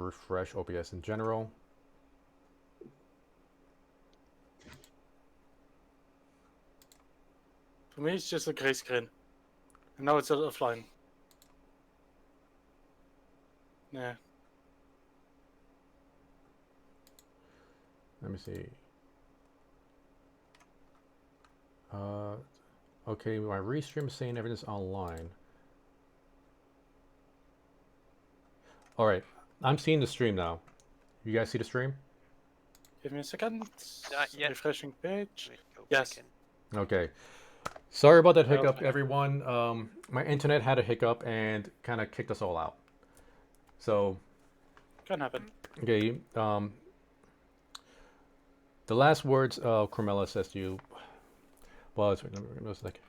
refresh OBS in general. For me, it's just a gray screen. And now it's offline. Yeah. Let me see. Okay, my restream is saying everything's online. All right, I'm seeing the stream now. You guys see the stream? Give me a second. Yeah. Refreshing page. Wait, go Yes. back in. Okay. Sorry about that Well, hiccup, everyone. My internet had a hiccup and kind of kicked us all out. So, Can happen. okay. The last words Carmela says to you was like,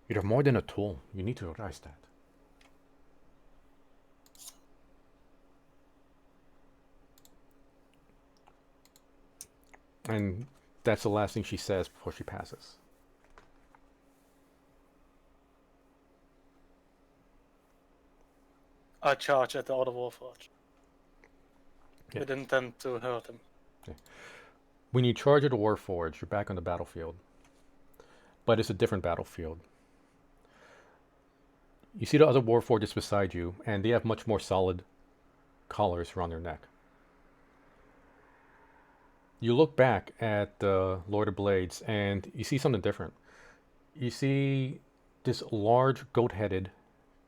"You're more than a tool. You need to realize that." And that's the last thing she says before she passes. I charge at the other Warforged. Yeah. With intent to hurt him. Okay. When you charge at a Warforged, you're back on the battlefield. But it's a different battlefield. You see the other Warforges beside you, and they have much more solid collars around their neck. You look back at the Lord of Blades, and you see something different. You see this large goat-headed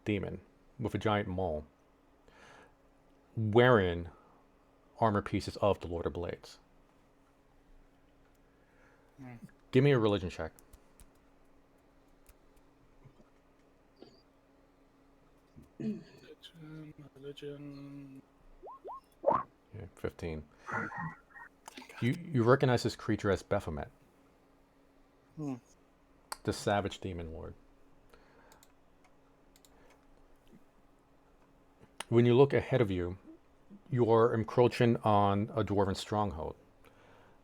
demon with a giant maul wearing armor pieces of the Lord of Blades. Give me a religion check. Religion. Yeah, 15. You recognize this creature as Baphomet, the savage demon lord. When you look ahead of you, you are encroaching on a dwarven stronghold.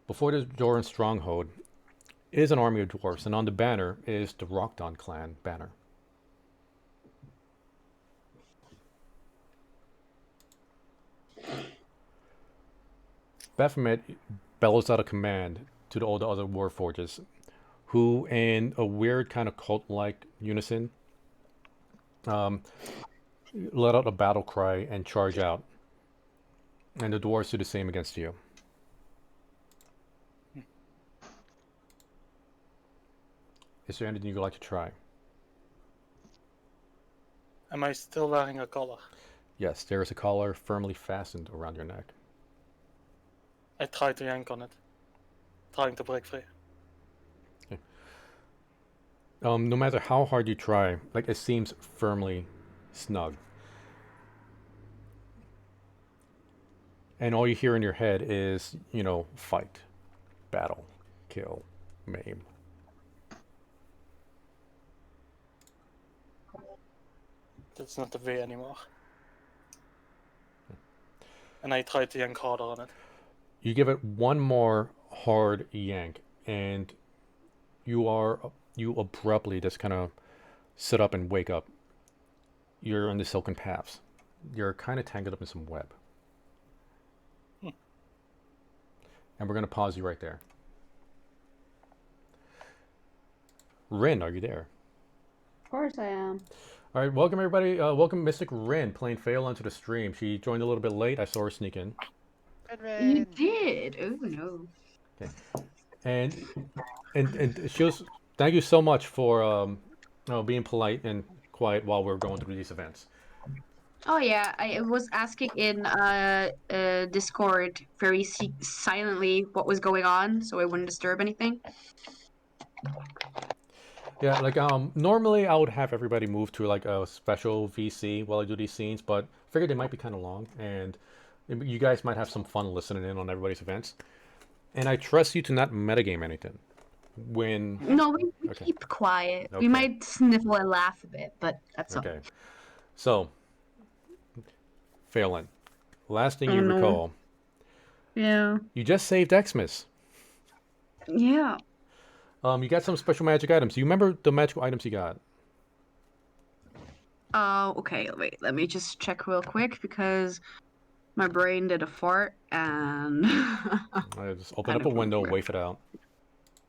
Before the dwarven stronghold is an army of dwarves, and on the banner is the Rockdon clan banner. Baphomet bellows out a command to all the other warforges, who, in a weird kind of cult-like unison, let out a battle cry and charge out. And the dwarves do the same against you. Is there anything you'd like to try? Am I still wearing a collar? Yes, there is a collar firmly fastened around your neck. I try to yank on it. Trying to break free. Okay. No matter how hard you try, like, it seems firmly snug. And all you hear in your head is, you know, fight, battle, kill, maim. That's not the way anymore. And I try to yank harder on it. You give it one more hard yank, and you abruptly just kind of sit up and wake up. You're in the silken paths. You're kind of tangled up in some web. And we're going to pause you right there. Rin, are you there? Of course I am. All right, welcome everybody. Welcome Mystic Rin playing Fail onto the stream. She joined a little bit late. I saw her sneak in. You did? Oh no. Okay. And she was. Thank you so much for being polite and quiet while we're going through these events. Oh yeah, I was asking in Discord very silently what was going on, so I wouldn't disturb anything. Yeah, like normally I would have everybody move to like a special VC while I do these scenes, but figured they might be kind of long, and you guys might have some fun listening in on everybody's events. And I trust you to not metagame anything. No, we okay. keep quiet. Okay. We might sniffle and laugh a bit, but that's okay. all. So, Phelan, last thing you recall. Yeah. You just saved Xmas. Yeah. You got some special magic items. Do you remember the magical items you got? Okay, wait, let me just check real quick because My brain did a fart and I just open and up a it flew window, everywhere. wave it out.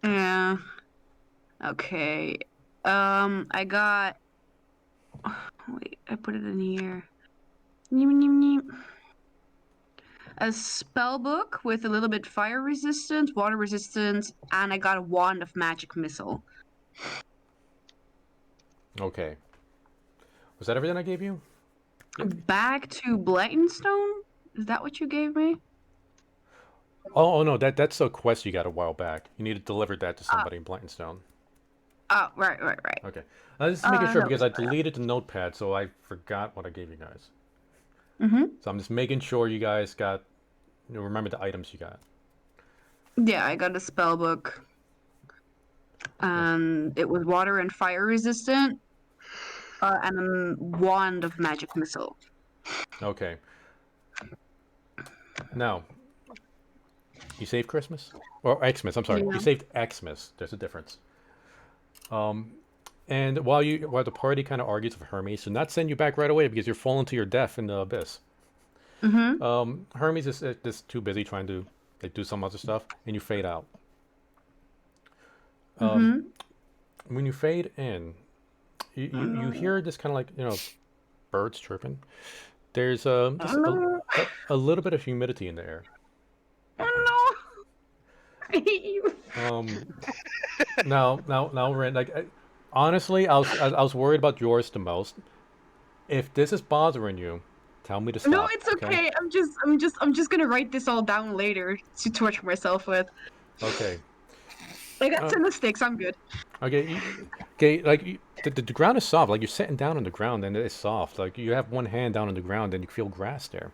Yeah. Okay. I got. Wait, I put it in here. Neem, neem, neem. A spell book with a little bit fire resistant, water resistant, and I got a wand of magic missile. Okay. Was that everything I gave you? Back to Blankenstone? Is that what you gave me? Oh no, that's a quest you got a while back. You need to deliver that to Oh, somebody in Blankenstone. oh, right. Okay. I was just making sure That because was I deleted the notepad, so I forgot what I gave you guys. mm-hmm. So I'm just making sure you guys got, remember the items you got. Yeah, I got a spell book. It was water and fire resistant, and a wand of magic missile. Okay. Now, you saved Christmas? Or Xmas, I'm sorry. You Yeah. saved Xmas. There's a difference. And while the party kind of argues with Hermes, to not send you back right away because you're falling to your death in the abyss. Mm-hmm. Hermes is just too busy trying to do some other stuff, and you fade out. Mm-hmm. When you fade in, you hear this kind of like birds chirping. There's just a little bit of humidity in the air. Oh no! I hate you. Now, Ren, honestly, I was worried about yours the most. If this is bothering you, tell me to No, stop. it's okay. I'm just gonna write this all down later to torture myself with. Okay. I got Uh, some mistakes. I'm good. okay. Okay. Like the ground is soft. Like you're sitting down on the ground and it's soft. Like you have one hand down on the ground and you feel grass there.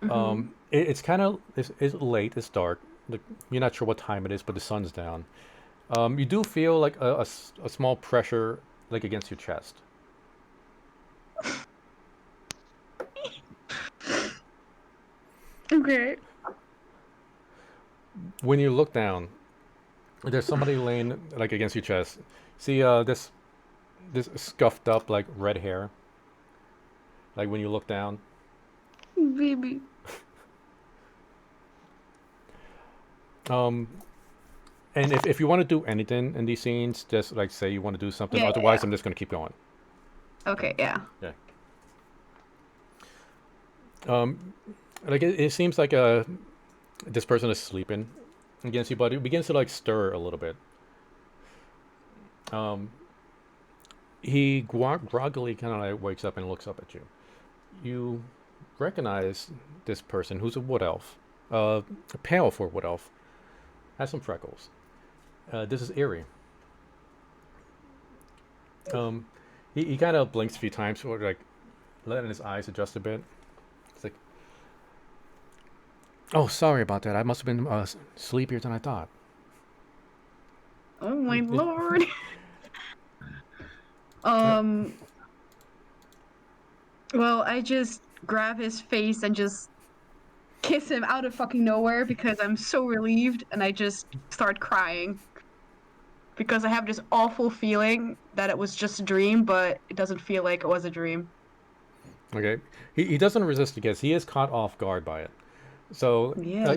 Mm-hmm. It's kind of it's late. It's dark. Like, you're not sure what time it is, but the sun's down. You do feel like a small pressure like against your chest. Okay. When you look down, there's somebody laying like against your chest. See this scuffed up like red hair. Like when you look down. Baby. Um, and if you want to do anything in these scenes, just like say you want to do something. Yeah, Otherwise, I'm just gonna keep going. Okay, yeah. Yeah. Like it seems like this person is sleeping against you, but it begins to like stir a little bit. Um, he groggily kind of like wakes up and looks up at you. You recognize this person who's a wood elf, pale for a wood elf, has some freckles. This is Eerie. Um, he kind of blinks a few times, sort of like letting his eyes adjust a bit. It's like, oh, sorry about that. I must have been sleepier than I thought. Oh my It- lord. uh, Um, well, I just grab his face and just kiss him out of fucking nowhere because I'm so relieved and I just start crying. Because I have this awful feeling that it was just a dream, but it doesn't feel like it was a dream. okay, he doesn't resist because he is caught off guard by it. So Yeah.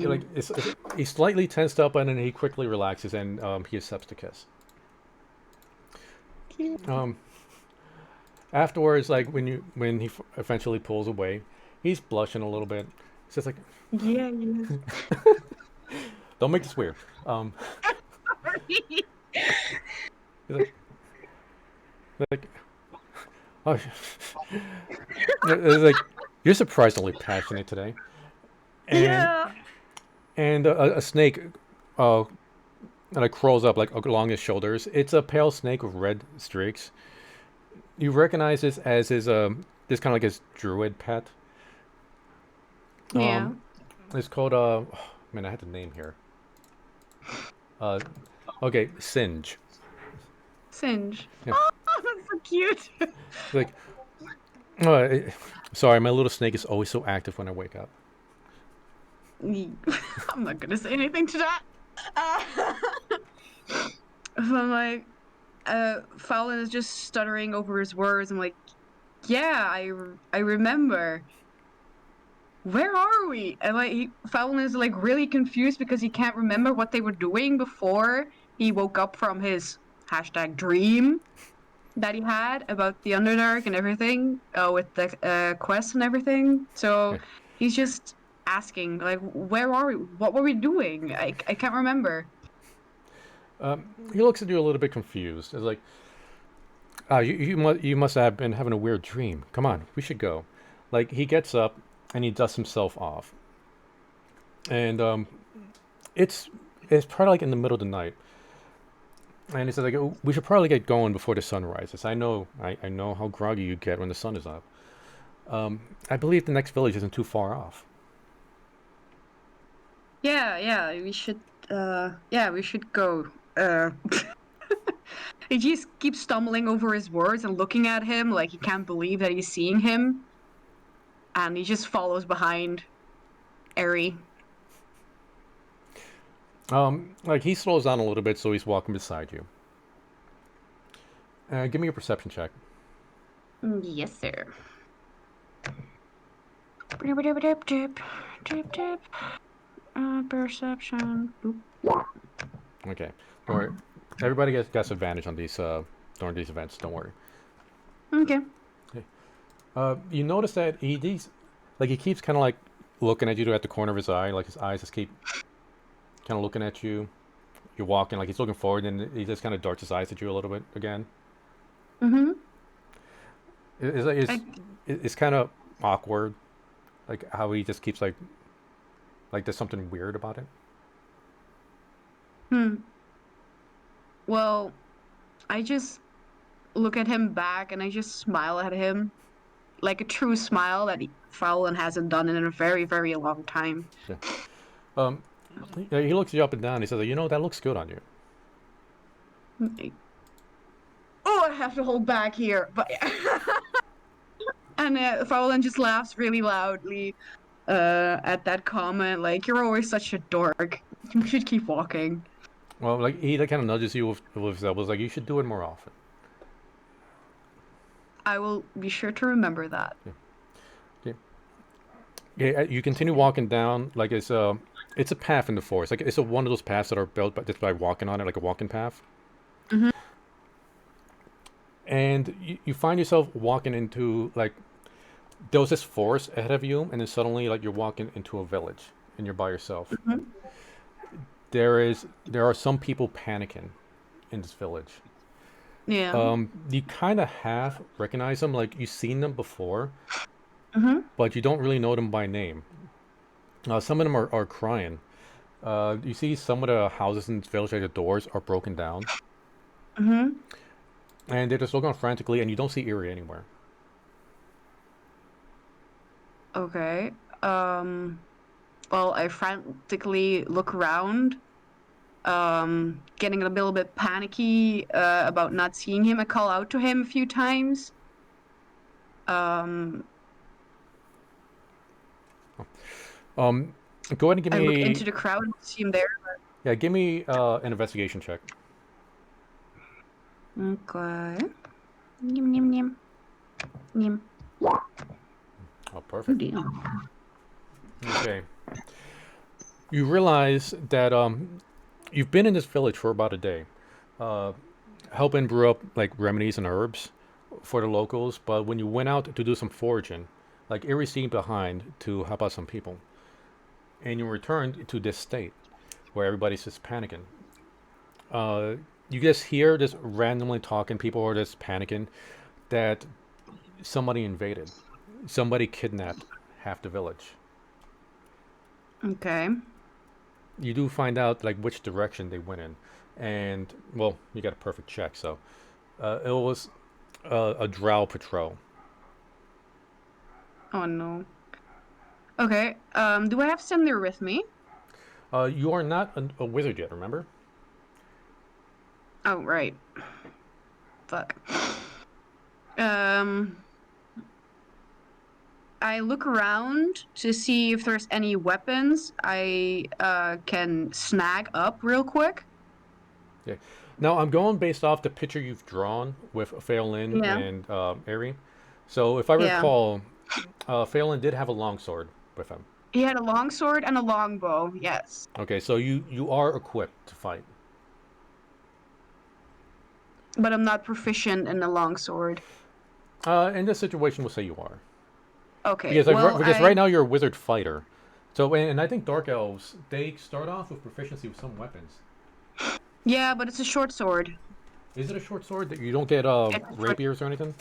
he's slightly tensed up and then he quickly relaxes and he accepts the kiss. Um, Afterwards, like when he eventually pulls away, he's blushing a little bit. He's just like, Yeah. don't make this weird. He's like oh, it's like you're surprisingly passionate today, and Yeah. a snake, like crawls up like along his shoulders. It's a pale snake with red streaks. You recognize this as his this kind of like his druid pet. Yeah. It's called man, I had the name here. Uh, okay, Singe. Singe. Yeah. Oh, that's so cute. Like, oh, sorry, my little snake is always so active when I wake up. I'm not gonna say anything to that. So I'm like, Fallon is just stuttering over his words. I'm like, yeah, I remember. where are we? And like Fallon is like really confused because he can't remember what they were doing before he woke up from his hashtag dream that he had about the Underdark and everything, with the quest and everything. So Yeah. he's just asking, like, where are we? What were we doing? I can't remember. He looks at you a little bit confused. It's like, you must have been having a weird dream. Come on, we should go. Like he gets up and he dusts himself off, and it's it's probably like in the middle of the night. And he says like, "Oh, we should probably get going before the sun rises. I know how groggy you get when the sun is up. I believe the next village isn't too far off." Yeah, we should. Yeah, we should go. He just keeps stumbling over his words and looking at him like he can't believe that he's seeing him, and he just follows behind Eri. Like he slows down a little bit, so he's walking beside you. Give me a perception check. Yes, sir. Dip, dip, dip, dip. Perception. Boop. Okay, don't worry. Everybody gets advantage on these during these events. Don't worry. Okay. Okay. You notice that he keeps kind of like looking at you at the corner of his eye, like his eyes just keep kind of looking at you. You're walking like he's looking forward, and he just kind of darts his eyes at you a little bit again. Mm-hmm. It's I, it's kind of awkward, like how he just keeps like there's something weird about it. hmm. Well, I just look at him back and I just smile at him. Like a true smile that Fallon hasn't done in a very, very long time. Yeah. Um, he looks you up and down. He says, "You know that looks good on you." Oh, I have to hold back here. But and Fallon just laughs really loudly at that comment. Like, you're always such a dork. You should keep walking. Well, like he like, kind of nudges you with his elbows, like you should do it more often. I will be sure to remember that. Yeah. Okay. Yeah, you continue walking down. Like it's a path in the forest. Like one of those paths that are built just by walking on it, like a walking path. Mm-hmm. And you find yourself walking into like there was this forest ahead of you, and then suddenly like you're walking into a village, and you're by yourself. Mm-hmm. There are some people panicking in this village. Yeah. You kind of half recognize them, like you've seen them before, Mm-hmm. but you don't really know them by name. Some of them are crying. You see some of the houses in this village, like the doors are broken down, Mm-hmm. and they're just looking frantically, and you don't see Erie anywhere. Okay. Well, I frantically look around, getting a little bit panicky about not seeing him. I call out to him a few times. Um, Um, Go ahead and give I look into me the crowd and see him there. yeah, give me an investigation check. Okay. Nim, nim, nim. Nim. Oh, Oh, perfect. damn. Okay. You realize that you've been in this village for about a day, uh, helping brew up like remedies and herbs for the locals. But when you went out to do some foraging, like Erie stayed behind to help out some people, and you returned to this state where everybody's just panicking. Uh, you just hear this randomly talking. People are just panicking that somebody invaded, somebody kidnapped half the village. Okay. You do find out like which direction they went in, and well, you got a perfect check. So it was a drow patrol. Oh no. Okay. Do I have Cinder with me? You are not a wizard yet, remember? Oh, right. Fuck. Um, I look around to see if there's any weapons I can snag up real quick. Yeah. Now I'm going based off the picture you've drawn with Phelan Yeah. and Eri. So if I Yeah. recall, Phelan did have a longsword, with him? He had a long sword and a long bow. Yes. Okay, so you are equipped to fight. But I'm not proficient in the long sword. In this situation, we'll say you are. Okay. Because Well, because right now you're a wizard fighter. So and I think dark elves, they start off with proficiency with some weapons. yeah, but it's a short sword. Is it a short sword that you don't get It's a short rapiers or anything?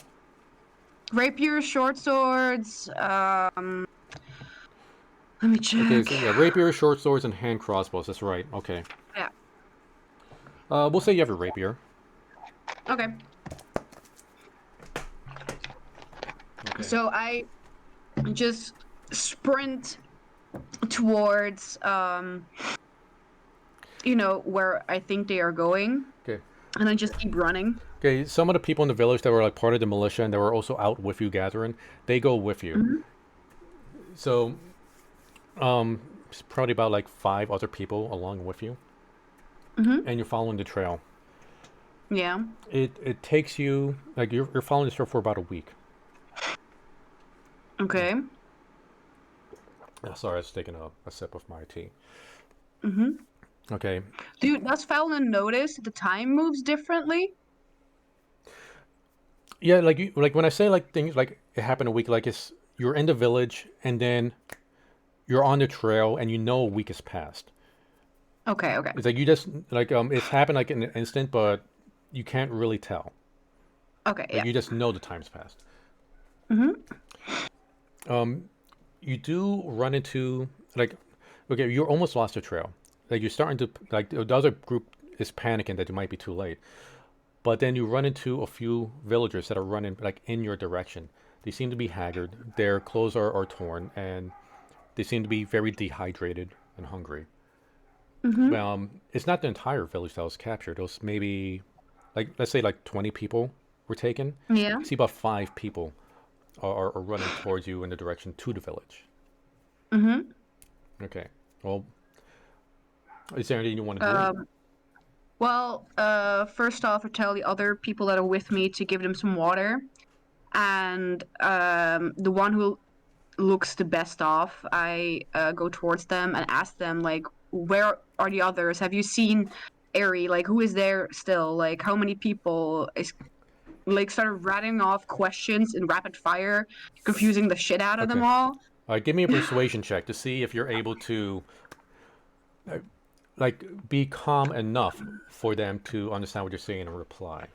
rapiers, short swords. Let me Okay, check. so yeah, rapiers, short swords, and hand crossbows. That's right. Okay. Yeah. We'll say you have a rapier. Okay. Okay. So I just sprint towards where I think they are going, Okay. and I just keep running. Okay. Some of the people in the village that were like part of the militia and they were also out with you gathering, they go with you. Hmm. So, it's probably about like 5 other people along with you, Hmm. and you're following the trail. Yeah. It takes you like you're following this trail for about a week. Yeah. Okay. Sorry, I was taking a sip of my tea. Hmm. Okay. Dude, does Fallon notice the time moves differently? Yeah, like when I say like things like it happened a week, like it's you're in the village and then you're on the trail and you know a week has passed. Okay. Okay. It's like you just like it's happened like in an instant, but you can't really tell. Okay. Like Yeah. you just know the time's passed. Hmm. Um, you do run into like okay, you're almost lost the trail. Like you're starting to like the other group is panicking that it might be too late. But then you run into a few villagers that are running like in your direction. They seem to be haggard. Their clothes are torn, and they seem to be very dehydrated and hungry. Hmm. It's not the entire village that was captured. It was maybe like let's say like 20 people were taken. Yeah. You see about 5 people are running towards you in the direction to the village. Hmm. Okay. Well, is there anything you want to do? Um. Well, first off, I tell the other people that are with me to give them some water, and the one who looks the best off, I go towards them and ask them like, where are the others? Have you seen Eri? Like, who is there still? Like, how many people? Is like started rattling off questions in rapid fire, confusing the shit out of them Okay. all. All right. Give me a persuasion check to see if you're able to uh, like be calm enough for them to understand what you're saying and reply.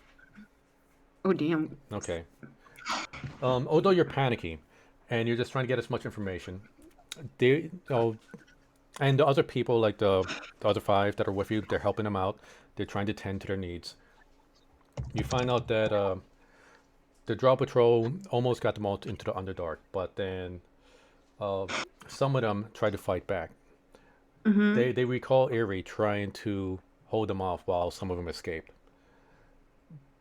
Oh damn. Okay. Although you're panicky and you're just trying to get as much information, they oh, and the other people like the other 5 that are with you, they're helping them out. They're trying to tend to their needs. You find out that the Draw Patrol almost got them all into the Underdark, but then uh, some of them tried to fight back. Mm-hmm. They recall Erie trying to hold them off while some of them escaped.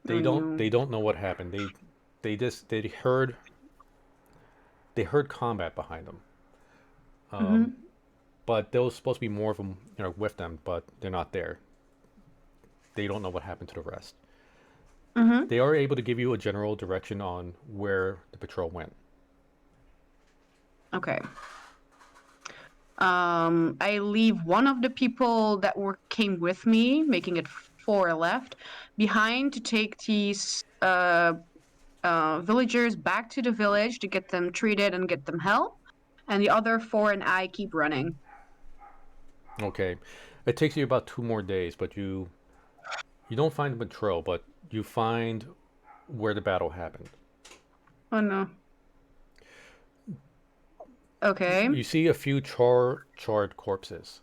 Oh no. They don't know what happened. They heard combat behind them. Um, Mm-hmm. but there was supposed to be more of them, with them, but they're not there. They don't know what happened to the rest. Mm-hmm. They are able to give you a general direction on where the patrol went. Okay. I leave one of the people that came with me, making it 4 left, behind to take these villagers back to the village to get them treated and get them help. And the other 4 and I keep running. Okay, it takes you about 2 more days, but you don't find the patrol, but you find where the battle happened. Oh no. Okay. You see a few charred corpses.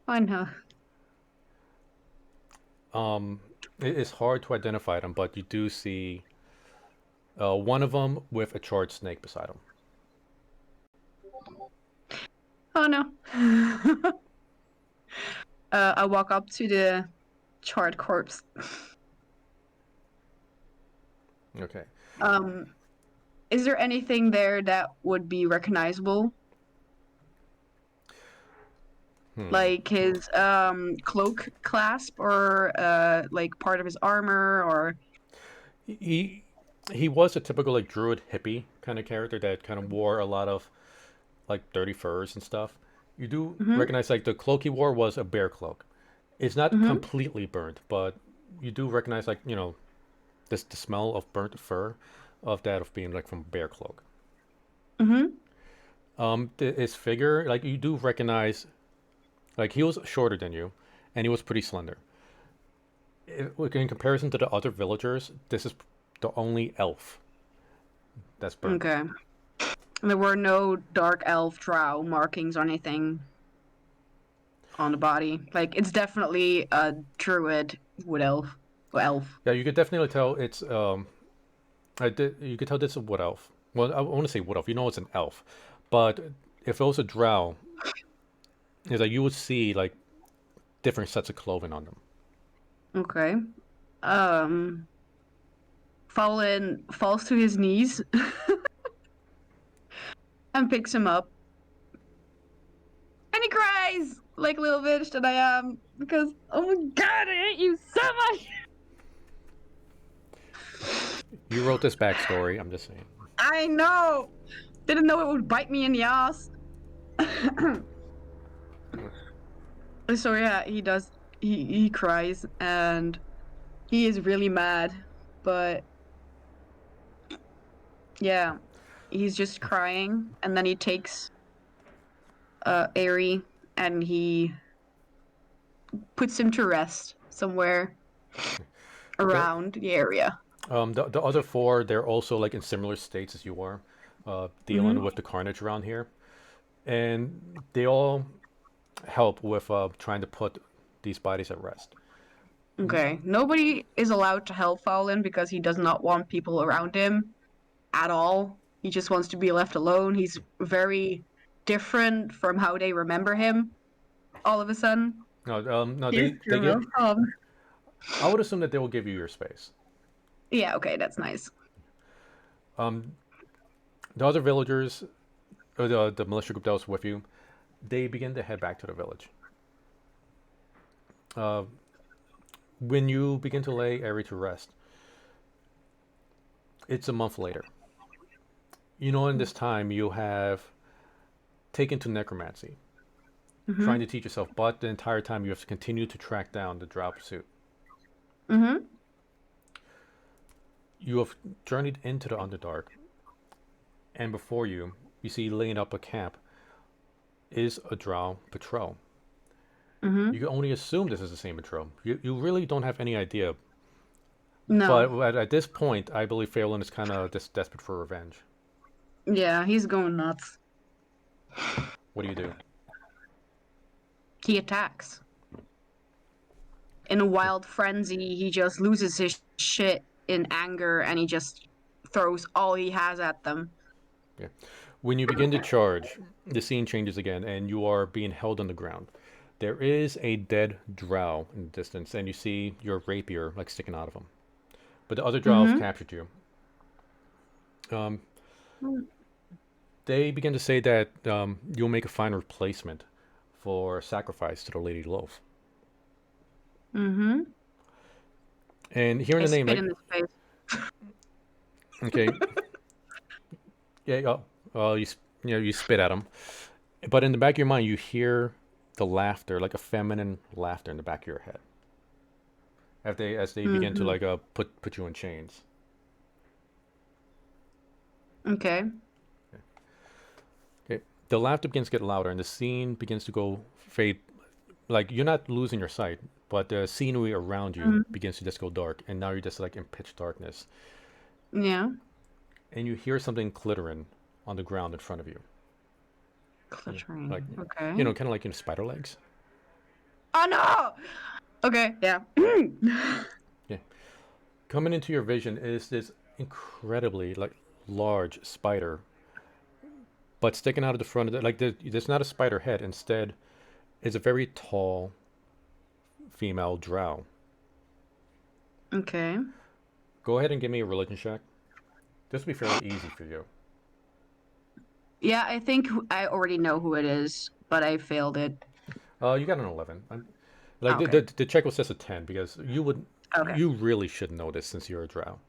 Oh no. It's hard to identify them, but you do see one of them with a charred snake beside him. Oh no. I walk up to the charred corpse. Okay. Um, is there anything there that would be recognizable? Hmm. Like his cloak clasp or like part of his armor or He he was a typical like druid hippie kind of character that kind of wore a lot of like dirty furs and stuff. You do Mm-hmm. recognize like the cloak he wore was a bear cloak. It's not Mm-hmm. completely burnt, but you do recognize like this the smell of burnt fur, of that of being like from bear cloak. Mm-hmm. His figure, like you do recognize, like he was shorter than you, and he was pretty slender. Like, in comparison to the other villagers, this is the only elf that's burnt. Okay. There were no dark elf drow markings or anything on the body. Like it's definitely a druid wood elf. Elf. Yeah, you could definitely tell it's you could tell this is a wood elf. Well, I want to say wood elf. You know it's an elf, but if it was a drow, is that you would see like different sets of clothing on them. Okay. Um Fallen falls to his knees and picks him up. And he cries like a little bitch that I am because oh my god, I hate you so much. You wrote this backstory. I'm just saying. I know. Didn't know it would bite me in the ass. So yeah, he does. He cries and he is really mad, but yeah, he's just crying, and then he takes Airy and he puts him to rest somewhere Okay. around the area. The other four, they're also like in similar states as you are, dealing Mm-hmm. with the carnage around here, and they all help with trying to put these bodies at rest. Okay, nobody is allowed to help Fowlin because he does not want people around him at all. He just wants to be left alone. He's very different from how they remember him all of a sudden. No, Yes, they give. Jerome. I would assume that they will give you your space. Yeah, okay, that's nice. Um, the other villagers, or the militia group that was with you, they begin to head back to the village. Uh, when you begin to lay Eri to rest, it's a month later. You know, in this time, you have taken to necromancy, trying Mm-hmm. to teach yourself, but the entire time you have to continue to track down the drow pursuit. Mm-hmm. You have journeyed into the Underdark, and before you, you see laying up a camp is a drow patrol. Mm-hmm. You can only assume this is the same patrol. You really don't have any idea. No. But at this point, I believe Phelan is kind of just desperate for revenge. Yeah, he's going nuts. What do you do? He attacks. In a wild frenzy, he just loses his shit in anger and he just throws all he has at them. Yeah. When you begin to charge, the scene changes again, and you are being held on the ground. There is a dead drow in the distance, and you see your rapier like sticking out of him. But the other drow have Mm-hmm. captured you. Um, they begin to say that you'll make a fine replacement for sacrifice to the Lady Loaf. Mm-hmm. And hearing I the name, spit like, in his face. okay, yeah, you spit at him, but in the back of your mind, you hear the laughter, like a feminine laughter in the back of your head, as they begin to Mm-hmm. like put you in chains. Okay. Okay, the laughter begins to get louder, and the scene begins to go fade. Like you're not losing your sight, but the scenery around you Mm-hmm. begins to just go dark, and now you're just like in pitch darkness, Yeah. and you hear something clittering on the ground in front of you. Like, Clittering. Okay. kind of like spider legs. Oh no! Okay, yeah. Yeah. Coming into your vision is this incredibly like large spider, but sticking out of the front of it, like there's not a spider head. Instead, is a very tall female drow. Okay. Go ahead and give me a religion check. This will be fairly easy for you. Yeah, I think I already know who it is, but I failed it. You got an 11. Like Okay. the check was just a 10 because Okay. you really should know this since you're a drow.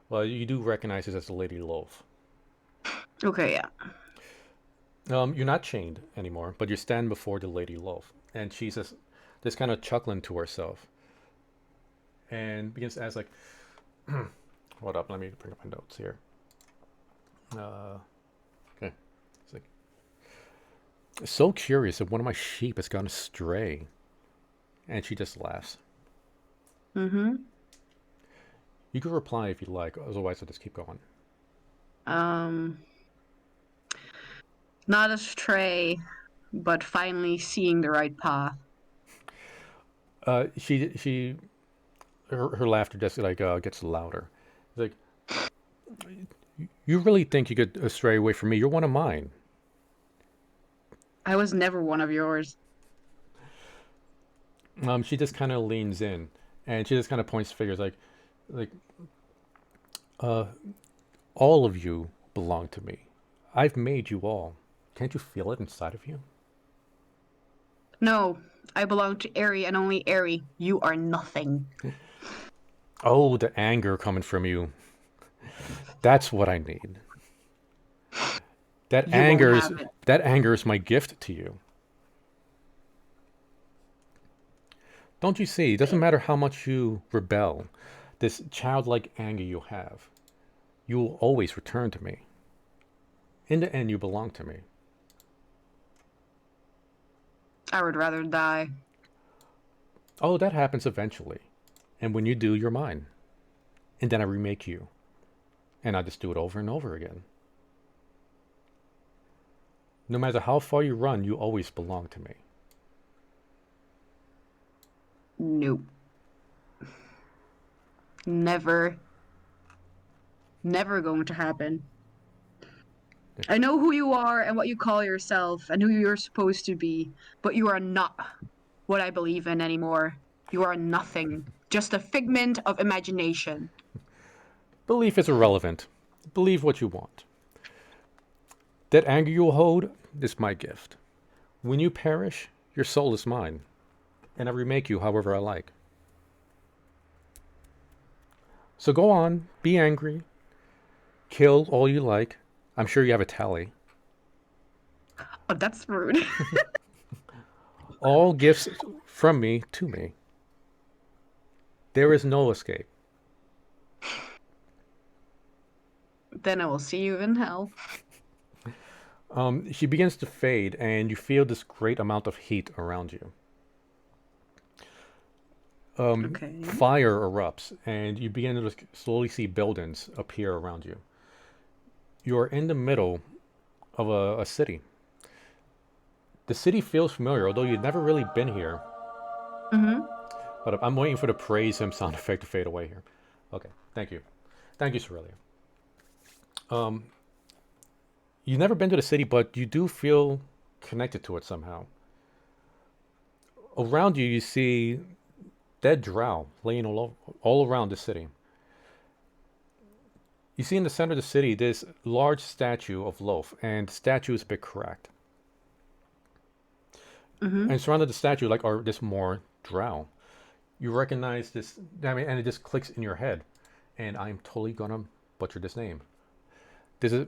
Well, you do recognize this as the Lady Loaf. Okay, yeah. You're not chained anymore, but you stand before the Lady Loaf, and she's just kind of chuckling to herself, and begins to ask like, "Hold up, let me bring up my notes here." Okay, it's like, so curious if one of my sheep has gone astray, and she just laughs. Mm-hmm. You can reply if you like, otherwise I'll just keep going. Not astray, but finally seeing the right path. She her laughter just like gets louder. It's like, you really think you could stray away from me? You're one of mine. I was never one of yours. She just kind of leans in, and she just kind of points fingers like, all of you belong to me. I've made you all. Can't you feel it inside of you? No, I belong to Airy and only Airy. You are nothing. Oh, the anger coming from you. That's what I need. That You won't anger is have it. that anger is my gift to you. Don't you see? It doesn't matter how much you rebel, this childlike anger you have, you will always return to me. In the end, you belong to me. I would rather die. Oh, that happens eventually. And when you do, you're mine. And then I remake you. And I just do it over and over again. No matter how far you run, you always belong to me. Nope. Never. Never going to happen. I know who you are and what you call yourself and who you're supposed to be, but you are not what I believe in anymore. You are nothing. Just a figment of imagination. Belief is irrelevant. Believe what you want. That anger you hold is my gift. When you perish, your soul is mine. And I remake you however I like. So go on, be angry. Kill all you like. I'm sure you have a tally. Oh, that's rude. All gifts from me to me. There is no escape. Then I will see you in hell. She begins to fade, and you feel this great amount of heat around you. Okay. Fire erupts, and you begin to slowly see buildings appear around you. You are in the middle of a city. The city feels familiar, although you've never really been here. Mm-hmm. But I'm waiting for the praise him sound effect to fade away here. Okay, thank you. Thank you, Cerelia. You've never been to the city, but you do feel connected to it somehow. Around you, you see dead drow laying all around the city. You see in the center of the city this large statue of Loaf, and the statue is a bit cracked. Mm-hmm. And surrounded the statue like are this more drow. You recognize this, I mean, and it just clicks in your head. And I'm totally gonna butcher this name. This is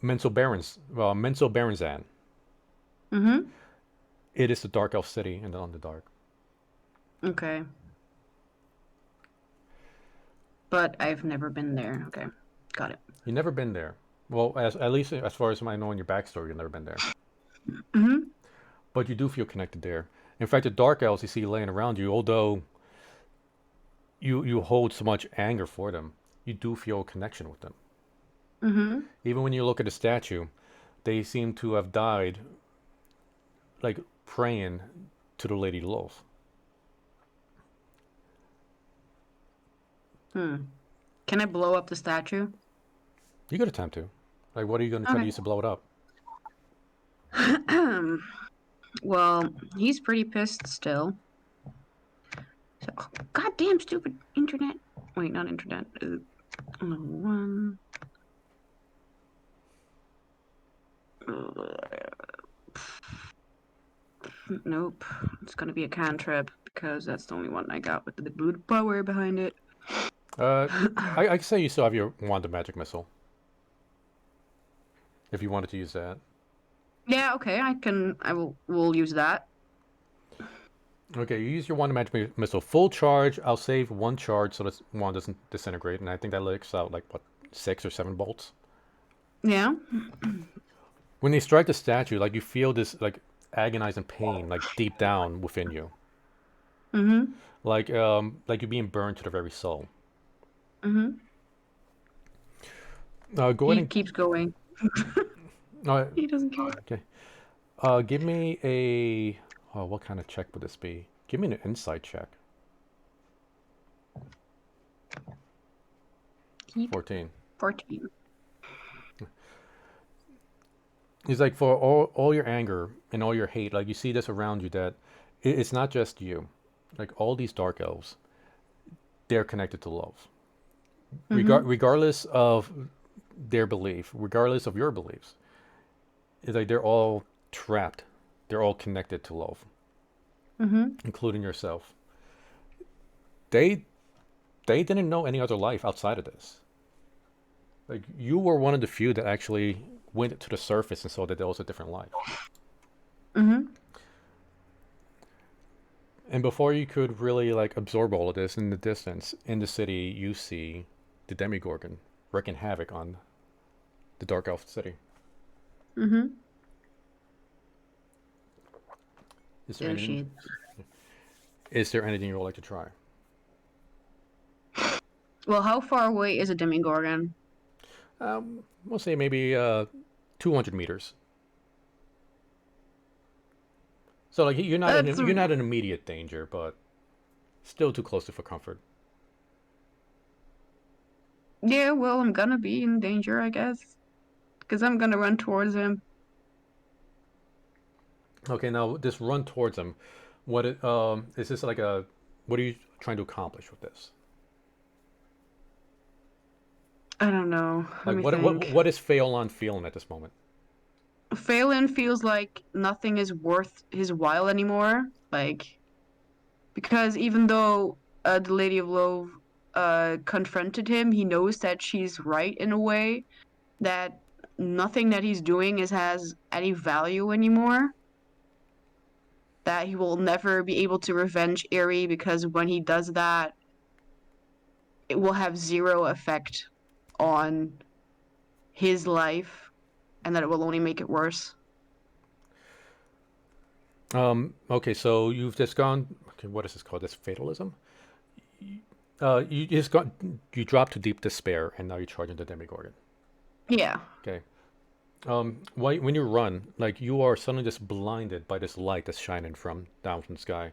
Menso Baranzan. Mm-hmm. It is the Dark Elf City in the Underdark. Okay. But I've never been there. Okay. Got it. You've never been there. Well, at least as far as I know in your backstory, you've never been there. Mm-hmm. But you do feel connected there. In fact, the Dark Elves you see laying around you, although you hold so much anger for them, you do feel a connection with them. Mm-hmm. Even when you look at the statue, they seem to have died like praying to the Lady Loaf. Can I blow up the statue? You could attempt to. Like, what are you going to try to Okay. use to blow it up? Well, he's pretty pissed still. So, goddamn stupid internet. Wait, not internet. One. Nope. It's gonna be a cantrip because that's the only one I got with the blue power behind it. I can say you still have your Wand of Magic Missile. If you wanted to use that. Yeah, okay, we'll use that. Okay, you use your one magic missile full charge. I'll save one charge so this one doesn't disintegrate, and I think that licks out like what 6 or 7 bolts. Yeah. When they strike the statue, like you feel this like agonizing pain like deep down within you, Mm-hmm. like you're being burned to the very soul. Mm-hmm. Go He ahead keeps going. and He doesn't care. okay. Give me a. Oh, what kind of check would this be? Give me an insight check. Keep 14. 14. He's like, for all your anger and all your hate, like you see this around you, that it's not just you. Like all these dark elves, they're connected to love. Mm-hmm. Regardless of their belief, regardless of your beliefs, it's like they're all trapped. They're all connected to love, Mm-hmm. including yourself. They they didn't know any other life outside of this. Like you were one of the few that actually went to the surface and saw that there was a different life. Mm-hmm. And before you could really like absorb all of this, in the distance, in the city, you see the Demigorgon wreaking havoc on the Dark Elf city. Mm-hmm. Is there Oh anything? shit. Is there anything you would like to try? Well, how far away is a Demigorgon? We'll say maybe 200 meters. So like That's you're not in immediate danger, but still too close to for comfort. yeah. Well, I'm gonna be in danger, I guess, because I'm gonna run towards him. Okay, now this run towards him. What it is this like a? What are you trying to accomplish with this? I don't know. Let Like me think. what is Pheolon feeling at this moment? Phelan feels like nothing is worth his while anymore. Like, because even though the Lady of Love confronted him, he knows that she's right in a way, that nothing that he's doing has any value anymore. That he will never be able to revenge Erie, because when he does that, it will have zero effect on his life, and that it will only make it worse. Okay, so you've just gone. Okay, what is this called? This fatalism. You just got. You dropped to deep despair, and now you're charging the Demigorgon. Yeah. Okay. When you run, like you are suddenly just blinded by this light that's shining from down from the sky.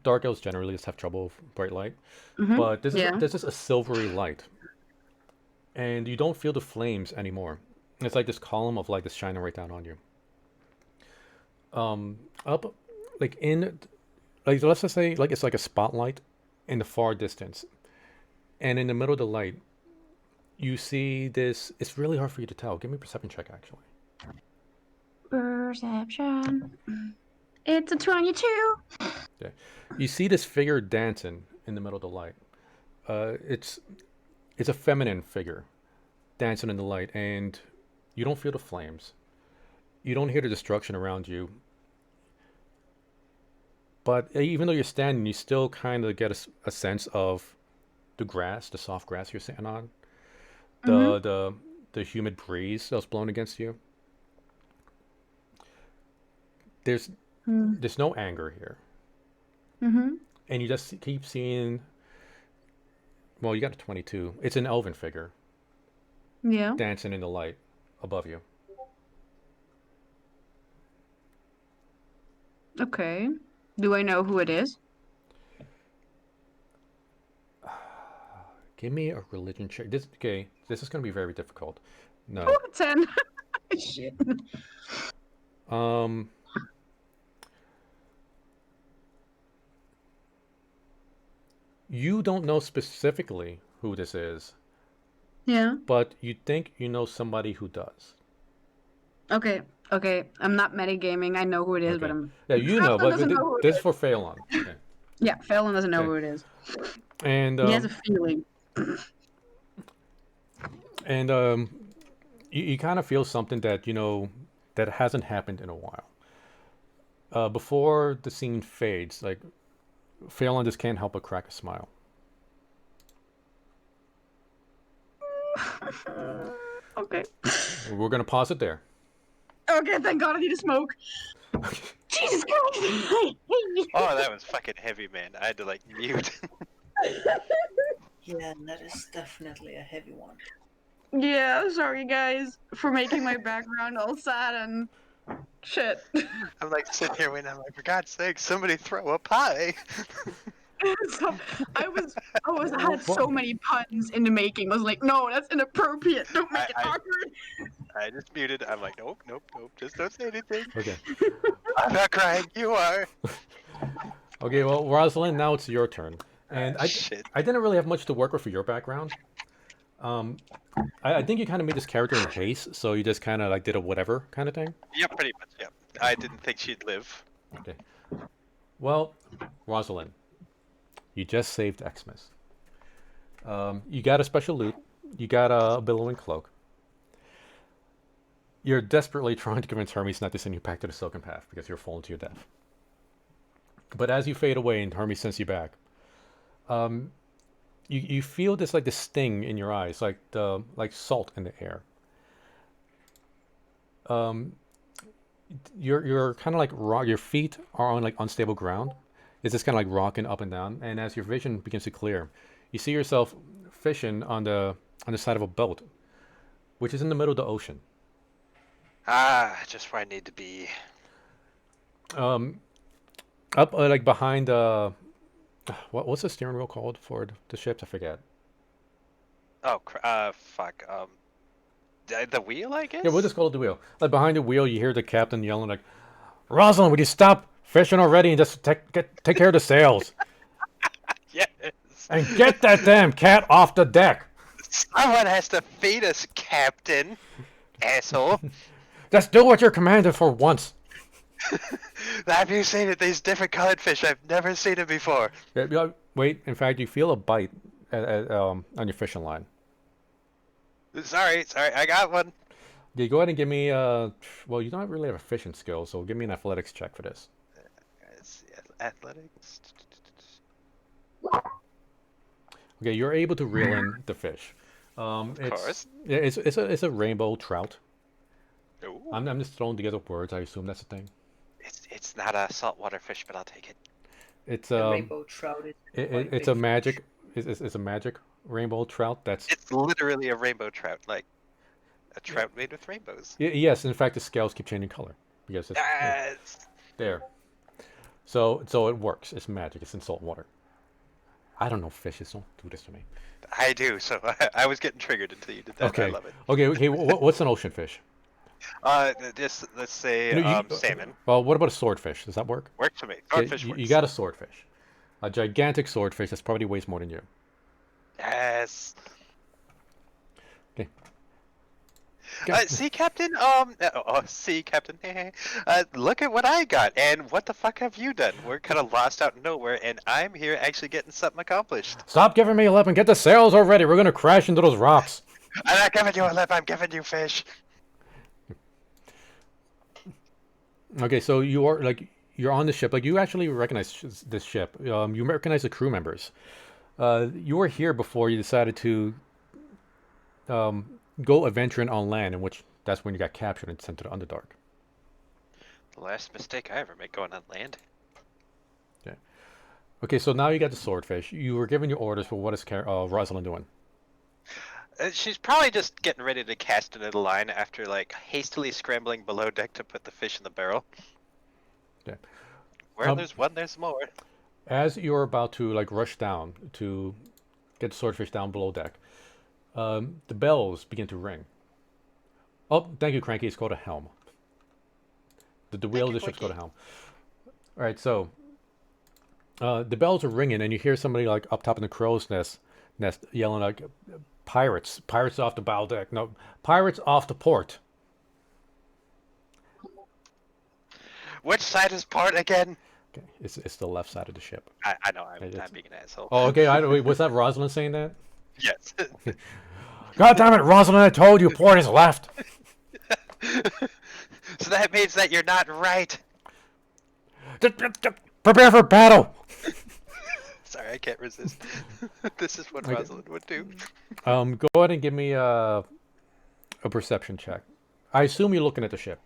Dark elves generally just have trouble with bright light, Mm-hmm. but Yeah. this is a silvery light, and you don't feel the flames anymore. It's like this column of light that's shining right down on you. Up, like in, like let's just say, like it's like a spotlight in the far distance, and in the middle of the light, you see this. It's really hard for you to tell. Give me a perception check, actually. Perception. It's a 22. Okay. You see this figure dancing in the middle of the light. It's a feminine figure dancing in the light, and you don't feel the flames. You don't hear the destruction around you. But even though you're standing, you still kind of get a sense of the grass, the soft grass you're sitting on, Mm-hmm. the humid breeze that's blowing against you. There's there's no anger here, Mm-hmm. and you just keep seeing. Well, you got a 22. It's an elven figure Yeah. dancing in the light above you. Okay. Do I know who it is? Give me a religion check. This okay. This is going to be very difficult. No. Oh, 10. Shit. Um. You don't know specifically who this is, Yeah. but you think you know somebody who does. Okay. Okay. I'm not metagaming. I know who it is, but Okay. I'm. Yeah, you know, Phelan but doesn't know who it this is is. for Phelan. Okay. Yeah, Phelan doesn't know Okay. who it is. And He has a feeling. and you kind of feel something that that hasn't happened in a while. Before the scene fades, like Phelan just can't help but crack a smile. Okay. We're gonna pause it there. Okay, thank God I need to smoke. Jesus Christ! I hate you. Oh, that was fucking heavy, man. I had to like mute. Yeah, that is definitely a heavy one. Yeah, sorry guys for making my background all sad and shit. I'm like sitting here waiting. I'm like, for God's sake, somebody throw a pie. So I had so many puns in the making. I was like, no, that's inappropriate. Don't make it awkward. I just muted. I'm like, nope, nope, nope. Just don't say anything. Okay. I'm not crying. You are. Okay, well, Rosalind, now it's your turn. And Shit. I didn't really have much to work with for your background. I think you kind of made this character in haste, so you just kind of like did a whatever kind of thing. Yeah, pretty much. Yeah. I didn't think she'd live. Okay. Well, Rosalind, you just saved Xmas. You got a special loot. You got a billowing cloak. You're desperately trying to convince Hermes not to send you back to the Silken Path because you're falling to your death. But as you fade away and Hermes sends you back, you feel this like this sting in your eyes, like salt in the air. You're kind of like your feet are on like unstable ground. It's just kind of like rocking up and down. And as your vision begins to clear, you see yourself fishing on the side of a boat, which is in the middle of the ocean. Ah, just where I need to be. Up like behind what's the steering wheel called for the ships? I forget. Oh, fuck. The wheel, I guess. Yeah, we'll just call it the wheel. Like behind the wheel, you hear the captain yelling like, "Rosalind, would you stop fishing already and just take care of the sails Yes. and get that damn cat off the deck? Someone has to feed us, Captain. Asshole. Just do what you're commanded for once." Have you seen it? These different colored fish. I've never seen it before. Yeah, wait, in fact, you feel a bite on your fishing line. Sorry, I got one. Yeah, go ahead and give me well, you don't really have a fishing skill, so give me an athletics check for this. It's athletics. Okay, you're able to reel in the fish. Of course. Yeah, it's a rainbow trout. Ooh. I'm just throwing together words. I assume that's a thing. It's not a saltwater fish, but I'll take it. It's The rainbow trout is quite it's big a fish. magic. It's a magic rainbow trout. That's It's literally a rainbow trout, like a trout made with rainbows. yes. In fact, the scales keep changing color because it's Yes. there. So it works. It's magic. It's in salt water. I don't know fishes. Don't do this to me. I do. So I was getting triggered until you did that. Okay. I love it. Okay. What's an ocean fish? Just let's say salmon. Well, what about a swordfish? Does that work? Works for me. Yeah, Swordfish you works. got a swordfish, a gigantic swordfish that's probably weighs more than you. Yes. Okay. See, Captain. See, Captain. Look at what I got, and what the fuck have you done? We're kind of lost out in nowhere, and I'm here actually getting something accomplished. Stop giving me a lip and get the sails already. We're gonna crash into those rocks. I'm not giving you a lip. I'm giving you fish. Okay, so you're on the ship. Like you actually recognize this ship. You recognize the crew members. You were here before you decided to go adventuring on land, in which that's when you got captured and sent to the Underdark. The last mistake I ever made going on land. Okay. Okay, so now you got the swordfish. You were given your orders for what is Rosalind doing? She's probably just getting ready to cast another line after like hastily scrambling below deck to put the fish in the barrel. Okay. Where there's one, there's more. As you're about to like rush down to get the swordfish down below deck, the bells begin to ring. Oh, thank you, Cranky. It's called a helm. The wheel of the ship's called a helm. All right, so the bells are ringing, and you hear somebody like up top in the crow's nest yelling like, "Pirates! Pirates off the bow deck! No, pirates off the port!" Which side is port again? Okay, it's the left side of the ship. I know, I'm It's- being an asshole. Oh, okay. Wait, was that Rosalind saying that? Yes. God damn it, Rosalind! I told you, port is left. So that means that you're not right. Prepare for battle! Sorry, I can't resist. This is what Okay. Rosalind would do. Go ahead and give me a perception check. I assume you're looking at the ship.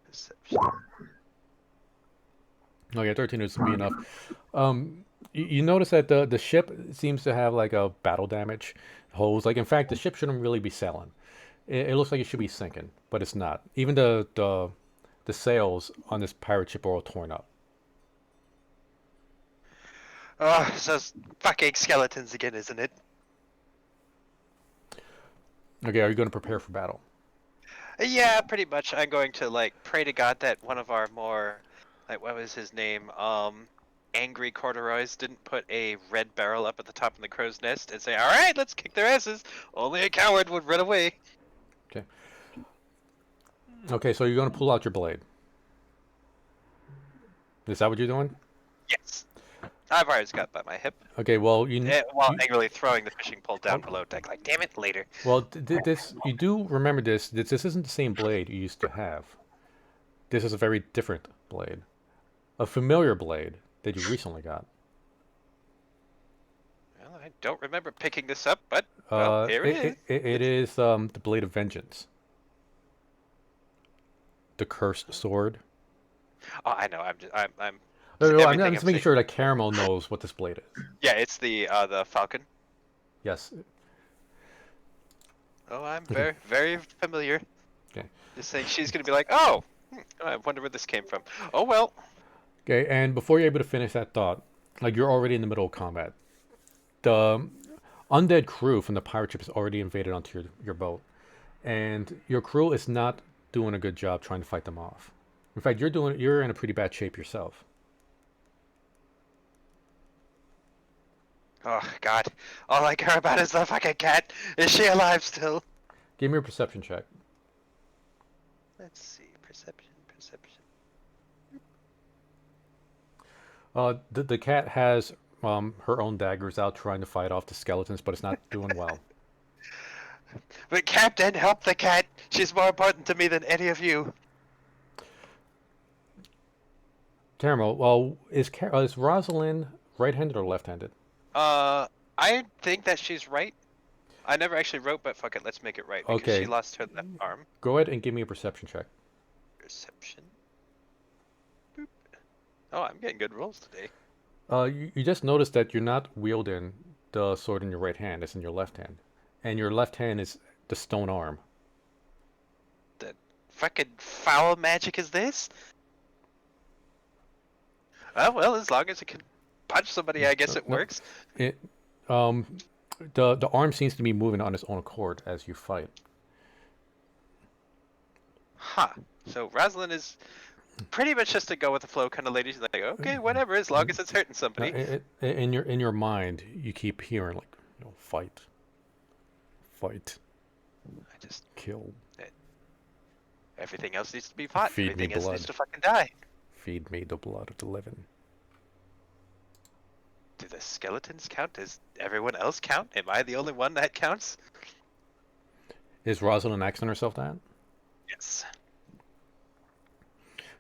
Perception. Okay, 13 is be enough. You notice that the ship seems to have like a battle damage holes. Like in fact, the ship shouldn't really be sailing. It looks like it should be sinking, but it's not. Even the sails on this pirate ship are all torn up. Oh, so it's fucking skeletons again, isn't it? Okay, are you going to prepare for battle? Yeah, pretty much. I'm going to like pray to God that one of our more, like, what was his name? Angry corduroys didn't put a red barrel up at the top of the crow's nest and say, "All right, let's kick their asses." Only a coward would run away. Okay, so you're going to pull out your blade. Is that what you're doing? Yes. I've already got by my hip. Okay, well While angrily throwing the fishing pole down below deck, like, damn it, later. well this you do remember this. This isn't the same blade you used to have. This is a very different blade, a familiar blade that you recently got. Well, I don't remember picking this up, but well, here it is. It is the blade of vengeance. The cursed sword. Oh, I know. I'm I'm just making sure that Caramel knows what this blade is. Yeah, it's the falcon. Yes. Oh, I'm very, very familiar. Okay. Just saying, she's gonna be like, oh, I wonder where this came from. Oh well. Okay, and before you're able to finish that thought, like you're already in the middle of combat. The undead crew from the pirate ship has already invaded onto your boat, and your crew is not doing a good job trying to fight them off. In fact, you're in a pretty bad shape yourself. Oh God, all I care about is the fucking cat. Is she alive still? Give me a perception check. Let's see, perception. The cat has her own daggers out trying to fight off the skeletons, but it's not doing well. But Captain, help the cat. She's more important to me than any of you. Caramel, well, is Rosalind right-handed or left-handed? I think that she's right. I never actually wrote, but fuck it, let's make it right because Okay. she lost her left arm. Go ahead and give me a perception check. Perception. Boop. Oh, I'm getting good rolls today. You just noticed that you're not wielding the sword in your right hand; it's in your left hand, and your left hand is the stone arm. The fucking foul magic is this? Oh well, as long as it can punch somebody, I guess it No. works. The arm seems to be moving on its own accord as you fight. Huh. So Rosalind is pretty much just a go with the flow kind of lady. She's like, okay, whatever, as long as it's hurting somebody. In your mind, you keep hearing like, fight, I just kill, everything else needs to be fought. Feed me Everything else blood. needs to fucking die. feed me the blood of the living. Do the skeletons count? Does everyone else count? Am I the only one that counts? Is Rosalind asking herself that? Yes.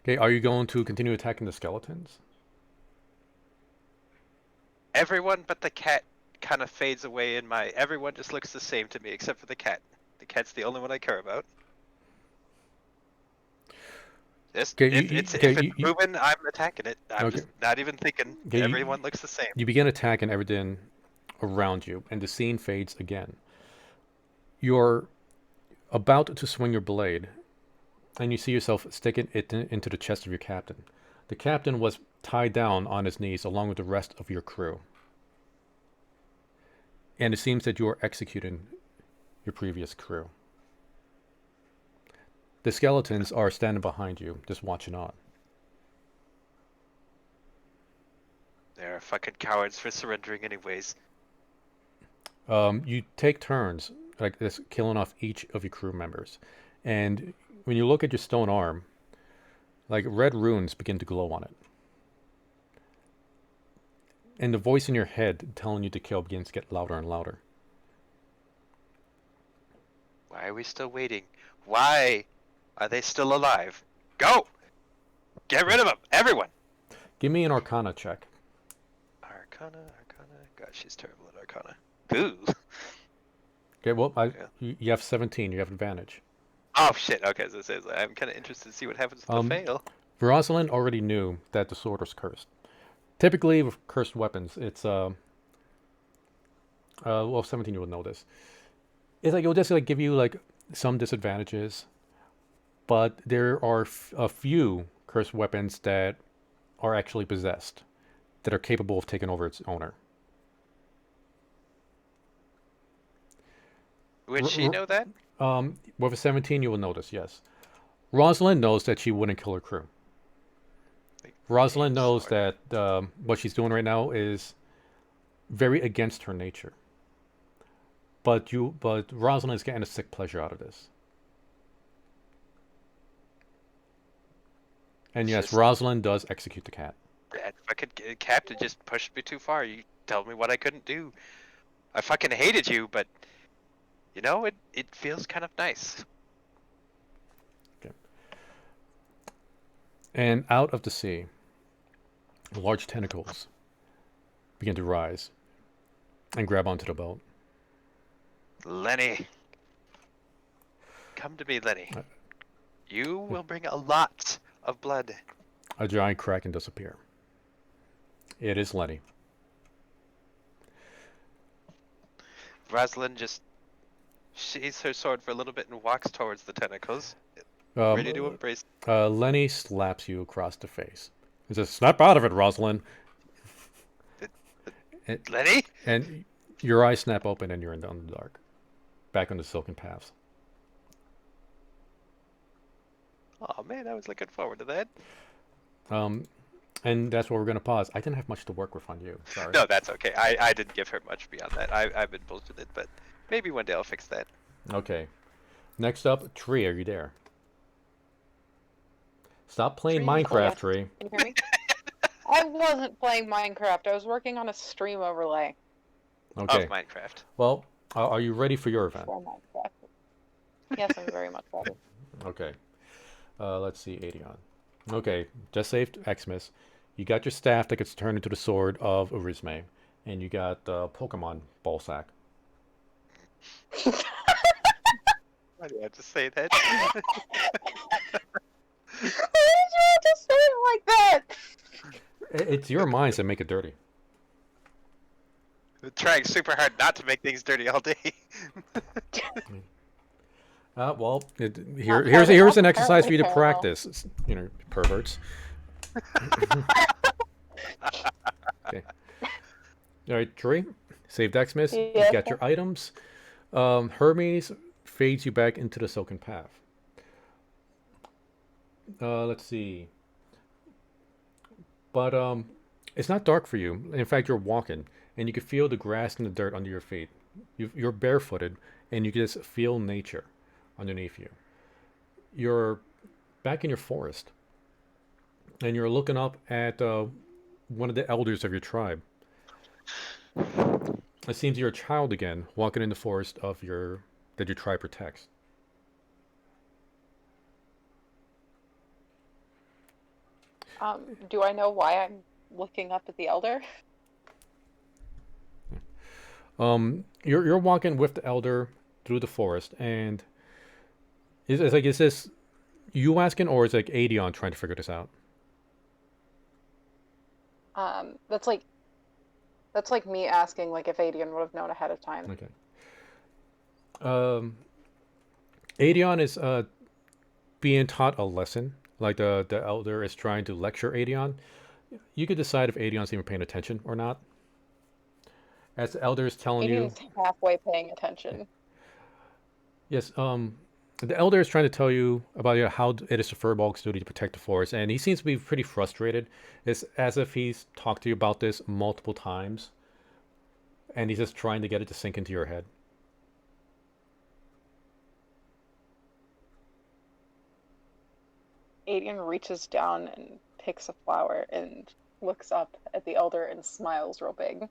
Okay, are you going to continue attacking the skeletons? Everyone but the cat kind of fades away in my... Everyone just looks the same to me except for the cat. The cat's the only one I care about. Just, Okay, if it's moving, I'm attacking it. I'm just not even thinking. Okay, Everyone looks the same. You begin attacking everything around you, and the scene fades again. You're about to swing your blade, and you see yourself sticking it into the chest of your captain. The captain was tied down on his knees along with the rest of your crew. And it seems that you are executing your previous crew. The skeletons are standing behind you, just watching on. They're fucking cowards for surrendering anyways. You take turns, like this, killing off each of your crew members. And when you look at your stone arm, like red runes begin to glow on it. And the voice in your head telling you to kill begins to get louder and louder. Why are we still waiting? Why? Are they still alive? Go! Get rid of them, everyone! Give me an Arcana check. Arcana. God, she's terrible at Arcana. Ooh. Okay, well, Yeah. you have 17. You have advantage. Oh shit. Okay, so it says I'm kind of interested to see what happens to the fail. Rosalind already knew that the sword was cursed. Typically, with cursed weapons, it's well, 17 you will know this. It's like it'll just like give you like some disadvantages, but there are a few cursed weapons that are actually possessed, that are capable of taking over its owner. Would she know that? With a 17, you will notice, yes. Rosalind knows that she wouldn't kill her crew. Rosalind knows that what she's doing right now is very against her nature. But Rosalind is getting a sick pleasure out of this. And yes, Just- Rosalind does execute the cat. That fucking captain just pushed me too far. You told me what I couldn't do. I fucking hated you, but you know, it feels kind of nice. Okay. And out of the sea, large tentacles begin to rise and grab onto the boat. Lenny. Come to me, Lenny. You will bring a lot of blood. A giant kraken does appear. It is Lenny. Rosalind just sheathes her sword for a little bit and walks towards the tentacles, ready to embrace. Lenny slaps you across the face. He says, "Snap out of it, Rosalind." Lenny? And your eyes snap open and you're in the dark. Back on the silken paths. Oh man, I was looking forward to that. And that's where we're going to pause. I didn't have much to work with on you. Sorry. No, that's okay. I didn't give her much beyond that. I've been bullshitted, but maybe one day I'll fix that. Okay. Next up, Tree, are you there? Stop playing Tree? Minecraft, Oh, Tree. Can you hear me? I wasn't playing Minecraft. I was working on a stream overlay Okay. Of Minecraft. Well, are you ready for your event? for Minecraft. Yes, I'm very much ready. Okay. Let's see, Adion. Okay, just saved Xmas. You got your staff that gets turned into the sword of Urisme. And you got Pokemon Ballsack. Why do you have to say that? Why did you have to say it like that? It's your minds that make it dirty. I'm trying super hard not to make things dirty all day. Well, Not here's an terrible, exercise for you to terrible. practice, perverts. Okay. All right, Tree, saved Xmas. You Yeah. got your items. Hermes fades you back into the silken path. Let's see. But it's not dark for you. In fact, you're walking, and you can feel the grass and the dirt under your feet. You're barefooted, and you can just feel nature underneath you. You're back in your forest, and you're looking up at one of the elders of your tribe. It seems you're a child again, walking in the forest that your tribe protects. Do I know why I'm looking up at the Elder? You're walking with the elder through the forest, and is this you asking, or is like Adion trying to figure this out? That's like me asking like if Adian would have known ahead of time. Okay. Adion is being taught a lesson. Like the elder is trying to lecture Adion. You could decide if Adion's even paying attention or not. As the elder is telling you, Adian's halfway paying attention. yes, the elder is trying to tell you about how it is the Furbolg's duty to protect the forest, and he seems to be pretty frustrated. It's as if he's talked to you about this multiple times, and he's just trying to get it to sink into your head. Adian reaches down and picks a flower and looks up at the Elder and smiles real big.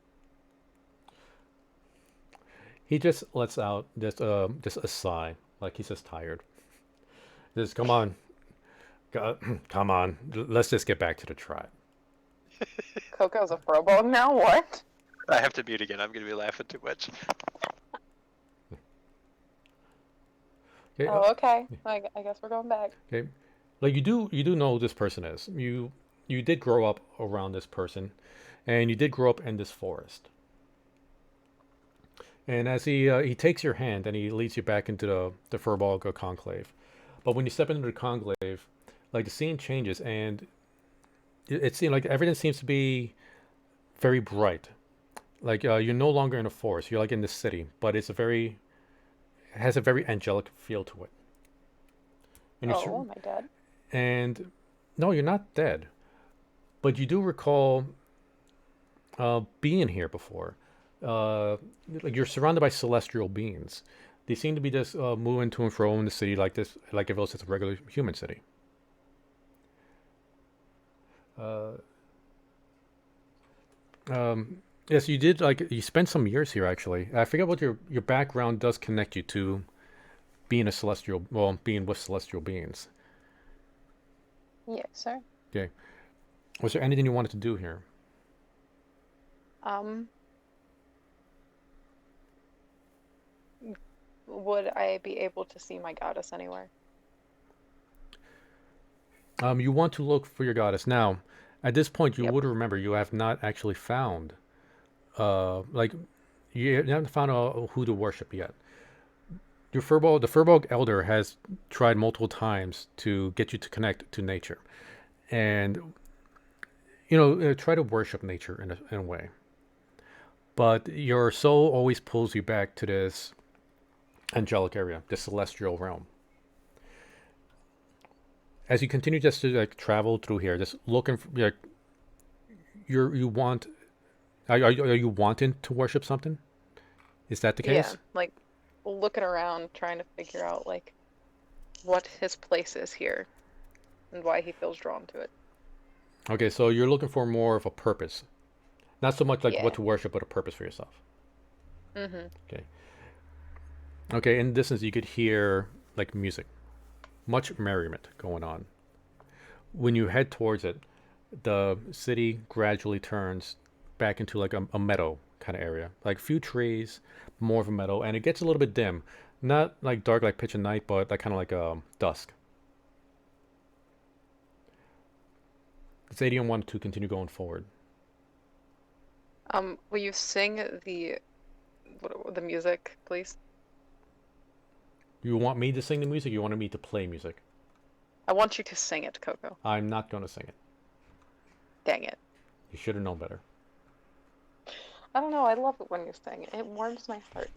He just lets out just a sigh, like he's just tired. Just come on. Come on. Let's just get back to the tribe. Coco's a furbolg now? What? I have to mute again. I'm gonna be laughing too much. Okay. Oh, okay. I guess we're going back. Okay. Like you do know who this person is. You did grow up around this person, and you did grow up in this forest. And as he takes your hand and he leads you back into the Furbolg conclave, but when you step into the conclave, like the scene changes and it seems like everything seems to be very bright. Like you're no longer in a forest. You're like in the city, but it has a very angelic feel to it. And Oh, am I dead? and no, you're not dead, but you do recall being here before. Like you're surrounded by celestial beings. They seem to be just moving to and fro in the city like this, like if it was just a regular human city. Yes, you did. Like you spent some years here, actually. I forget what your background does connect you to being a celestial. Well, being with celestial beings. Yes, sir. Okay. Was there anything you wanted to do here? Would I be able to see my goddess anywhere? You want to look for your goddess now. At this point, you Yep. would remember you have not actually found, like, you haven't found who to worship yet. The Furbolg Elder has tried multiple times to get you to connect to nature, and try to worship nature in a way. But your soul always pulls you back to this angelic area, the celestial realm. As you continue just to like travel through here, just looking for, like, you want, are you wanting to worship something? Is that the case? Yeah, like looking around, trying to figure out like what his place is here and why he feels drawn to it. Okay, so you're looking for more of a purpose, not so much like Yeah. what to worship, but a purpose for yourself. Mm-hmm. Okay. Okay, in the distance you could hear like music, much merriment going on. When you head towards it, the city gradually turns back into like a meadow kind of area, like few trees, more of a meadow, and it gets a little bit dim, not like dark like pitch of night, but like kind of like dusk. It's 80 and 1 to continue going forward. Will you sing the music, please? You want me to sing the music? You wanted me to play music? I want you to sing it, Coco. I'm not going to sing it. Dang it. You should have known better. I don't know, I love it when you sing. It warms my heart.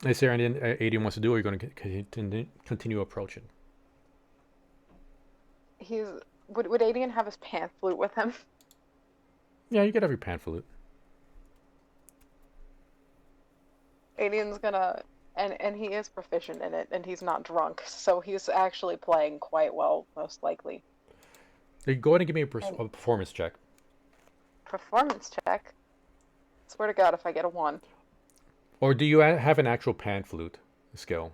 Is there anything Aiden wants to do, or are you going to continue approaching? Would Adian have his pan flute with him? Yeah, you could have your pan flute. Adian's gonna, and he is proficient in it, and he's not drunk, so he's actually playing quite well, most likely. Hey, go ahead and give me a performance check. Performance check? Swear to God, if I get a 1. Or do you have an actual pan flute skill?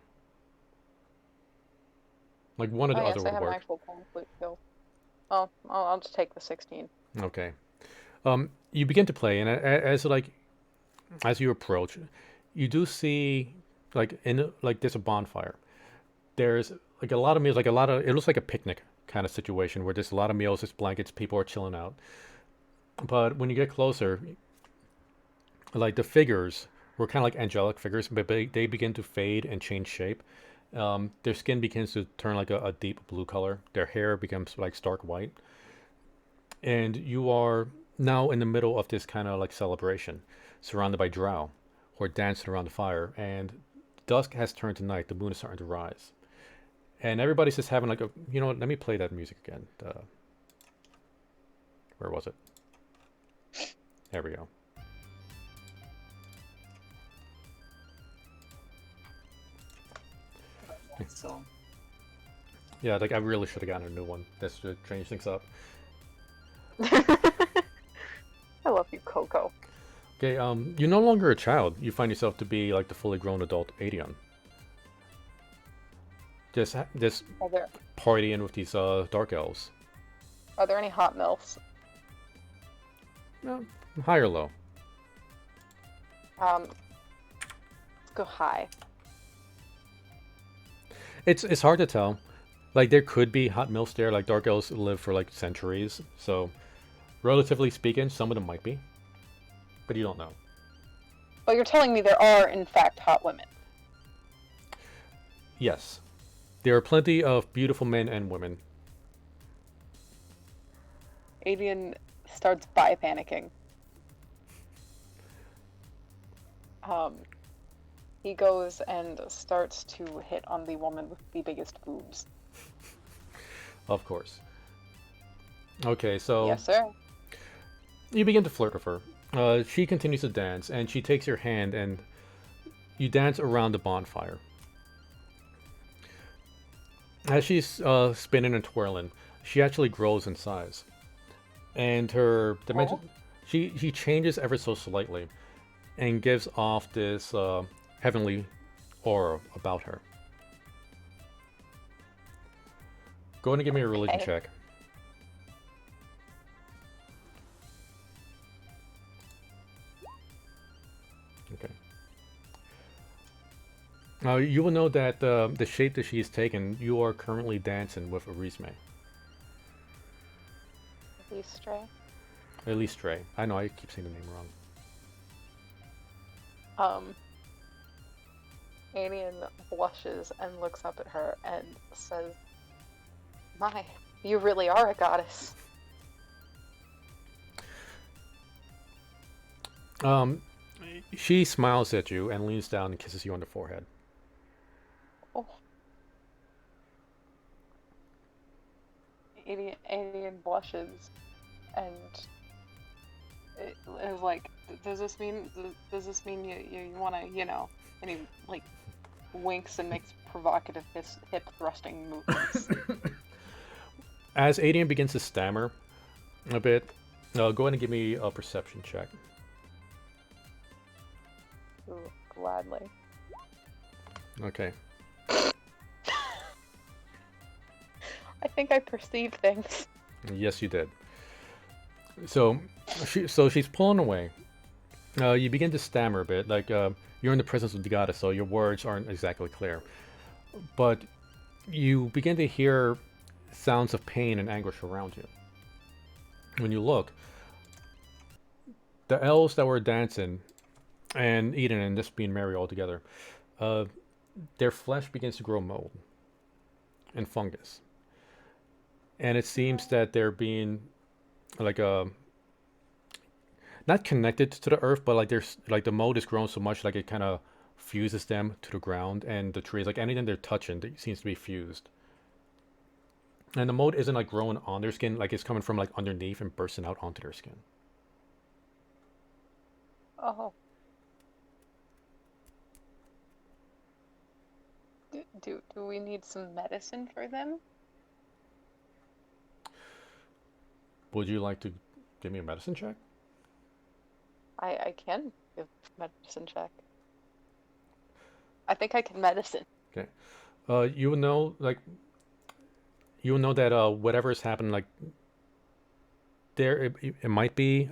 Like one or the Oh other yes, I would have an work. actual pan flute skill. Oh, I'll just take the 16. Okay. You begin to play, and as you approach, you do see there's a bonfire. There's like a lot of meals, it looks like a picnic kind of situation where there's a lot of meals, there's blankets, people are chilling out. But when you get closer, like the figures were kind of like angelic figures, but they begin to fade and change shape. Their skin begins to turn like a deep blue color. Their hair becomes like stark white. And you are now in the middle of this kind of like celebration, surrounded by drow who are dancing around the fire. And dusk has turned to night. The moon is starting to rise. And everybody's just having like let me play that music again. Where was it? There we go. So Yeah, like I really should have gotten a new one. That should change things up. I love you, Coco. Okay, you're no longer a child. You find yourself to be like the fully grown adult Adion. just Are there partying with these dark elves. any hot milfs? No, high or low. Let's go high. It's hard to tell. Like there could be hot milfs there. Like dark elves live for like centuries, so relatively speaking, some of them might be, but you don't know. But you're telling me there are in fact hot women. Yes, there are plenty of beautiful men and women. Adrian starts bi panicking. He goes and starts to hit on the woman with the biggest boobs. Of course. Okay, so Yes, sir. you begin to flirt with her. She continues to dance, and she takes your hand, and you dance around the bonfire. As she's spinning and twirling, she actually grows in size, and her dimension. She changes ever so slightly, and gives off this heavenly aura about her. Go ahead and give me a religion Okay. check. Okay. You will know that the shape that she's taken, you are currently dancing with Arisme. Please stray. At least Stray. I know, I keep saying the name wrong. Alien blushes and looks up at her and says, "My, you really are a goddess." She smiles at you and leans down and kisses you on the forehead. Oh. Alien blushes and it is like, does this mean you want to, and he like winks and makes provocative hip thrusting movements. As Adian begins to stammer a bit, go ahead and give me a perception check. Ooh, gladly. Okay. I think I perceive things. Yes, you did. So she's pulling away. You begin to stammer a bit, like you're in the presence of the goddess, so your words aren't exactly clear. But you begin to hear sounds of pain and anguish around you. When you look, the elves that were dancing and eating and just being merry all together, their flesh begins to grow mold and fungus. And it seems that they're being like not connected to the earth, but like there's like the mold is grown so much like it kind of fuses them to the ground and the trees. Like anything they're touching seems to be fused. And the mold isn't like growing on their skin, like it's coming from like underneath and bursting out onto their skin. Oh. Do we need some medicine for them? Would you like to give me a medicine check? I can give medicine check. I think I can medicine. Okay. You will know that whatever is happening, like it might be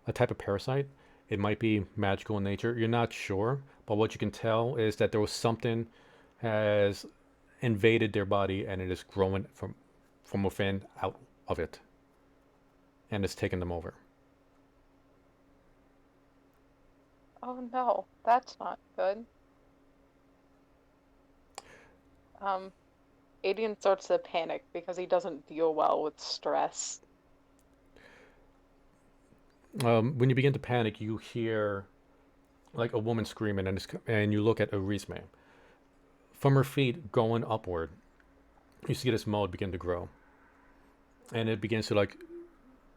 a type of parasite. It might be magical in nature. You're not sure, but what you can tell is that there was something has invaded their body and it is growing from within out of it, and it's taken them over. Oh no, that's not good. Adian starts to panic because he doesn't deal well with stress. When you begin to panic, you hear like a woman screaming, and you look at Arisme. From her feet going upward, you see this mold begin to grow, and it begins to like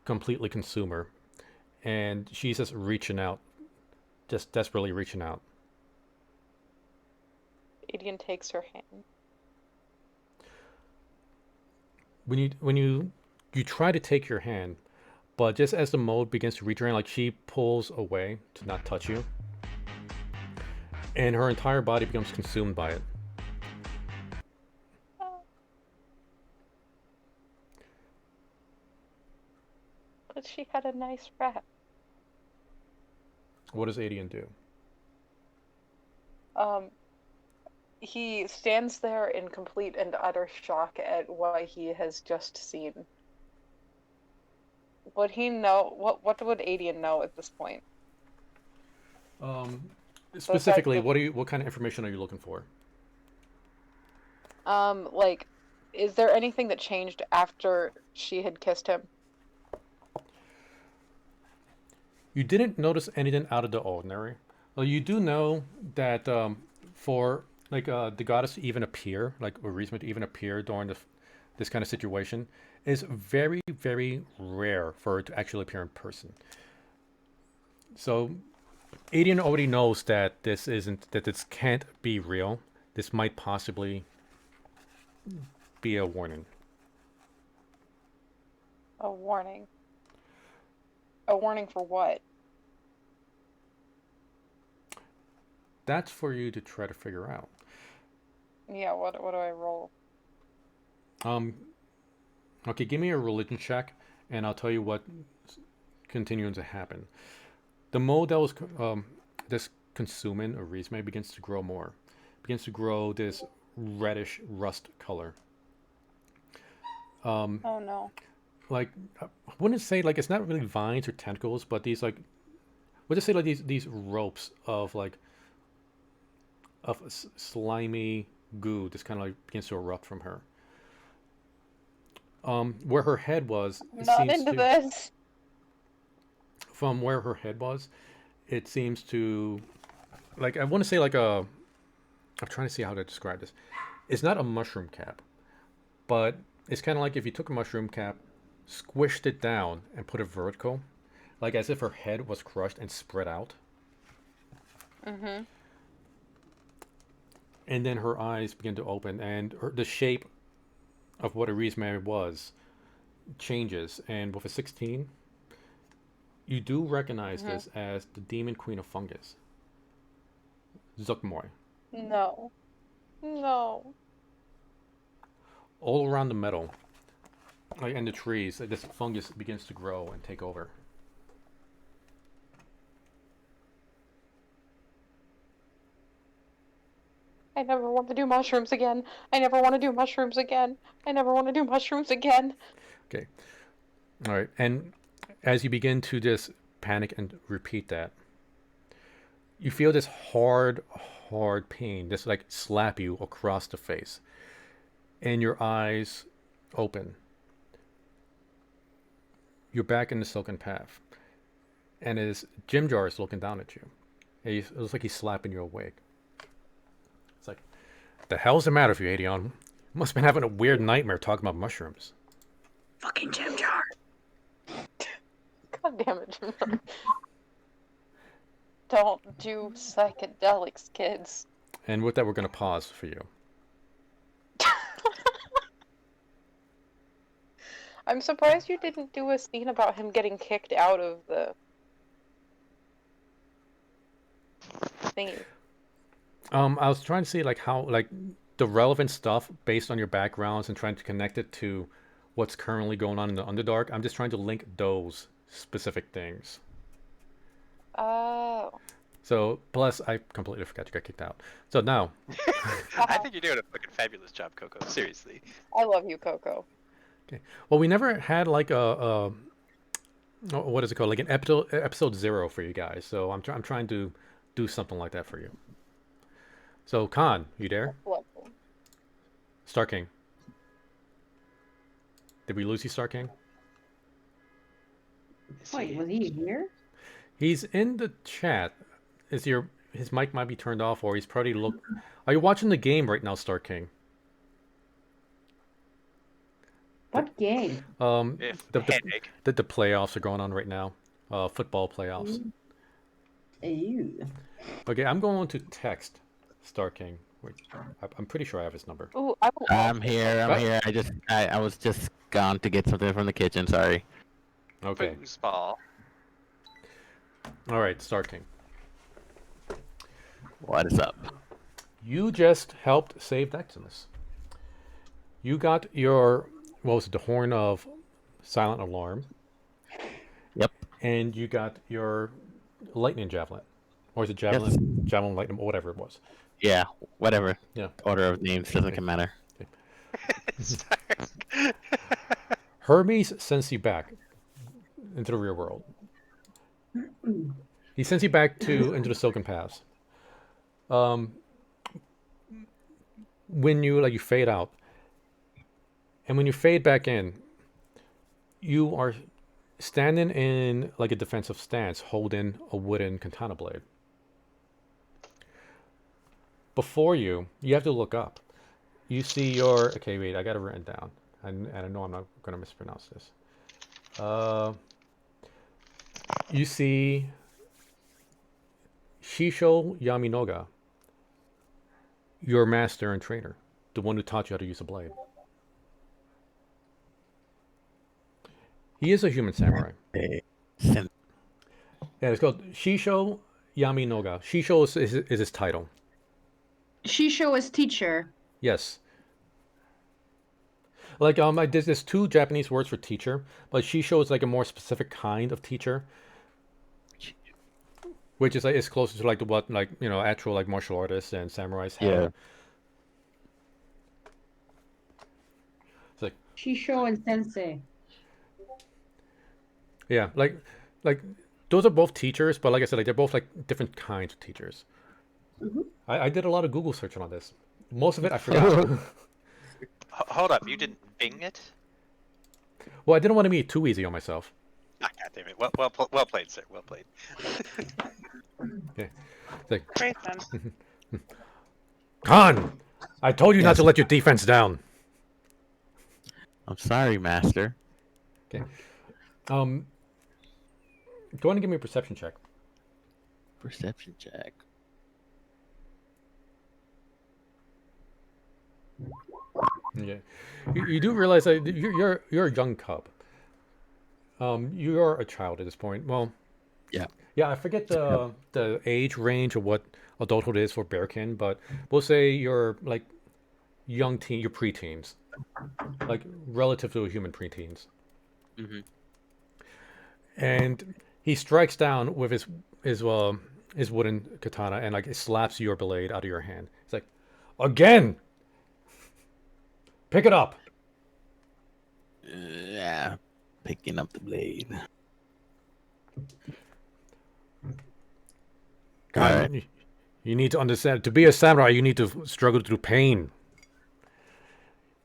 completely consume her, and she's just reaching out, just desperately reaching out. Adian takes her hand. When you try to take your hand, but just as the mold begins to reach her hand, like she pulls away to not touch you, and her entire body becomes consumed by it. But she had a nice rap. What does Adian do? He stands there in complete and utter shock at what he has just seen. Would he know what would Adian know at this point? Specifically, that- what kind of information are you looking for? Like, is there anything that changed after she had kissed him? You didn't notice anything out of the ordinary. Well, you do know that for like the goddess to even appear, like Orisma to even appear during this kind of situation, is very, very rare for her to actually appear in person. So, Adian already knows that this can't be real. This might possibly be a warning. A warning. A warning for what? That's for you to try to figure out. Yeah, what do I roll? Okay, give me a religion check, and I'll tell you what continuing to happen. The mold that was this consuming Orisme begins to grow more. Begins to grow this reddish rust color. Oh no. Like, I wouldn't say, like, it's not really vines or tentacles, but these, like, we'll just say, like, these ropes of, like, of slimy goo just kind of, like, begins to erupt from her. Where her head was, it Not seems into to, this. from where her head was, it seems to, like, I want to say, like, I'm trying to see how to describe this. It's not a mushroom cap, but it's kind of like if you took a mushroom cap, squished it down, and put it vertical, like as if her head was crushed and spread out. Mm-hmm. And then her eyes begin to open, and the shape of what Orisme was changes. And with a 16, you do recognize this as the Demon Queen of Fungus, Zuckmoy. No. No. All around the meadow, like in the trees, like, this fungus begins to grow and take over. I never want to do mushrooms again. I never want to do mushrooms again. I never want to do mushrooms again. Okay. All right. And as you begin to just panic and repeat that, you feel this hard pain, just like slap you across the face. And your eyes open. You're back in the silken path. And his Jim Jar is looking down at you. It looks like he's slapping you awake. It's like, the hell's the matter with you, Adion? You must have been having a weird nightmare talking about mushrooms. Fucking Jim Jar. God damn it, Jim. Don't do psychedelics, kids. And with that, we're going to pause for you. I'm surprised you didn't do a scene about him getting kicked out of the thingy. I was trying to see like how like the relevant stuff based on your backgrounds and trying to connect it to what's currently going on in the Underdark. I'm just trying to link those specific things. Oh. So, plus, I completely forgot you got kicked out. So now, I think you're doing a fucking fabulous job, Coco. Seriously. I love you, Coco. okay. Well, we never had like a what is it called? Like an episode 0 for you guys. So I'm trying to do something like that for you. So Khan, you there? Lovely. Star King. Did we lose you, Star King? Wait, was he here? He's in the chat. His mic might be turned off, or he's probably Are you watching the game right now, Star King? What game? The playoffs are going on right now. Football playoffs. Ew. Okay, I'm going to text Star King. Wait, I'm pretty sure I have his number. Ooh, I'm here. I was just gone to get something from the kitchen. Sorry. Okay. Foosball. All right, Star King. What is up? You just helped save Deximus. You got your, what was it, the Horn of Silent Alarm. and you got your lightning javelin, or is it javelin, Yes. javelin lightning, or whatever it was. Yeah, whatever. Yeah. Order of names doesn't Okay. matter. Hermes sends you back into the real world. He sends you back to into the Silken Paths. When you fade out, and when you fade back in, you are standing in like a defensive stance, holding a wooden katana blade. Before you have to look up. You see your okay. Wait, I got it written down, and I know I'm not gonna mispronounce this. You see Shisho Yaminoga, your master and trainer, the one who taught you how to use a blade. He is a human samurai. Hey, Yeah, it's called Shisho Yaminoga. Shisho is his title. Shisho is teacher. Yes. Like there's two Japanese words for teacher, but Shisho is like a more specific kind of teacher, which is like it's closer to like what like actual like martial artists and samurais have. Yeah. It's like Shisho and sensei. yeah, like those are both teachers, but like I said, like they're both like different kinds of teachers. I did a lot of Google searching on this. Most of it I forgot. Hold up, you didn't Bing it? Well, I didn't want to make it too easy on myself. Ah, God damn it. Well played, sir. Well played. Yeah. It's like, Great then. Khan, I told you not Yes. to let your defense down. I'm sorry, Master. Okay. Go on and give me a perception check. Perception check. Yeah. You do realize that you're a young cub. You are a child at this point. Well, Yeah. yeah. I forget the age range of what adulthood is for Bearkin, but we'll say you're like young teen, you're preteens, like relative to a human preteens. Mm-hmm. And he strikes down with his wooden katana and like it slaps your blade out of your hand. It's like, again, pick it up. Yeah. Picking up the blade. God, Alright. you need to understand. To be a samurai, you need to struggle through pain.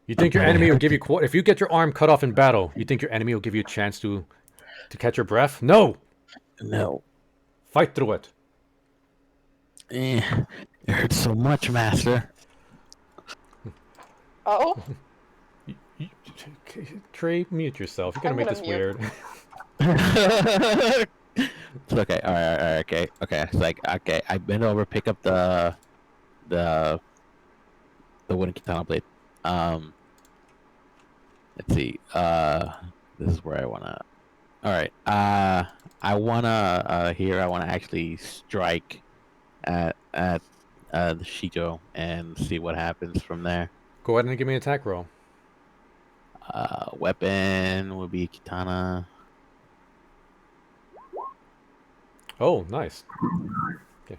You think your enemy will give you if you get your arm cut off in battle? You think your enemy will give you a chance to catch your breath? No, No. fight through it. It hurts so much, Master. Oh, Trey, mute yourself. You're gonna I'm make gonna this mute. weird. It's okay. All right. Okay. It's like okay. I bend over, pick up the wooden katana blade. Let's see. This is where I wanna. All right. I wanna here. I wanna actually strike at the Shijo and see what happens from there. Go ahead and give me an attack roll. Weapon would be katana. Oh, nice. Okay.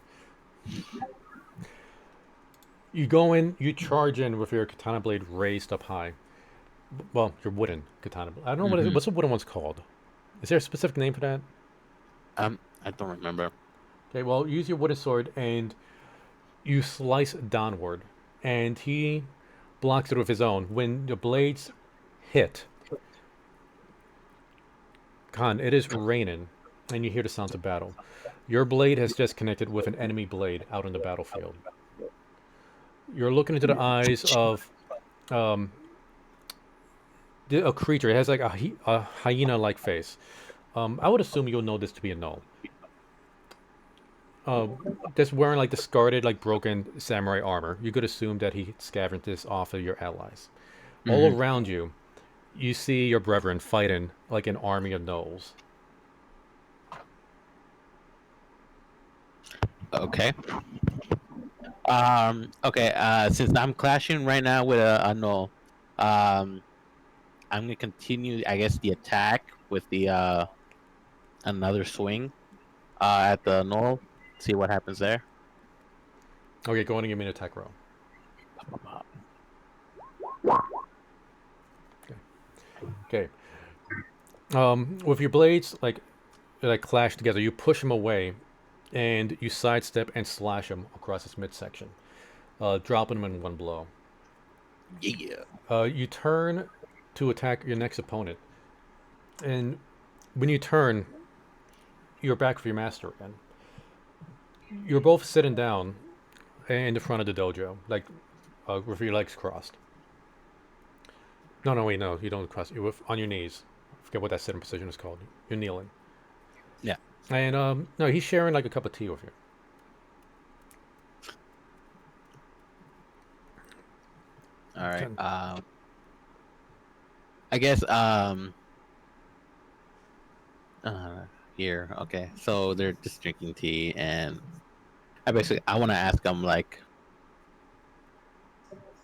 You go in, you charge in with your katana blade raised up high. Well, your wooden katana. I don't know what's the wooden one's called. Is there a specific name for that? I don't remember. Okay, well, use your wooden sword and you slice downward, and he blocks it with his own. When the blades hit, Khan, it is raining, and you hear the sounds of battle. Your blade has just connected with an enemy blade out on the battlefield. You're looking into the eyes of a creature. It has like a hyena-like face. I would assume you'll know this to be a gnoll. That's wearing like discarded, like broken samurai armor. You could assume that he scavenged this off of your allies. All around you, you see your brethren fighting like an army of gnolls. Okay. Okay. Since I'm clashing right now with a null, I'm gonna continue. I guess the attack with the another swing at the null. See what happens there. Okay, go on and give me an attack roll. Okay. With your blades like clash together, you push him away, and you sidestep and slash him across his midsection, dropping him in one blow. Yeah. You turn to attack your next opponent, and when you turn, you're back for your master again. You're both sitting down in the front of the dojo, like with your legs crossed. No, wait, no, you don't cross. You're on your knees. I forget what that sitting position is called. You're kneeling. Yeah. And no, he's sharing like a cup of tea with you. All right. I guess here. Okay. So they're just drinking tea, and I want to ask them like,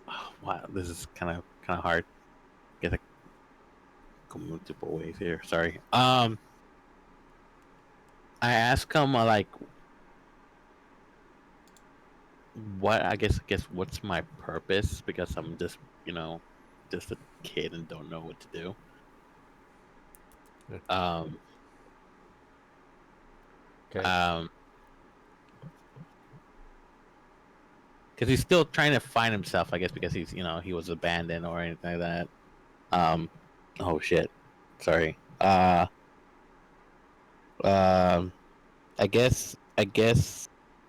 oh, wow, this is kind of hard. Get a go multiple ways here. Sorry. I ask them like, what I guess what's my purpose, because I'm just just a kid and don't know what to do. Yeah. Okay. Because he's still trying to find himself, I guess, because he's he was abandoned or anything like that. Oh shit, sorry. I guess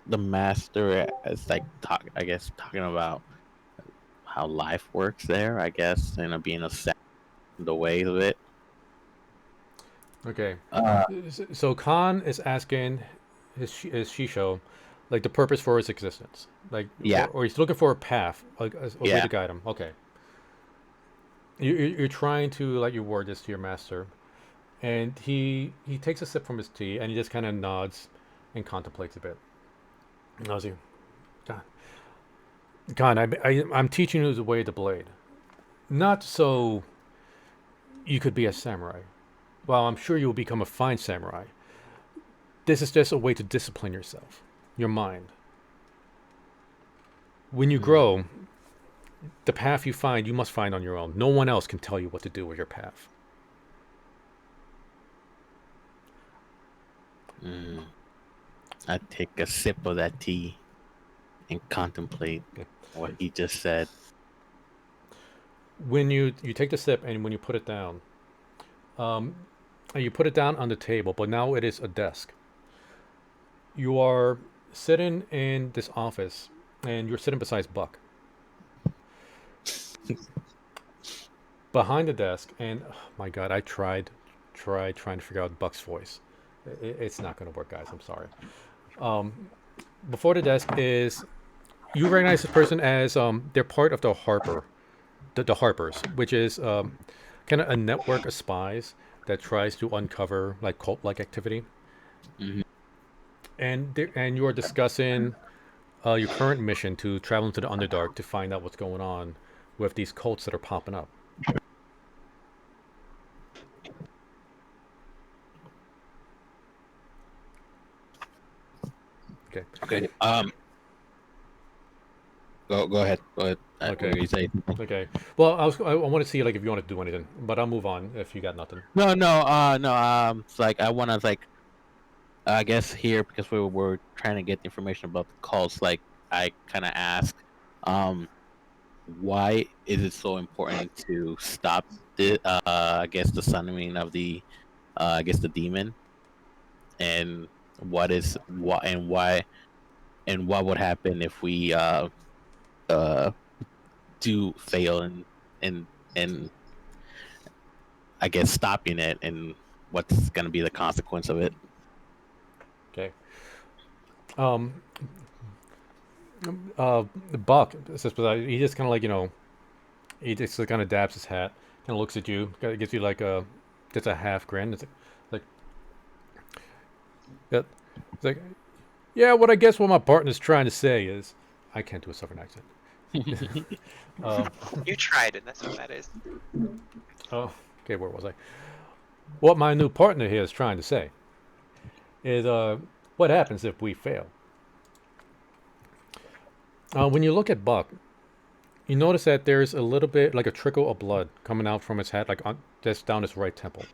the master is like talking about how life works there. I guess being a the way of it. Okay. So Khan is asking his Shisho, like the purpose for his existence, like Yeah. or he's looking for a path, like a way Yeah. to guide him. Okay. You're trying to like you word this to your master, and he takes a sip from his tea and he just kind of nods and contemplates a bit. And I was like, Khan, I'm teaching you the way of the blade, not so you could be a samurai. Well, I'm sure you will become a fine samurai. This is just a way to discipline yourself, your mind. When you grow, the path you find, you must find on your own. No one else can tell you what to do with your path. I take a sip of that tea and contemplate what he just said. When you take the sip and when you put it down, you put it down on the table, but now it is a desk. You are sitting in this office, and you're sitting beside Buck. Behind the desk, and oh my God, I tried trying to figure out Buck's voice. It's not going to work, guys. I'm sorry. Before the desk is, you recognize this person as they're part of the the Harpers, which is kind of a network of spies that tries to uncover like cult-like activity. Mhm. And you are discussing your current mission to travel into the Underdark to find out what's going on with these cults that are popping up. Okay. Okay. Go ahead. Go ahead. Okay. What were you saying? Okay. Well, I want to see like if you want to do anything, but I'll move on if you got nothing. No. It's like I want to I guess here, because we were trying to get the information about the cults. Like I kind of asked, why is it so important to stop the I guess the summoning of the I guess the demon, and what would happen if we do fail in I guess stopping it, and what's going to be the consequence of it. Okay. Buck, he just kind of like he just kind of dabs his hat, kind of looks at you, gives you like just a half grin. It's like, yeah, it's like, yeah. What I guess what my partner's trying to say is, I can't do a Southern accent. You tried it. That's what that is. Oh, okay. Where was I? What my new partner here is trying to say is what happens if we fail. When you look at Buck, you notice that there's a little bit like a trickle of blood coming out from his head, like just down his right temple.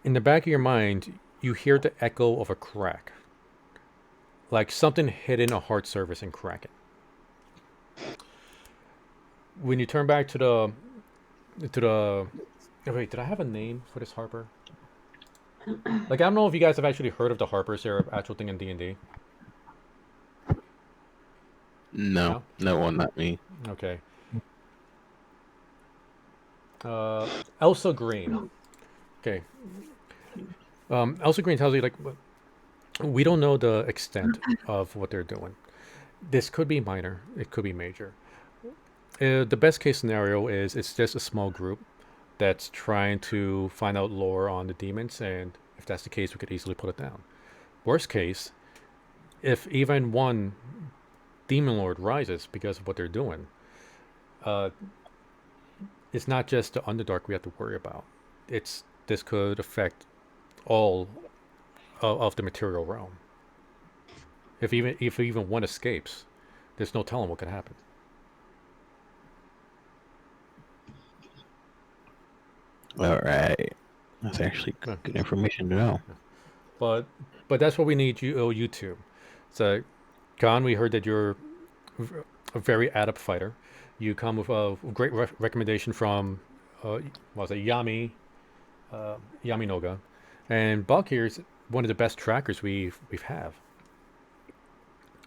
In the back of your mind, you hear the echo of a crack, like something hitting a hard surface and cracking. When you turn back to the oh, wait, did I have a name for this Harper? Like, I don't know if you guys have actually heard of the Harpers. They're an actual thing in D&D. No, no one, not me. Okay. Elsa Green. Okay. Elsa Green tells you, like, we don't know the extent of what they're doing. This could be minor. It could be major. The best case scenario is it's just a small group that's trying to find out lore on the demons, and if that's the case, we could easily put it down. Worst case, if even one demon lord rises because of what they're doing, it's not just the Underdark we have to worry about. This could affect all of the material realm. If even one escapes, there's no telling what could happen. All right, that's actually good information to know. But that's what we need you to. So, Khan, we heard that you're a very adept fighter. You come with a great recommendation from what was it, Yami Noga, and Buck here is one of the best trackers we've have.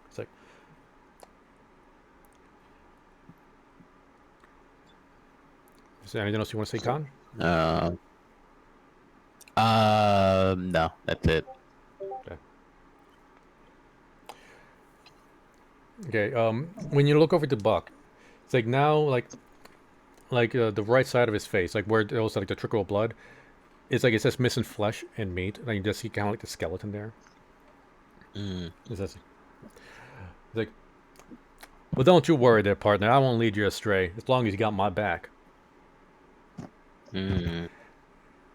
It's like, is there anything else you want to say, Khan? No, that's it. Okay. When you look over to Buck, it's like now, like the right side of his face, like where there was like the trickle of blood, it's like it's just missing flesh and meat. Like you just see kind of like the skeleton there. It's like, well, don't you worry there, partner. I won't lead you astray as long as you got my back. And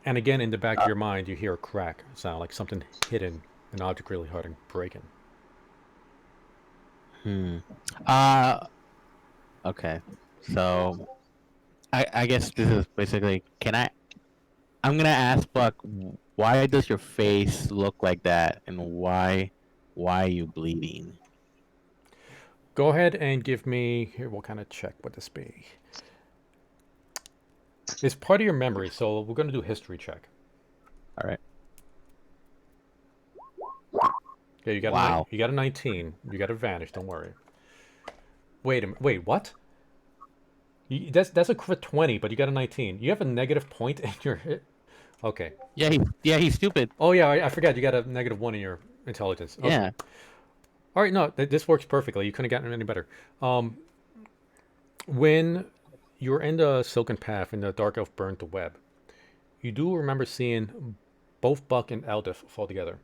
again, in the back of your mind, you hear a crack sound, like something hitting an object really hard and breaking. Okay. So, I guess this is basically. I'm gonna ask Buck, why does your face look like that, and why are you bleeding? Go ahead and give me here. What kind of check would this be? It's part of your memory, so we're going to do history check. All right. Okay, you got you got a 19. You got advantage. Don't worry. Wait a minute. Wait, what? That's a crit 20, but you got a 19. You have a negative point in your hit. Okay. Yeah, he's stupid. Oh yeah, I forgot. You got a -1 in your intelligence. Okay. Yeah. All right. No, this works perfectly. You couldn't have gotten any better. When you're in the Silken Path and the Dark Elf burned the web, you do remember seeing both Buck and Aldith fall together.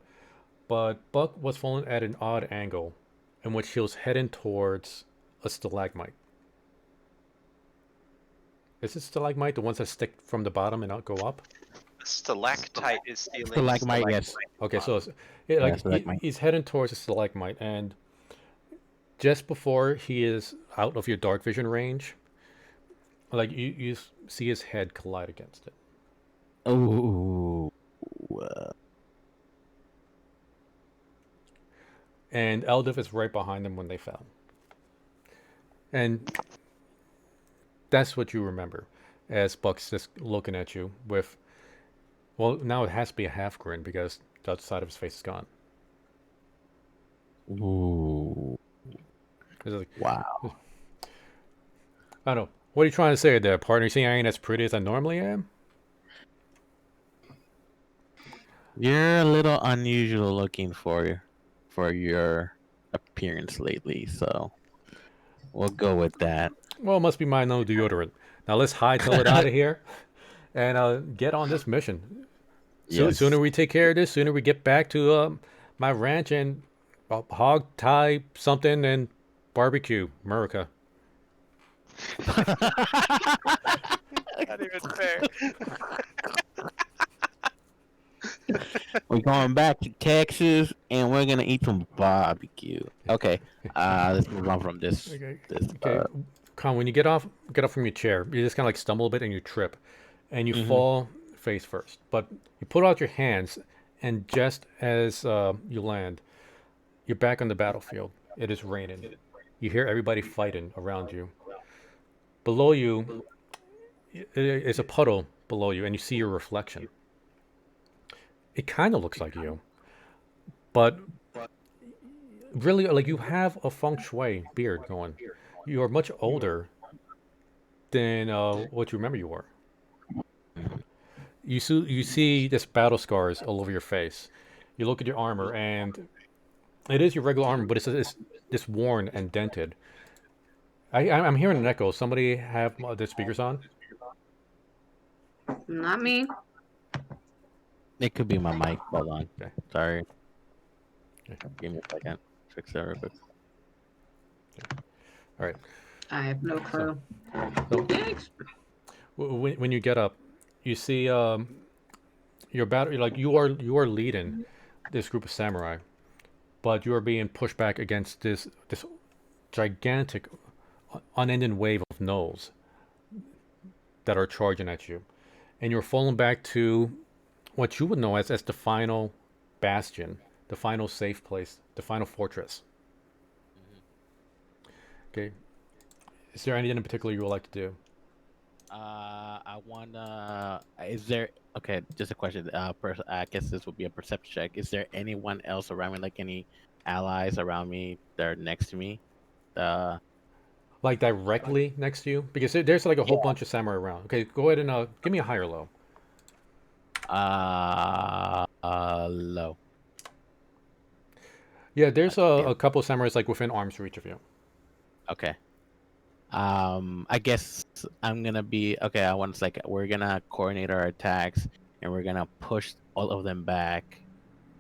But Buck was falling at an odd angle in which he was heading towards a stalagmite. Is it stalagmite, the ones that stick from the bottom and not go up? Stalactite is stealing. Stalagmite, yes. Okay, so he's heading towards a stalagmite, and just before he is out of your dark vision range, like you see his head collide against it. Oh. And Aldith is right behind them when they fell. And that's what you remember as Buck's just looking at you with, well, now it has to be a half grin because the other side of his face is gone. Ooh. Like, Wow. I don't know. What are you trying to say there, partner? You think I ain't as pretty as I normally am? You're a little unusual looking for your appearance lately, so we'll go with that. Well, it must be my no deodorant. Now let's hightail it out of here and get on this mission. So Yes. sooner we take care of this, sooner we get back to my ranch and hog tie something and barbecue America. Not even fair. We're going back to Texas, and we're gonna eat some barbecue. Okay. Let's move on from this. Okay. This. Okay. Con, when you get up from your chair, you just kind of like stumble a bit and you trip, and you Mhm. fall face first. But you put out your hands, and just as you land, you're back on the battlefield. It is raining. You hear everybody fighting around you. Below you is a puddle below you, and you see your reflection. It kind of looks like you, but really, like you have a feng shui beard going. You are much older than what you remember you were. You see this battle scars all over your face. You look at your armor, and it is your regular armor, but it's worn and dented. I'm hearing an echo. Somebody have their speakers on? Not me. It could be my mic. Hold on. Okay. Sorry. Okay. Give me a second. Fix that real quick. All right. I have no clue. So Thanks. when you get up, you see your battle. Like you are leading this group of samurai, but you are being pushed back against this gigantic, unending wave of gnolls that are charging at you, and you're falling back to what you would know as the final bastion, the final safe place, the final fortress. Okay. Is there anything in particular you would like to do? I wanna. Is there? Okay, just a question. I guess this would be a perception check. Is there anyone else around me, like any allies around me that are next to me? Uh, Like directly next to you? Because there's like a whole bunch of samurai around. Okay, go ahead and give me a higher low. low. Yeah, there's a, Yeah. a couple of samurais like within arm's reach of you. Okay. I guess I'm gonna be okay. I want to like we're gonna coordinate our attacks, and we're gonna push all of them back,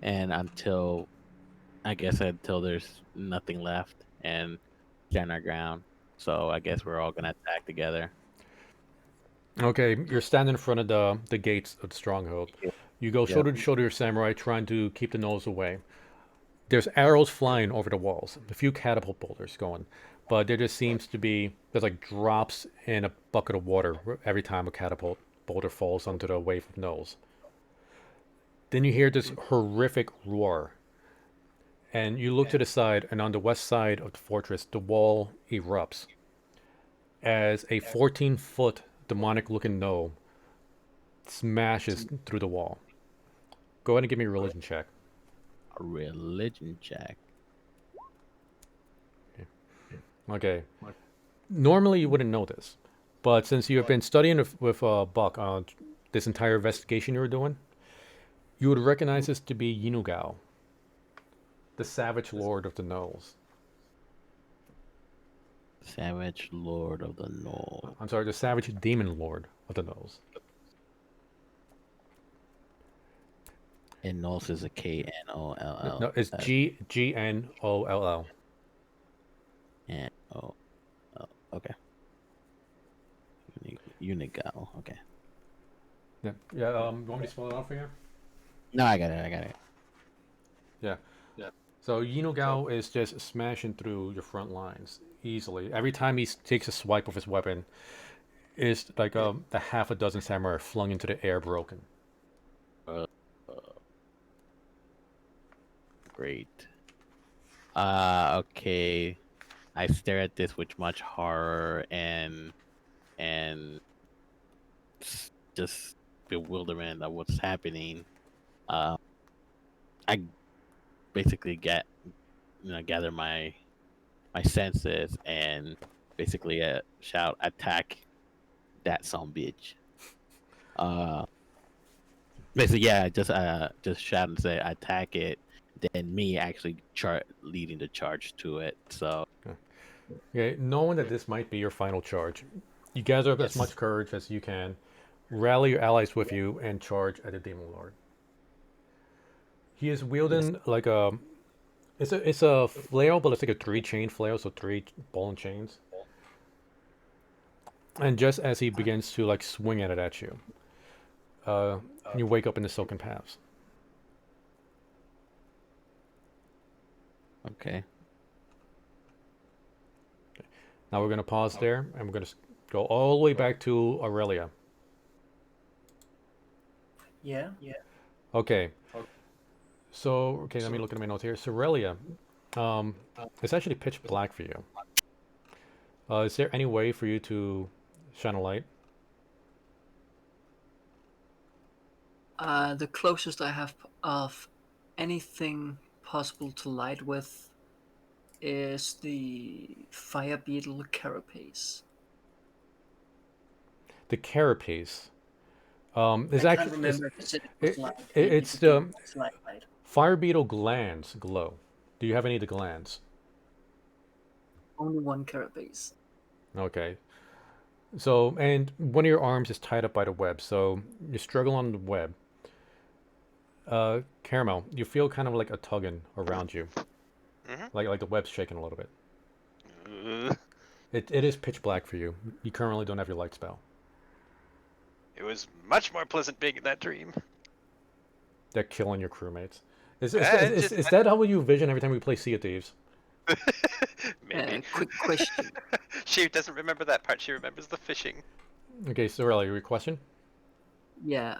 and until until there's nothing left, and stand our ground. So I guess we're all gonna attack together. Okay, you're standing in front of the gates of the stronghold. You go Yep. shoulder to shoulder with samurai, trying to keep the gnolls away. There's arrows flying over the walls, a few catapult boulders going, but there just seems to be there's like drops in a bucket of water every time a catapult boulder falls onto the wave of gnolls. Then you hear this horrific roar, and you look to the side, and on the west side of the fortress, the wall erupts as a 14-foot demonic-looking gnome smashes through the wall. Go ahead and give me a religion check. A religion check. Okay. Normally you wouldn't know this, but since you have been studying with Buck on this entire investigation you were doing, you would recognize this to be Yinugao, the Savage Lord of the Gnolls. Savage Lord of the Knoll. I'm sorry, the Savage Demon Lord of the Gnolls. And Knolls is a Knoll. No, it's Gnoll. Oh, okay. Unigal. Okay. Yeah. Yeah. You want me to spell it out for you? No, I got it. Yeah. So Yinugao is just smashing through your front lines easily. Every time he takes a swipe of his weapon, is like the half a dozen samurai are flung into the air, broken. Great. Okay. I stare at this with much horror and just bewilderment of what's happening. I basically gather my senses and basically shout, "Attack that son bitch!" Basically, yeah, just shout and say, "Attack it." Then me actually leading the charge to it. So Okay, knowing that this might be your final charge, you gather up as much courage as you can, rally your allies with you, and charge at the Demon Lord. He is wielding like it's a flail, but it's like a 3-chain flail, so 3 ball and chains. And just as he begins to like swing at it at you, you wake up in the silken paths. Okay. Now we're gonna pause there, and we're gonna go all the way back to Aurelia. Yeah. Okay. So, okay, let me look at my notes here. So, Aurelia, it's actually pitch black for you. Is there any way for you to shine a light? The closest I have of anything possible to light with is the fire beetle carapace. The carapace. Is I actually can't remember if it was light. it's If it the was light. fire beetle glands glow. Do you have any of the glands? Only one carapace. Okay. So, and one of your arms is tied up by the web, so you struggle on the web. Caramel, you feel kind of like a tugging around you, Mhm. like the web's shaking a little bit. Uh, It is pitch black for you. You currently don't have your light spell. It was much more pleasant being in that dream. They're killing your crewmates. It's Is that how you envision every time we play Sea of Thieves? Maybe. Quick question. She doesn't remember that part. She remembers the fishing. Okay, Sorella, your question? Yeah.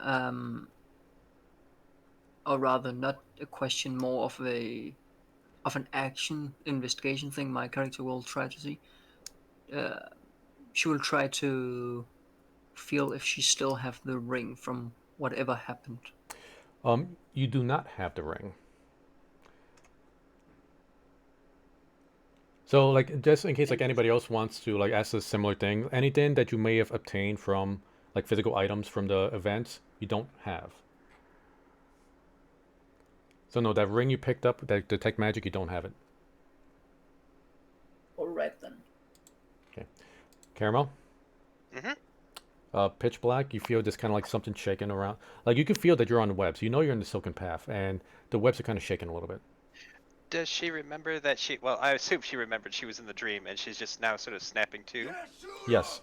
Or rather, not a question, more of an action investigation thing. My character will try to see. She will try to feel if she still have the ring from whatever happened. You do not have the ring. So, like, just in case, like, anybody else wants to, like, ask a similar thing, anything that you may have obtained from, like, physical items from the events, you don't have. So, no, that ring you picked up, that detect magic, you don't have it. All right then. Caramel? Mhm. Pitch black, you feel just kind of like something shaking around. Like, you can feel that you're on the webs. You know you're in the silken path, and the webs are kind of shaking a little bit. Does she remember that she? Well, I assume she remembered she was in the dream, and she's just now sort of snapping too. Yes.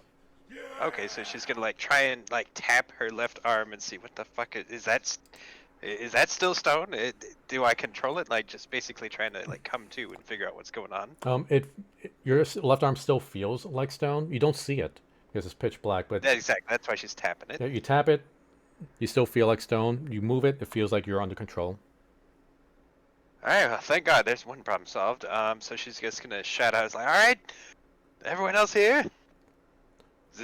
Okay, so she's gonna like try and like tap her left arm and see what the fuck is that? Is that still stone? Do I control it? Like just basically trying to like come to and figure out what's going on. Your left arm still feels like stone. You don't see it because it's pitch black, but Exactly. That's why she's tapping it. yeah, you tap it, you still feel like stone. You move it, it feels like you're under control. All right. Well, thank God. There's one problem solved. So she's just gonna shout out, "It's like, all right, everyone else here?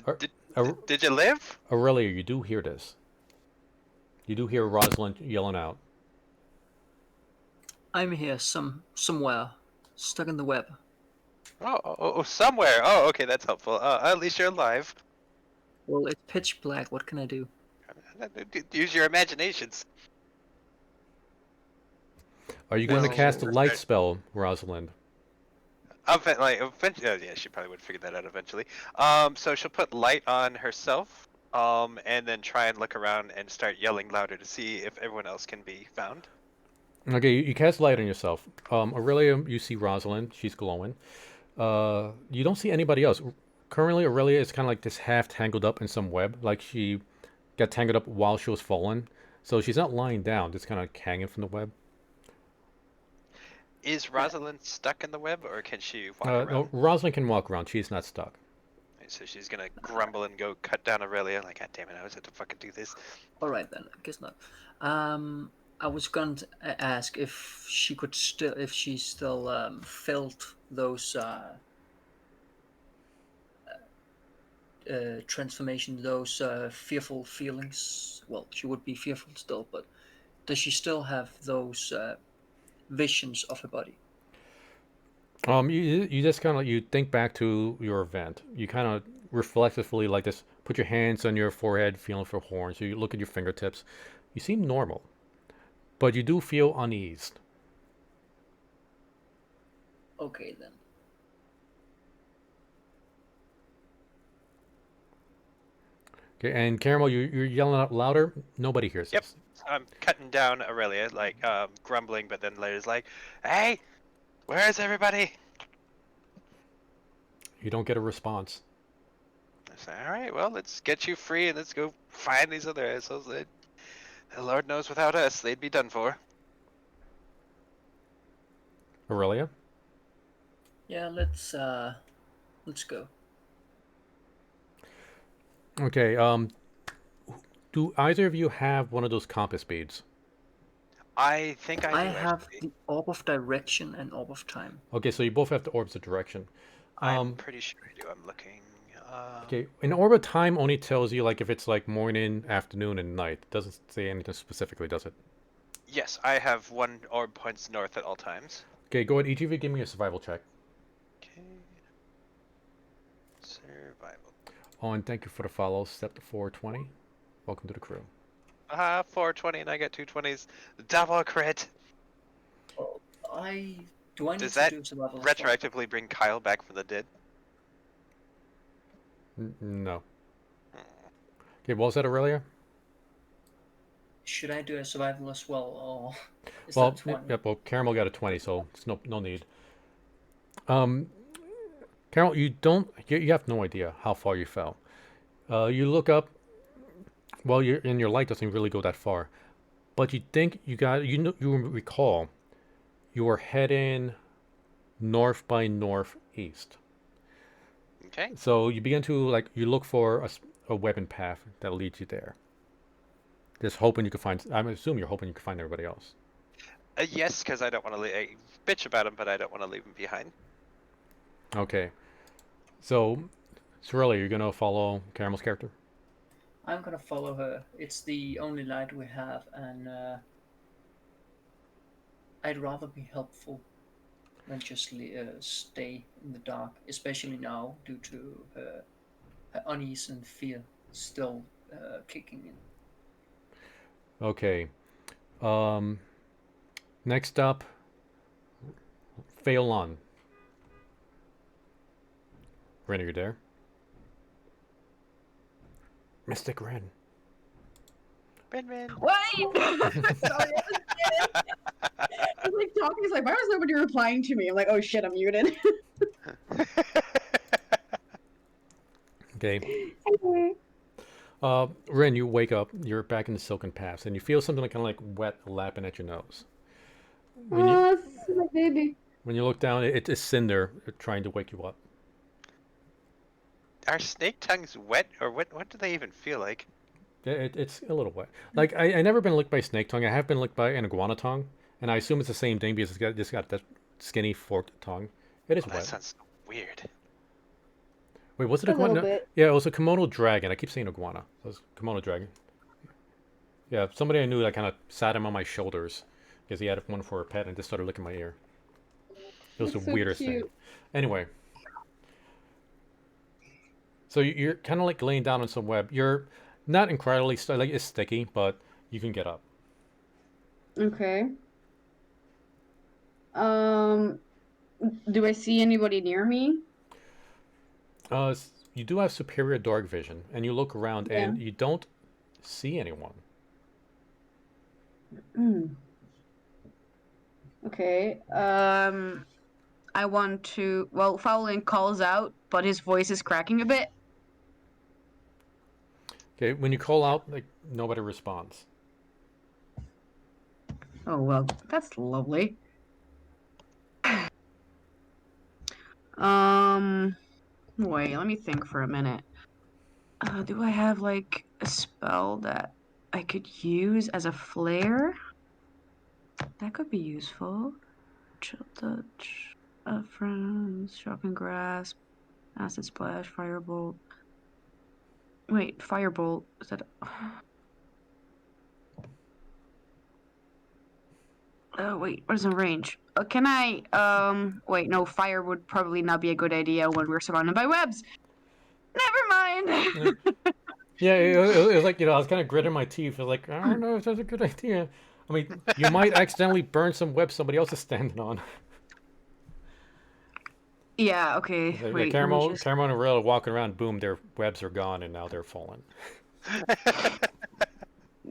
Ar- Did, Ar- did you live?" Aurelia, you do hear this. You do hear Rosalind yelling out. I'm here somewhere, stuck in the web. Oh, somewhere. Oh, okay, that's helpful. At least you're alive. Well, it's pitch black. What can I do? Use your imaginations. Are you going to Well, cast a light spell, Rosalind? Eventually, yeah, she probably would figure that out eventually. So she'll put light on herself, and then try and look around and start yelling louder to see if everyone else can be found. Okay, you cast light on yourself. Aurelia, you see Rosalind. She's glowing. You don't see anybody else. Currently, Aurelia is kind of like this half tangled up in some web. Like she got tangled up while she was falling. So she's not lying down, just kind of hanging from the web. Is Rosalind stuck in the web, or can she walk around? No, Rosalind can walk around. She's not stuck. So she's gonna grumble and go cut down Aurelia. Like, God damn it, I was had to fucking do this. all right then. I guess not. I was going to ask if she could still, if she still felt those transformation, those fearful feelings. Well, she would be fearful still, but does she still have those visions of her body? You just kind of you think back to your event. You kind of reflexively like this. Put your hands on your forehead, feeling for horns. You look at your fingertips. You seem normal, but you do feel uneased. Okay then. Okay, and Caramel, you're yelling out louder. Nobody hears Yep. this. I'm cutting down Aurelia, like grumbling, but then later's like, "Hey, where's everybody?" You don't get a response. I say, "All right, well, let's get you free and let's go find these other assholes. The Lord knows without us, they'd be done for." Aurelia? Yeah, let's go. Okay, do either of you have one of those compass beads? I think I I do have actually. the orb of direction and orb of time. Okay, so you both have the orbs of direction. I'm pretty sure I do. I'm looking. Okay, an orb of time only tells you like if it's like morning, afternoon, and night. It doesn't say anything specifically, does it? Yes, I have one orb points north at all times. Okay, go ahead. Each of you give me a survival check. Okay. Survival. Oh, and thank you for the follow, Step 420. Welcome to the crew. 420 and I get 220s. Double crit. Oh, do I need Does to that do survival as well? retroactively bring Kyle back from the dead? No. Okay, what was that, Aurelia? Should I do a survival as well, or is Well, that 20? yep. Well, Caramel got a 20, so it's no need. Caramel, you have no idea how far you fell. You look up. Well, your light doesn't really go that far, but you think you recall you were heading north by northeast. Okay. So you begin to you look for a weapon path that leads you there. Just hoping you can find. I'm assuming you're hoping you can find everybody else. Yes, because I don't want to bitch about him, but I don't want to leave him behind. Okay. So, Sorelli, you're gonna follow Caramel's character? I'm gonna follow her. It's the only light we have, and I'd rather be helpful than just stay in the dark, especially now due to her unease and fear still kicking in. Okay. Next up, Phelan. Ren, are you there? Mystic Ren. Ren. Wait! Sorry, I was kidding. I was like talking, it's like, why was nobody replying to me? I'm like, oh shit, I'm muted. Okay. Anyway. Ren, you wake up. You're back in the Silken Paths, and you feel something kind of like wet lapping at your nose. This is my baby. When you look down, it's Cinder trying to wake you up. Are snake tongues wet, or what do they even feel like? It's a little wet. Like I never been licked by snake tongue. I have been licked by an iguana tongue, and I assume it's the same thing because it's got that skinny forked tongue. It is That wet. sounds weird. Wait, was it A little iguana? bit. Yeah, it was a Komodo dragon. I keep saying iguana. It was Komodo dragon. Yeah, somebody I knew that kind of sat him on my shoulders because he had one for a pet and just started licking my ear. It was That's the so weirdest thing. cute. Anyway, so you're kind of like laying down on some web. You're not incredibly like it's sticky, but you can get up. Okay. Do I see anybody near me? You do have superior dark vision, and you look around Yeah. and you don't see anyone. Okay. I want to. Well, Fowlin calls out, but his voice is cracking a bit. Okay, when you call out, like nobody responds. Oh well, that's lovely. Wait, let me think for a minute. Do I have like a spell that I could use as a flare? That could be useful. Chill touch, friends, shocking grasp, acid splash, firebolt. Wait, firebolt is that? Wait, what is the range? Can I? Wait, no, fire would probably not be a good idea when we're surrounded by webs. Never mind. Yeah, it was like, I was kind of gritting my teeth. I was like, I don't know if that's a good idea. I mean, you might accidentally burn some web somebody else is standing on. Yeah, okay. Like, Wait, Caramel, let me just... Caramel and Aurelia walking around, boom, their webs are gone and now they're falling.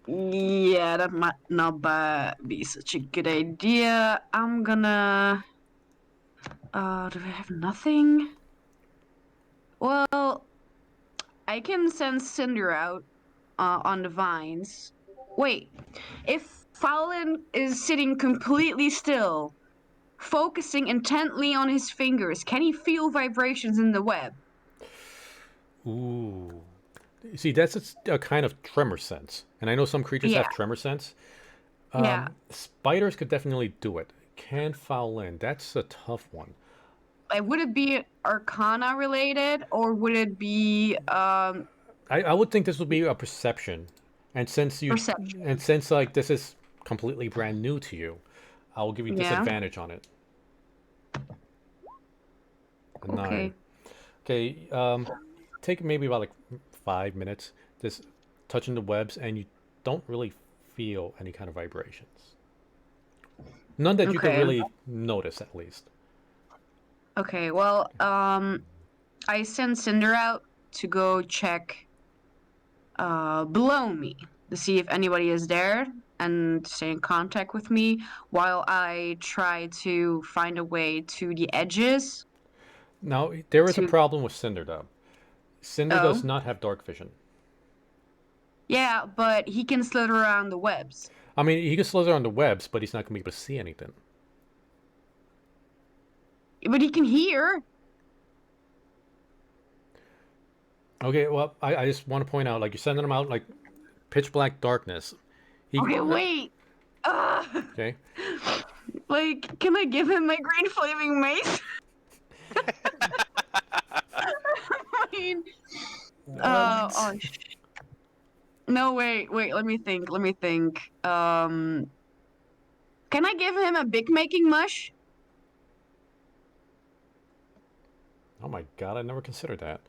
Yeah, that might not be such a good idea. I'm gonna... do I have nothing? Well, I can send Cinder out on the vines. Wait, if Fowlin is sitting completely still, focusing intently on his fingers. Can he feel vibrations in the web? Ooh. See, that's a kind of tremor sense. And I know some creatures Yeah. have tremor sense. Yeah. Spiders could definitely do it. Can foul in. That's a tough one. Like, would it be Arcana related, or would it be I would think this would be a perception. And perception? since like this is completely brand new to you, I will give you Yeah. disadvantage on it. A 9. Okay. Okay, take maybe about like 5 minutes just touching the webs, and you don't really feel any kind of vibrations. None that you could Okay. really notice, at least. Okay. Well, I send Cinder out to go check below me to see if anybody is there and stay in contact with me while I try to find a way to the edges. Now, there is a To problem with Cinder, though. Cinder does oh not have dark vision. yeah, but he can slither around the webs. I mean, he can slither on the webs, but he's not going to be able to see anything. But he can hear. Okay, well, I just want to point out, like, you're sending him out, like, pitch black darkness. Okay, wait. Okay. Like, can I give him my green flaming mace? I mean, no, wait, let me think. Can I give him a big making mush? Oh my god, I never considered that.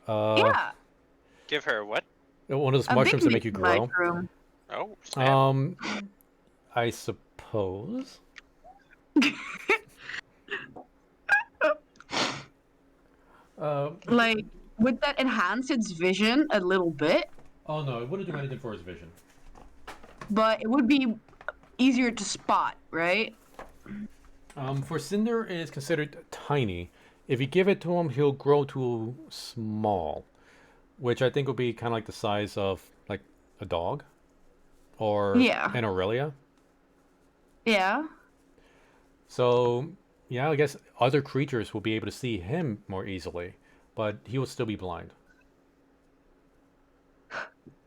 Yeah, Give her what? One of those a mushrooms big that make you making grow. mushroom. Oh, snap. I suppose. Like, would that enhance its vision a little bit? Oh no, it wouldn't do anything for his vision. But it would be easier to spot, right? For Cinder, it is considered tiny. If you give it to him, he'll grow to small, which I think will be kind of like the size of like a dog, or Yeah. an Aurelia. Yeah. So, yeah, I guess other creatures will be able to see him more easily, but he will still be blind.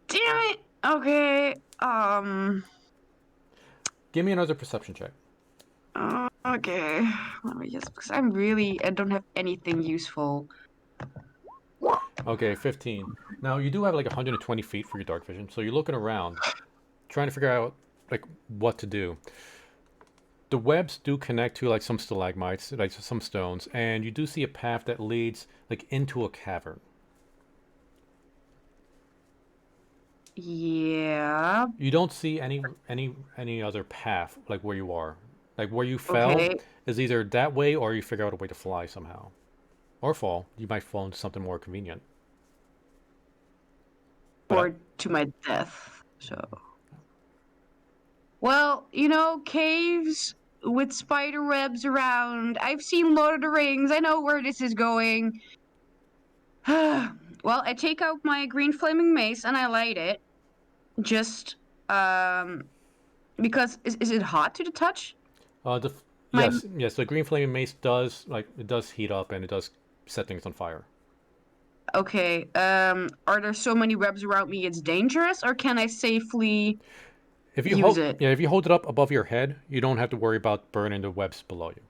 Damn it. Okay. Give me another perception check. Okay. Let me just, because I don't have anything useful. Okay, 15. Now, you do have like 120 feet for your dark vision, so you're looking around, trying to figure out like what to do. The webs do connect to like some stalagmites, like some stones, and you do see a path that leads like into a cavern. Yeah. You don't see any other path like where you are. Like where you fell Okay. is either that way or you figure out a way to fly somehow. Or fall. You might fall into something more convenient. But Or to my death. So. Well, caves with spider webs around. I've seen Lord of the Rings. I know where this is going. Well, I take out my green flaming mace and I light it. Just because is it hot to the touch? My yes, the green flaming mace does it does heat up and it does set things on fire. Okay. Are there so many webs around me it's dangerous, or can I safely If you use it? if you hold it up above your head, you don't have to worry about burning the webs below you.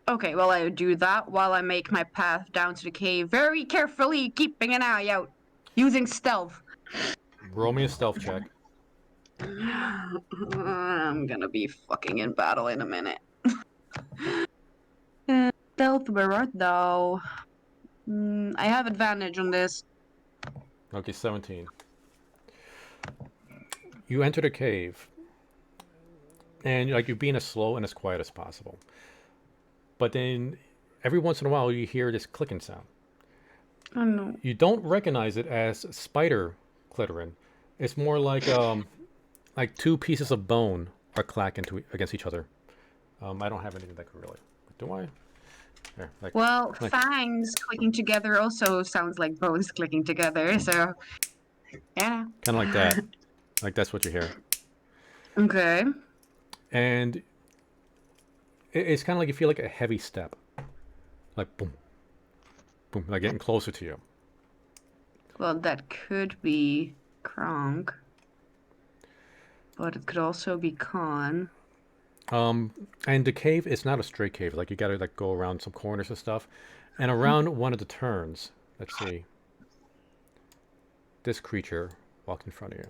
Okay, well, I do that while I make my path down to the cave, very carefully keeping an eye out, using stealth. Roll me a stealth check. I'm gonna be fucking in battle in a minute. Stealth, where art thou? I have advantage on this. Okay, 17. You enter the cave, and you're being as slow and as quiet as possible. But then, every once in a while, you hear this clicking sound. Oh no. You don't recognize it as spider clittering. It's more like two pieces of bone are clacking against each other. I don't have anything that could really. Do I? Here, Well, fangs clicking together also sounds like bones clicking together, so yeah. Kind of like that. Like that's what you hear. Okay. And it's kind of like you feel like a heavy step, like boom, boom, like getting closer to you. Well, that could be Kronk, but it could also be Khan. And the cave is not a straight cave. Like you gotta like go around some corners and stuff, and around one of the turns. Let's see. This creature walked in front of you.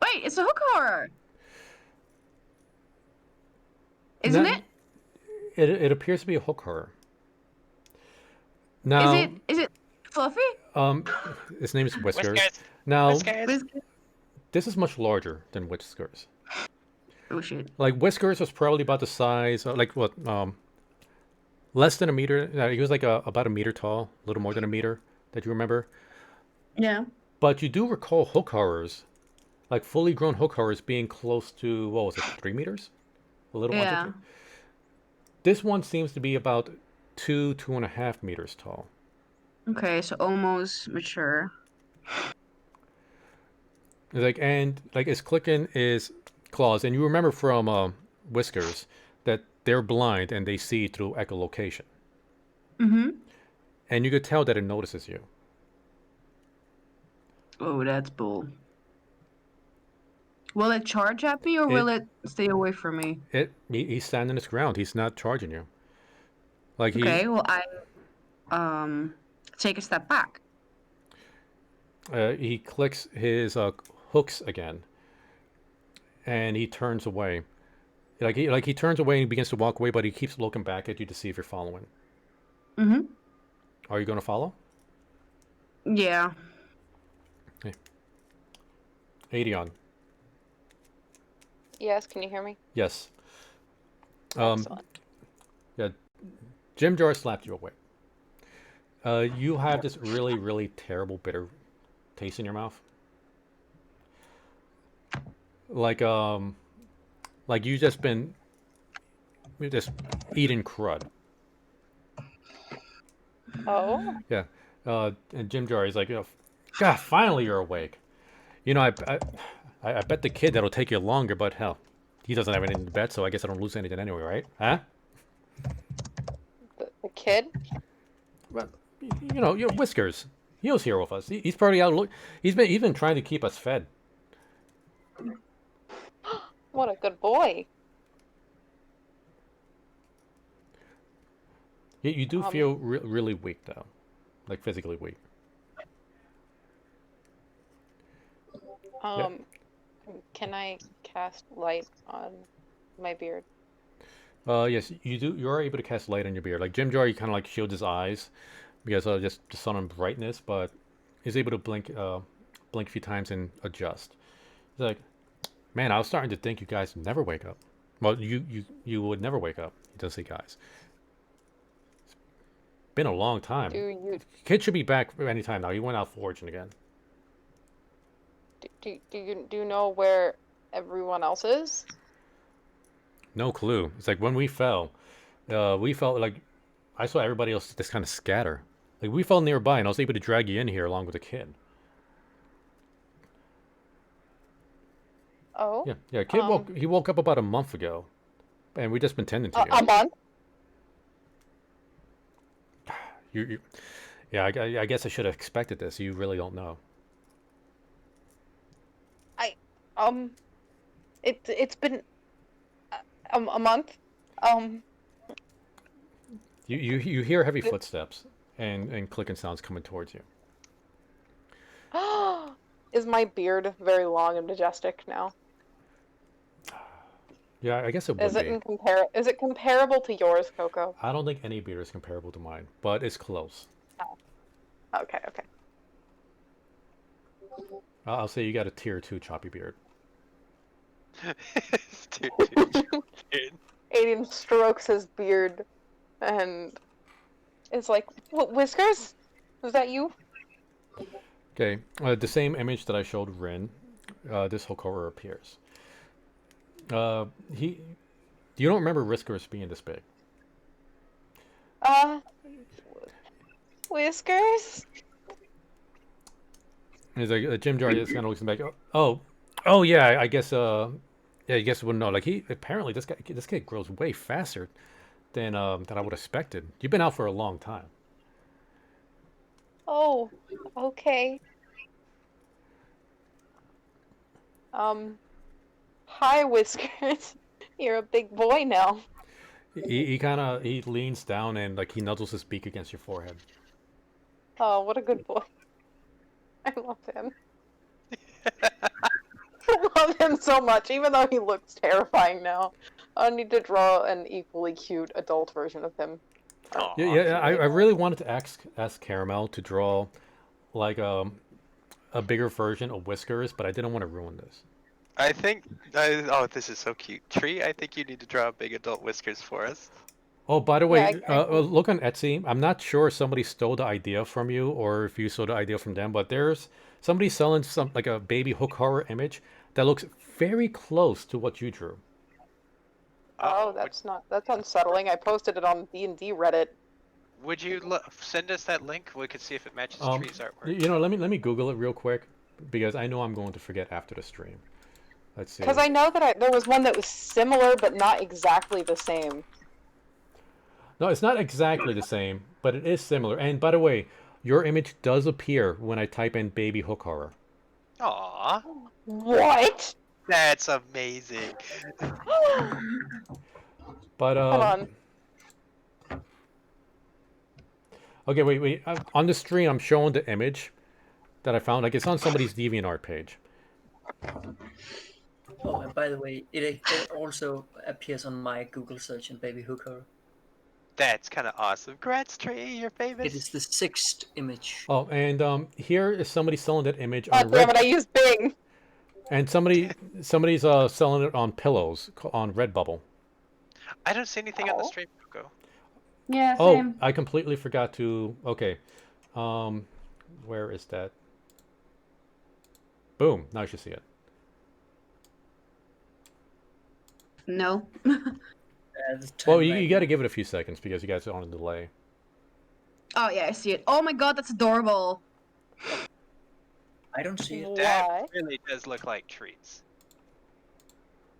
Wait, it's a hook horror! Isn't No, it? It appears to be a hook horror. Now, Is it Fluffy? his name is Whiskers. Whiskers. Now, Whiskers. this is much larger than Whiskers. Oh shit. Like Whiskers was probably about the size, like what, less than a meter. He was like about a meter tall, a little more than a meter. That you remember. Yeah. But you do recall hook horrors, like fully grown hook horrors, being close to what was it, 3 meters? A little more. Yeah. This one seems to be about 2.5 meters tall. Okay, so almost mature. Like and like it's clicking is claws, and you remember from Whiskers that they're blind and they see through echolocation, Mm-hmm. and you could tell that it notices you. Oh, that's bull. Will it charge at me or will it stay away from me? He's standing his ground. He's not charging you. Like he Okay, well I take a step back. he clicks his hooks again, and he turns away. Like he turns away and he begins to walk away, but he keeps looking back at you to see if you're following. Mm-hmm. Are you going to follow? Yeah. Hey. Adion. Yes, can you hear me? Yes. Excellent. Yeah. Jim Jar slapped you away. You have this really, really terrible bitter taste in your mouth. Like you just eating crud. Oh, Yeah. And Jim Jar is like, God, finally you're awake. You know, I bet the kid that'll take you longer, but hell, he doesn't have anything to bet, so I guess I don't lose anything anyway, right? Huh? the kid? Well, you know, Whiskers. He was here with us. He's probably out. He's been trying to keep us fed. What a good boy. You do feel really weak though, like physically weak. Can I cast light on my beard? Yes, you do. You are able to cast light on your beard. Like Jim Jar, you kind of like shield his eyes because just the sun and brightness, but he's able to blink a few times and adjust. He's like, man, I was starting to think you guys never wake up. Well, you would never wake up. He does say guys. It's been a long time. Kid should be back any time now. He went out foraging again. Do you know where everyone else is? No clue. It's like when we fell like I saw everybody else just kind of scatter. Like we fell nearby, and I was able to drag you in here along with the kid. Oh. Yeah. Kid woke up about a month ago, and we just been tending to you. A month? Yeah. I guess I should have expected this. You really don't know. It's been a month. You hear heavy footsteps and clicking sounds coming towards you. Is my beard very long and majestic now? Yeah, I guess it would be. Is it comparable to yours, Coco? I don't think any beard is comparable to mine, but it's close. Oh. Okay. I'll say you got a tier 2 choppy beard. Aiden strokes his beard and is like, Whiskers? Was that you? Okay, the same image that I showed Rin, this whole cover appears. You don't remember Whiskers being this big. Whiskers? He's like, Jim Jar just kind of looks back. Oh yeah, I guess Yeah, you guys wouldn't know. Like he apparently this kid grows way faster than I would have expected. You've been out for a long time. Oh, okay. Hi, Whiskers. You're a big boy now. He leans down and like he nuzzles his beak against your forehead. Oh, what a good boy. I love him. I love him so much, even though he looks terrifying now. I need to draw an equally cute adult version of him. Aw. Yeah. I really wanted to ask Caramel to draw like a bigger version of Whiskers, but I didn't want to ruin this. I think. Oh, this is so cute. Tree, I think you need to draw big adult Whiskers for us. Oh, by the way, Yeah, I look on Etsy. I'm not sure if somebody stole the idea from you or if you stole the idea from them, but there's somebody selling some like a baby hook horror image that looks very close to what you drew. Oh, that's unsettling. I posted it on D&D Reddit. Would you send us that link? We could see if it matches Tree's artwork. You know, let me Google it real quick because I know I'm going to forget after the stream. Let's see. Because I know that there was one that was similar, but not exactly the same. No, it's not exactly the same, but it is similar. And by the way, your image does appear when I type in baby hook horror. Aw, What? that's amazing. But Hold on. Okay, wait. On the stream, I'm showing the image that I found. Like it's on somebody's DeviantArt page. Oh, and by the way, it also appears on my Google search in Baby Hooker. That's kind of awesome. Congrats, Tree, you're famous. It is the 6th image. Oh, and here is somebody selling that image Oh, on damn it, I used Bing. and somebody's selling it on pillows on Redbubble. I don't see anything on the Oh. stream, Coco. Yeah, Oh, same. I completely forgot to. Okay, where is that? Boom! Now you should see it. No. Well, you got to give it a few seconds because you guys are on a delay. Oh yeah, I see it. Oh my god, that's adorable. I don't see it. That Why? really does look like trees.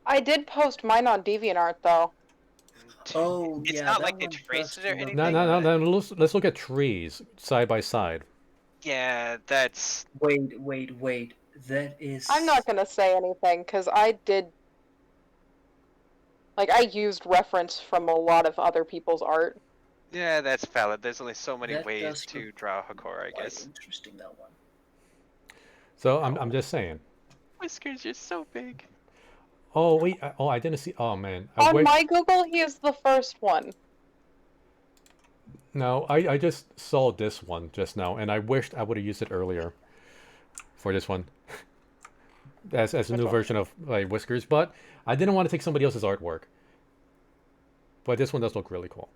I did post mine on DeviantArt, though. Oh, It's yeah, not that like they one traced it or does look- anything. No. Let's look at trees side by side. Yeah, that's. Wait. That is. I'm not gonna say anything, because I did... Like, I used reference from a lot of other people's art. Yeah, that's valid. There's only so many That ways does to look draw Hakora, I quite guess. interesting, that one. So I'm just saying. Whiskers, you're so big. Oh wait. I didn't see. Oh man. I On wish. my Google, he is the first one. No, I just saw this one just now, and I wished I would have used it earlier for this one. As a new one? version of like Whiskers, but I didn't want to take somebody else's artwork. But this one does look really cool.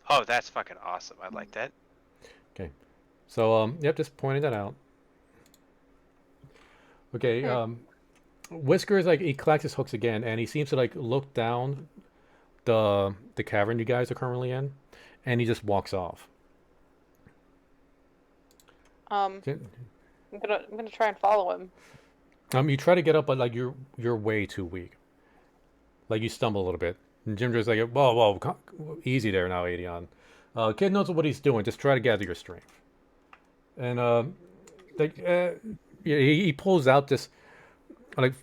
Oh, that's fucking awesome. I like that. Okay. So yep, just pointing that out. Okay, Whiskers like he collects his hooks again and he seems to like look down the cavern you guys are currently in and he just walks off. I'm gonna try and follow him. You try to get up, but like you're way too weak. Like you stumble a little bit. And Jimdra's like, whoa, easy there now, Adion. Kid knows what he's doing. Just try to gather your strength. And he pulls out this like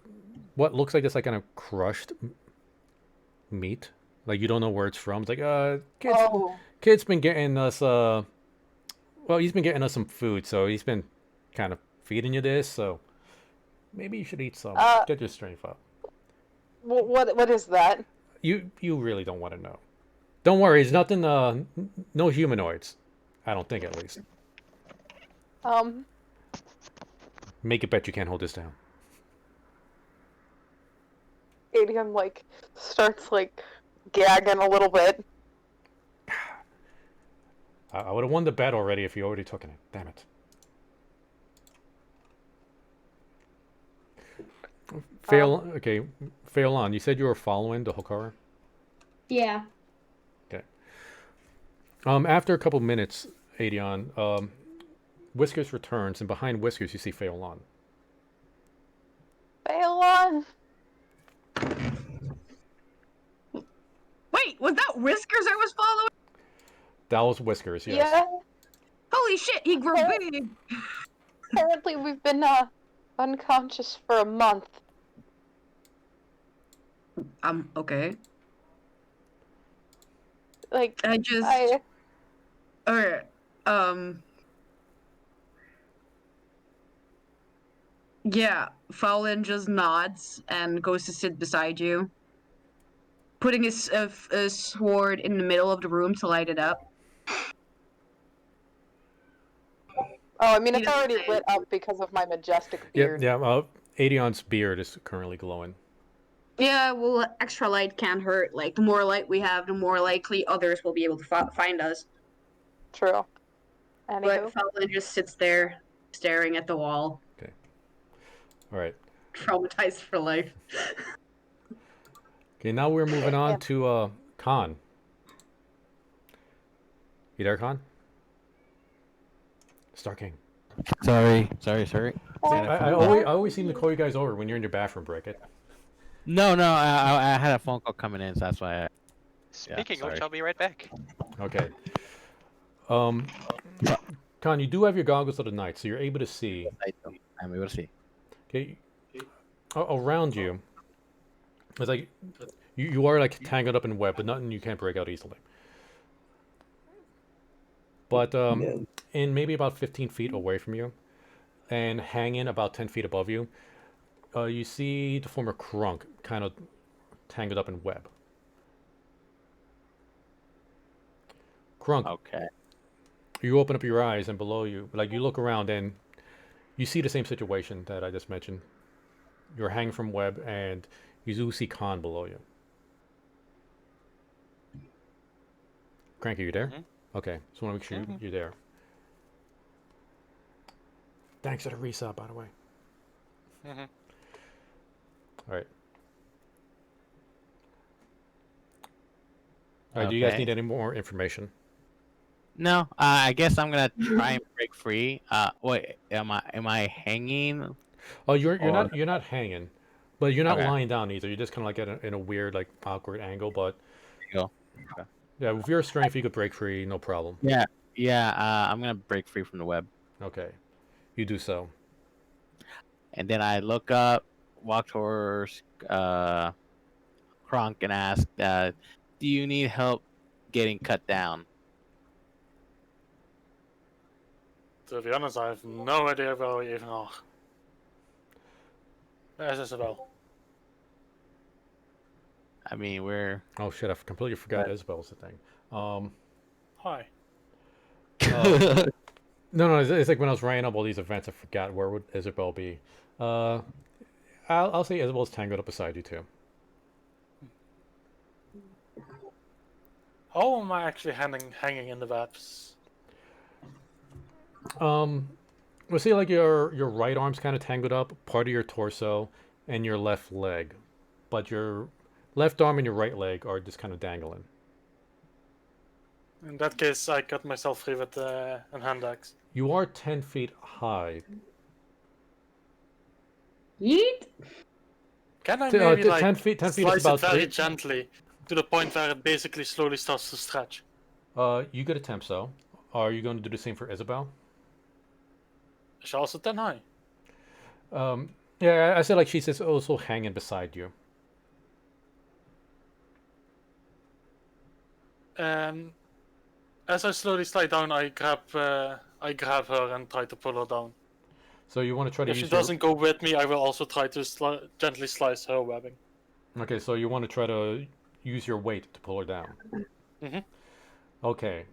what looks like this like kind of crushed meat. Like you don't know where it's from. It's like kid's been getting us he's been getting us some food, so he's been kind of feeding you this. So maybe you should eat some. Get your strength up. What is that? You really don't want to know. Don't worry, it's nothing. No humanoids. I don't think, at least. Make a bet you can't hold this down. Adium like starts like gagging a little bit. I would have won the bet already if you already took it. Damn it. Okay, fail on. You said you were following the Hokara? Yeah. Okay. After a couple minutes, Adion, Whiskers returns, and behind Whiskers you see Pheolon. Pheolon? Wait, was that Whiskers I was following? That was Whiskers, yes. Yeah. Holy shit, he grew Oh. big. Apparently, we've been unconscious for a month. Okay. Like, I just. I Alright. Yeah, Fowlin just nods and goes to sit beside you, putting his a sword in the middle of the room to light it up. I mean, He it's doesn't already say lit up because of my majestic Yeah, beard. yeah. Adion's beard is currently glowing. Yeah, well, extra light can't hurt. Like, the more light we have, the more likely others will be able to find us. True. But Anywho. Fowlin just sits there, staring at the wall, Okay. All right. traumatized for life. Okay, now we're moving on Yeah. to Khan. You there, Khan? Star King. Sorry. I always seem to call you guys over when you're in your bathroom break. It. No, I had a phone call coming in, so that's why. Speaking of which, sorry. I'll be right back. Okay. Khan, you do have your goggles of the night, so you're able to see. I'm able to see. Okay. Around you, it's like you are like tangled up in web, but nothing you can't break out easily. But in maybe about 15 feet away from you, and hanging about 10 feet above you, you see the former Crunk kind of tangled up in web. Crunk, Okay. you open up your eyes, and below you, like you look around, and you see the same situation that I just mentioned. You're hanging from web, and you do see Khan below you. Crank, are you there? Okay, just want to make sure you're there. Thanks for the resub, by the way. All right. All right. Do you guys Okay. need any more information? No, I guess I'm gonna try and break free. Wait, am I hanging? Oh, you're Or- not hanging, but you're not Okay. lying down either. You're just kind of like in a weird, like awkward angle. But Go. yeah, with your strength, you could break free, no problem. Yeah. I'm gonna break free from the web, Okay, you do so. and then I look up, walk towards Kronk, and ask, "Do you need help getting cut down?" To be honest, I have no idea where we even are. Where's Isabel? I mean, we're. Oh shit! I completely forgot Isabel's the thing. Hi. No, it's like when I was writing up all these events, I forgot where would Isabel be. I'll say Isabel's tangled up beside you too. How am I actually hanging in the webs? We'll see, like your right arm's kind of tangled up, part of your torso, and your left leg, but your left arm and your right leg are just kind of dangling. In that case, I cut myself free with an hand axe. You are 10 feet high. Yeet! Can I maybe like 10 feet is slice about it very 3. gently to the point where it basically slowly starts to stretch? You could attempt so. Are you going to do the same for Isabel? Is she also 10 high? Yeah, I said like she's just also hanging beside you. As I slowly slide down, I grab her and try to pull her down. So you want to try to If she use doesn't go with me, I will also try to gently slice her webbing. Okay, so you want to try to use your weight to pull her down. Okay.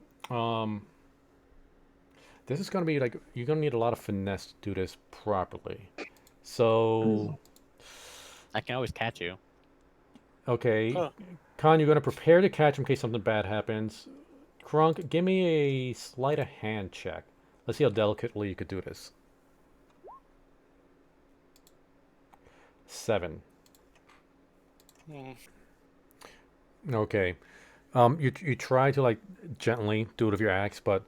This is gonna be like you're gonna need a lot of finesse to do this properly. So I can always catch you. okay, Huh. Khan, you're gonna prepare to catch in case something bad happens. Krunk, give me a sleight of hand check. Let's see how delicately you could do this. 7. Okay. You try to like gently do it with your axe, but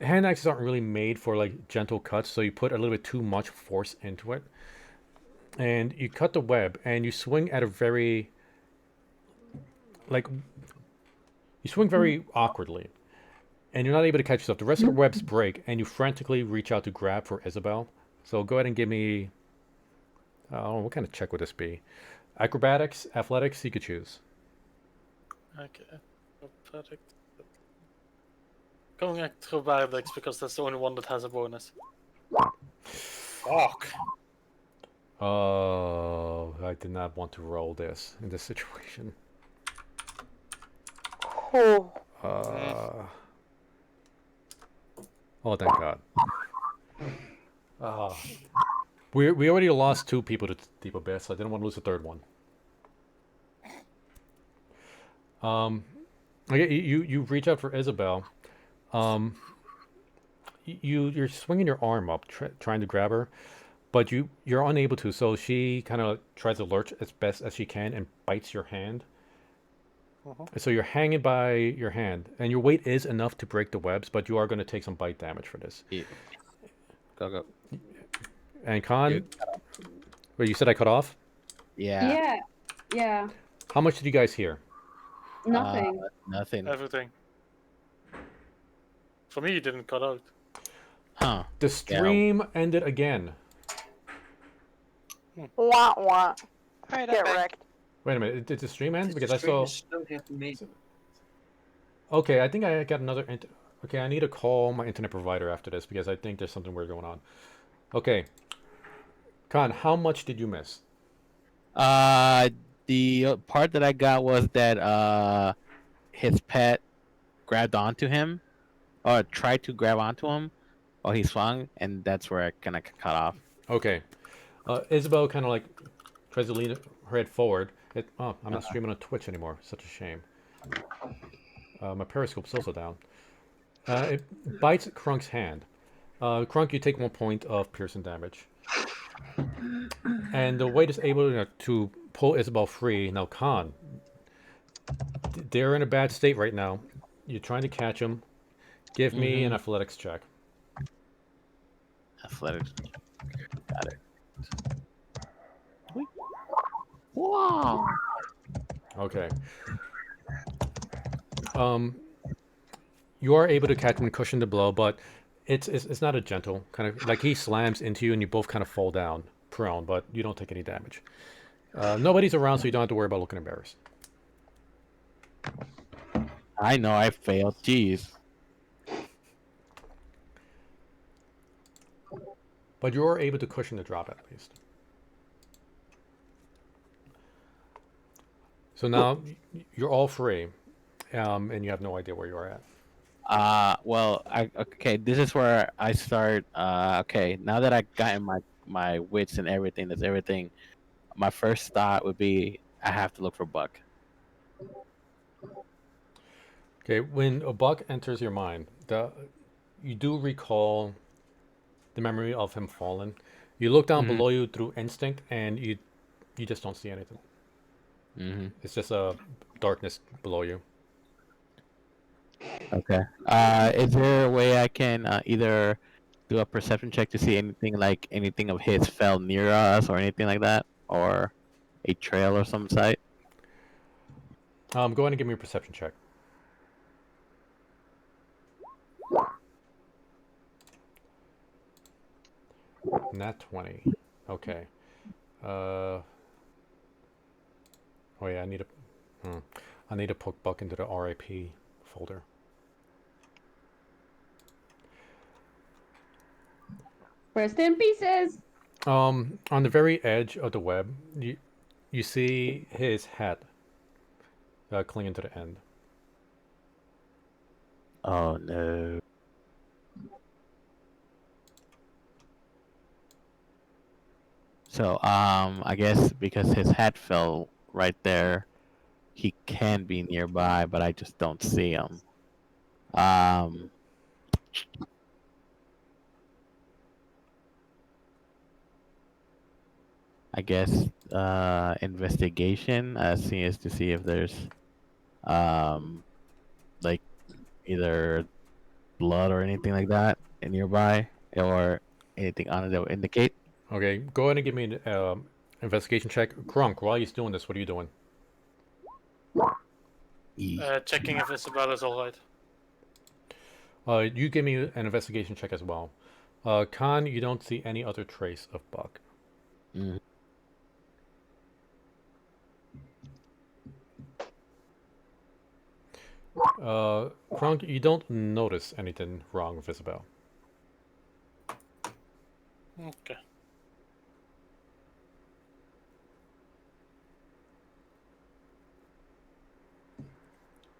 hand axes aren't really made for like gentle cuts, so you put a little bit too much force into it. and you cut the web, and you swing at a very, like, you swing very awkwardly, and you're not able to catch yourself. The rest of the webs break, and you frantically reach out to grab for Isabel. So go ahead and give me, oh, what kind of check would this be? Acrobatics, athletics, you could choose. Okay. Perfect. Going acrobatics because that's the only one that has a bonus. Fuck. Oh, I did not want to roll this in this situation. Oh. Oh, thank God. We already lost 2 people to Deep Abyss, so I didn't want to lose a third one. Okay, you reach out for Isabel. You're swinging your arm up, trying to grab her, but you're unable to. So she kind of tries to lurch as best as she can and bites your hand. So you're hanging by your hand, and your weight is enough to break the webs, but you are going to take some bite damage for this. Yeah. Go. And Khan, Good. wait, you said I cut off? Yeah. Yeah. How much did you guys hear? Nothing. Nothing. Everything. For me, you didn't cut out. Huh. The stream ended again. Wah wah. Alright, Get I'm back. wrecked. Wait a minute, did the stream end? Because I Stream saw. is don't have to make- Okay, I think I got another. Okay, I need to call my internet provider after this because I think there's something weird going on. Okay, Khan, how much did you miss? The part that I got was that his pet grabbed onto him, or tried to grab onto him, while he swung, and that's where I kind of cut off. Okay, Isabel kind of like tries to lean her head forward. Oh, I'm not streaming on Twitch anymore. Such a shame. My Periscope's also down. It bites Krunk's hand. Krunk, you take 1 point of piercing damage. And the weight is able to pull Isabel free. Now, Khan, they're in a bad state right now. You're trying to catch them. Give me an athletics check. Athletics. Got it. Wow. Okay. You are able to catch him and cushion the blow, but it's not a gentle kind of, like he slams into you and you both kind of fall down prone, but you don't take any damage. Nobody's around, so you don't have to worry about looking embarrassed. I know I failed. Jeez. But you are able to cushion the drop at least. So now you're all free, and you have no idea where you are at. Well, okay, this is where I start. Okay, now that I gotten my wits and everything, that's everything. My first thought would be I have to look for Buck. Okay, when a buck enters your mind, you do recall the memory of him falling. You look down below you through instinct, and you just don't see anything. It's just a darkness below you. Okay. Is there a way I can either do a perception check to see anything of his fell near us or anything like that, or a trail or some site? Go ahead and give me a perception check. Nat 20. Okay. Oh yeah, I need to poke Buck into the RIP folder. Rest in pieces. On the very edge of the web, you see his hat clinging to the end. Oh no. So I guess because his hat fell right there, he can be nearby, but I just don't see him. I guess investigation, seeing as to see if there's like either blood or anything like that nearby, or anything on it that would indicate. Okay, go ahead and give me investigation check. Krunk, while he's doing this, what are you doing? Checking if Isabel is alright. You give me an investigation check as well. Khan, you don't see any other trace of Buck. Mm. Krunk, you don't notice anything wrong with Isabel. Okay.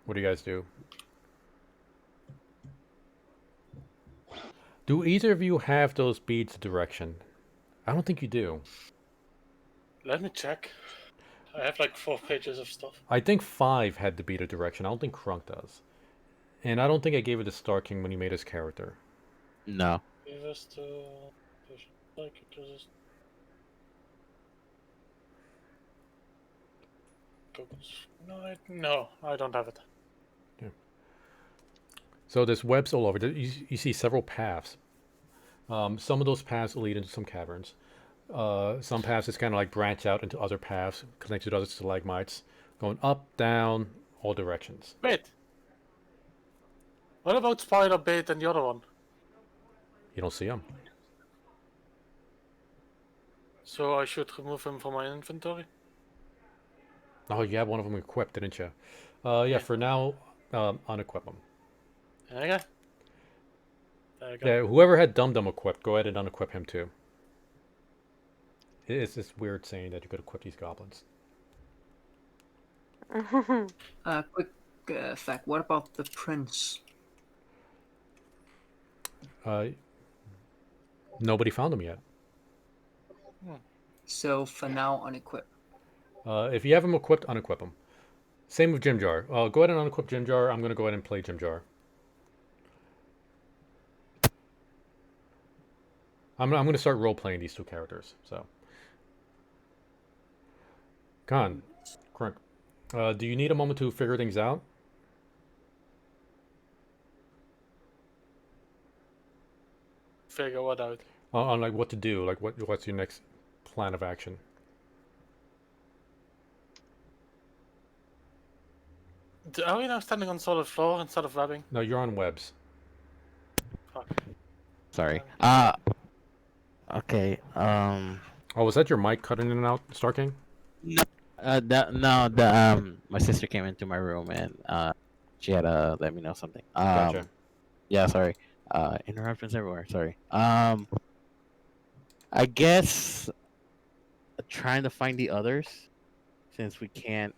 What do you guys do? Do either of you have those beads of direction? I don't think you do. Let me check. I have like 4 pages of stuff. I think 5 had the bead of direction. I don't think Krunk does. And I don't think I gave it to Star King when he made his character. No. Give us to... No, I don't have it. So there's webs all over. You see several paths. Some of those paths lead into some caverns. Some paths just kind of like branch out into other paths, connected to other stalagmites, going up, down, all directions. Wait. What about Spider Bait and the other one? You don't see them. So I should remove him from my inventory? Oh, you had one of them equipped, didn't you? Yeah, for now, unequip them. Okay. There you go. Yeah, whoever had Dum Dum equipped, go ahead and unequip him too. It's this weird saying that you could equip these goblins. Quick fact, what about the prince? Nobody found him yet. So for now, unequip. If you have him equipped, unequip him. Same with Jim Jar. Go ahead and unequip Jim Jar. I'm going to go ahead and play Jim Jar. I'm going to start role-playing these two characters. So, Khan, Krunk, do you need a moment to figure things out? Figure what out? On like what to do, like what's your next plan of action? Are we now standing on solid floor instead of webbing? No, you're on webs. Fuck. Sorry. Okay. Oh, was that your mic cutting in and out, Star King? My sister came into my room and she had to let me know something. Gotcha. Yeah, sorry. Interruptions everywhere. Sorry. I guess trying to find the others, since we can't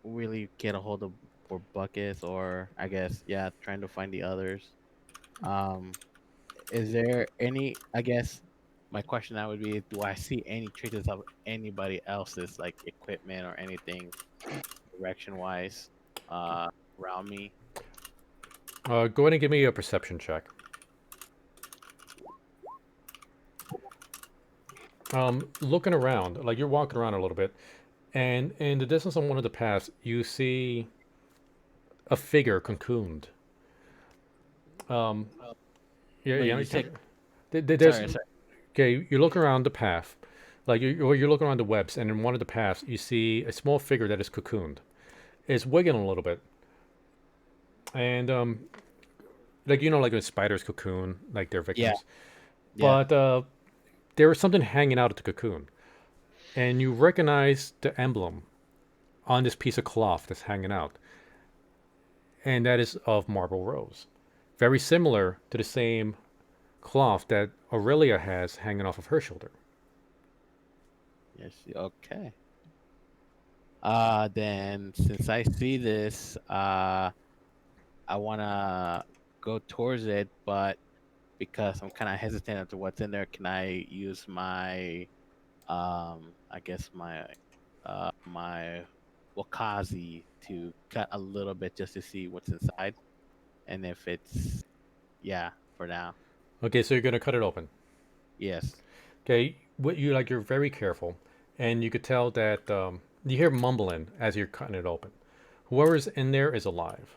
really get a hold of where Buck is, or I guess trying to find the others. Is there any? I guess my question now would be: do I see any traces of anybody else's like equipment or anything, direction-wise, around me? Go ahead and give me a perception check. Looking around, like you're walking around a little bit, and in the distance on one of the paths, you see a figure cocooned. You said- There's, sorry. okay, you look around the path, like you're looking around the webs, and in one of the paths, you see a small figure that is cocooned. It's wiggling a little bit, and like like when spiders cocoon, like their victims. Yeah. But there was something hanging out at the cocoon, and you recognize the emblem on this piece of cloth that's hanging out, and that is of Marble Rose, very similar to the same cloth that Aurelia has hanging off of her shoulder. Yes. Okay. Then since I see this, I wanna go towards it, but because I'm kind of hesitant as to what's in there, can I use my, I guess my wakazi to cut a little bit just to see what's inside, and if it's, for now, Okay, so you're gonna cut it open. yes. Okay, you're very careful, and you could tell that you hear mumbling as you're cutting it open. Whoever's in there is alive,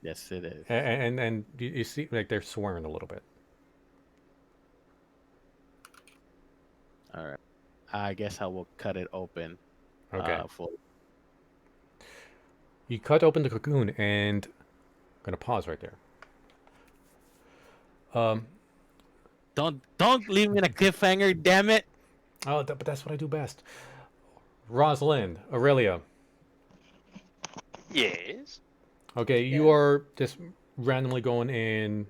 Yes, it is. and you see like they're swearing a little bit. All right. I guess I will cut it open. Okay. For You cut open the cocoon, and I'm gonna pause right there. Um, don't leave me in a cliffhanger, damn it. oh, but that's what I do best. Rosalind, Aurelia. Yes. Okay, Yeah. you are just randomly going in.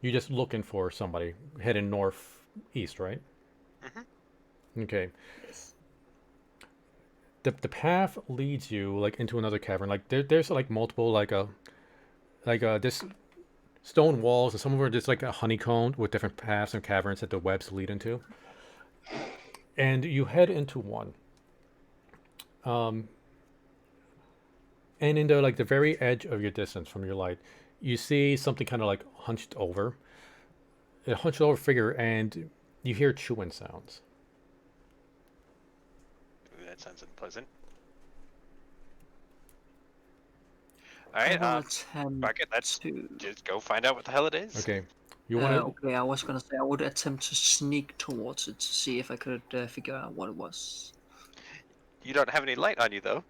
You're just looking for somebody heading northeast, right? Okay. Yes. The path leads you like into another cavern. Like there's like multiple this stone walls, and some of them are just like a honeycomb with different paths and caverns that the webs lead into. And you head into one. Um, and in the very edge of your distance from your light, you see something kind of like hunched over. A hunched over figure, and you hear chewing sounds. Ooh, that sounds unpleasant. I Alright, will attempt fuck it, let's to. just go find out what the hell it is. Okay, you want to? Okay, I was gonna say I would attempt to sneak towards it to see if I could figure out what it was. You don't have any light on you, though.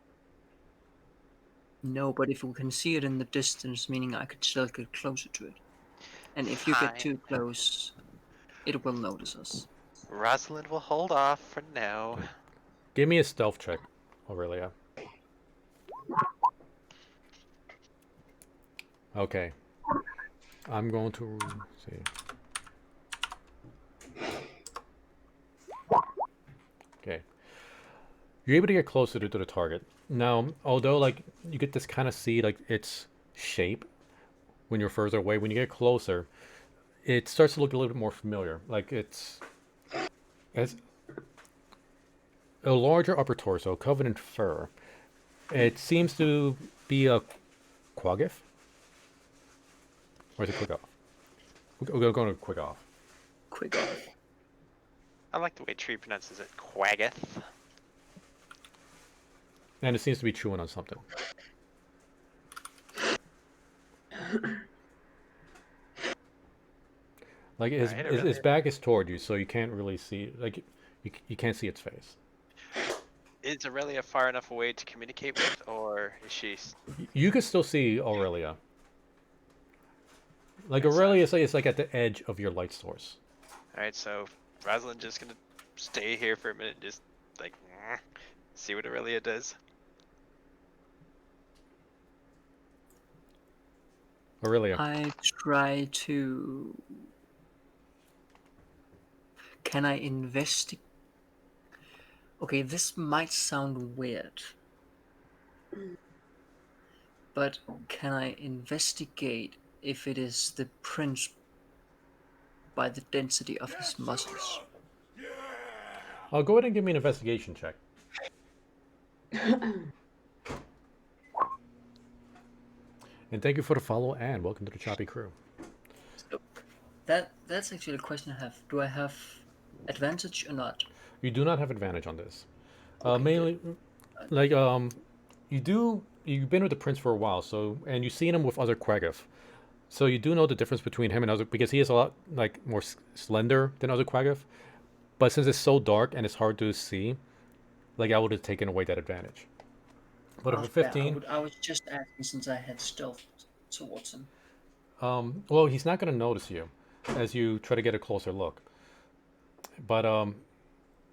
No, but if we can see it in the distance, meaning I could still get closer to it. And if you Fine. get too close, it will notice us. Rosalind will hold off for now. Give me a stealth check, Aurelia. Okay. I'm going to see. Okay. You're able to get closer to the target. Now, although like you get this kind of see like its shape when you're further away, when you get closer, it starts to look a little bit more familiar. Like it's a larger upper torso covered in fur. It seems to be a quagif. Or is it quick off? We're going to quick off. Quick off. I like the way Tree pronounces it. Quaggeth. And it seems to be chewing on something. Like his back is toward you, so you can't really see. Like you can't see its face. Is Aurelia far enough away to communicate with, or is she? You can still see Aurelia. Like Aurelia is like at the edge of your light source. Alright, so Rosalind just gonna stay here for a minute, just like see what Aurelia does. Aurelia. I try to. Can I investigate? Okay, this might sound weird, but can I investigate if it is the prince by the density of his muscles? I'll go ahead and give me an investigation check. And thank you for the follow, and welcome to the Choppy Crew. So that's actually the question I have. Do I have advantage or not? You do not have advantage on this. Okay, Mainly, like you've been with the prince for a while, so and you've seen him with other Quagif, so you do know the difference between him and other because he is a lot like more slender than other Quagif. But since it's so dark and it's hard to see, like I would have taken away that advantage. But for 15, I was just asking since I had stealth towards him. well, he's not going to notice you as you try to get a closer look. But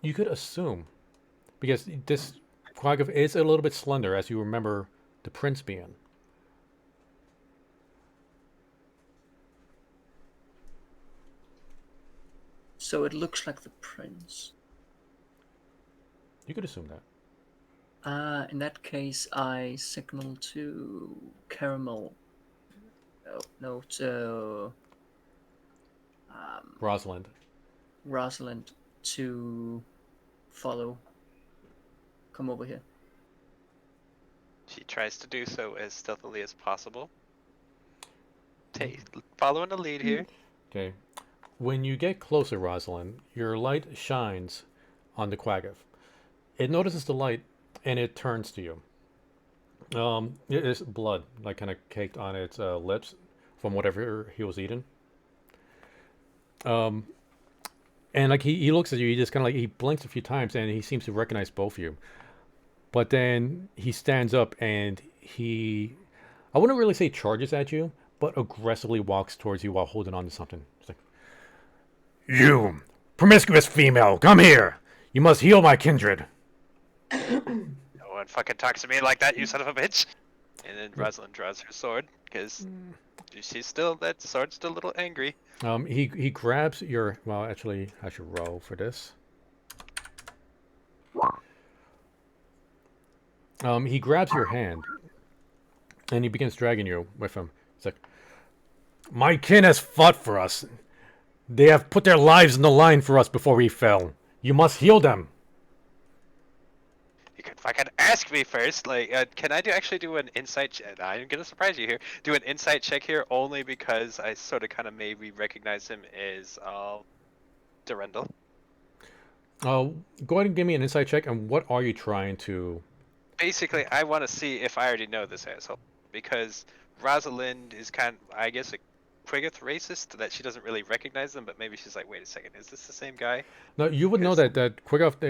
you could assume, because this Quagif is a little bit slender, as you remember the prince being. So it looks like the prince. You could assume that. In that case, I signal to Caramel. Oh, no, to Rosalind. Rosalind to follow. Come over here. She tries to do so as stealthily as possible. Following the lead here. Okay. When you get closer, Rosalind, your light shines on the Quagif. It notices the light and it turns to you. It is blood, like kind of caked on its lips from whatever he was eating. And like he looks at you, he just kind of like he blinks a few times, and he seems to recognize both of you. But then he stands up and I wouldn't really say charges at you, but aggressively walks towards you while holding on to something. It's like, you, promiscuous female, come here. You must heal my kindred. No one fucking talks to me like that, you son of a bitch. And then Rosalind draws her sword because she's still that sword's still a little angry. He grabs your. Well, actually, I should roll for this. He grabs your hand, and he begins dragging you with him. It's like, my kin has fought for us. They have put their lives on the line for us before we fell. You must heal them. You could fucking ask me first. Like, can I actually do an insight check? I'm gonna surprise you here. Do an insight check here only because I sort of kind of maybe recognize him as Durendal. Go ahead and give me an insight check. And what are you trying to? Basically, I want to see if I already know this asshole because Rosalind is kind of, I guess, a Quiggith racist that she doesn't really recognize them, but maybe she's like, wait a second, is this the same guy? No, you would know that Quiggoth,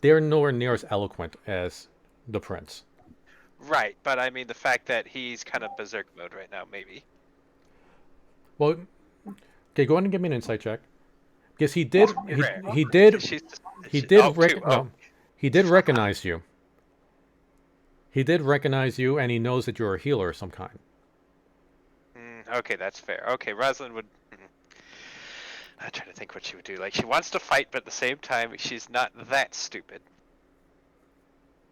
they're nowhere near as eloquent as the prince. Right, but I mean the fact that he's kind of berserk mode right now, maybe. Well, okay, go ahead and give me an insight check. Because he did, he did recognize you. He did recognize you, and he knows that you're a healer of some kind. Okay, that's fair. Okay, Rosalind would. I'm trying to think what she would do. Like, she wants to fight, but at the same time, she's not that stupid.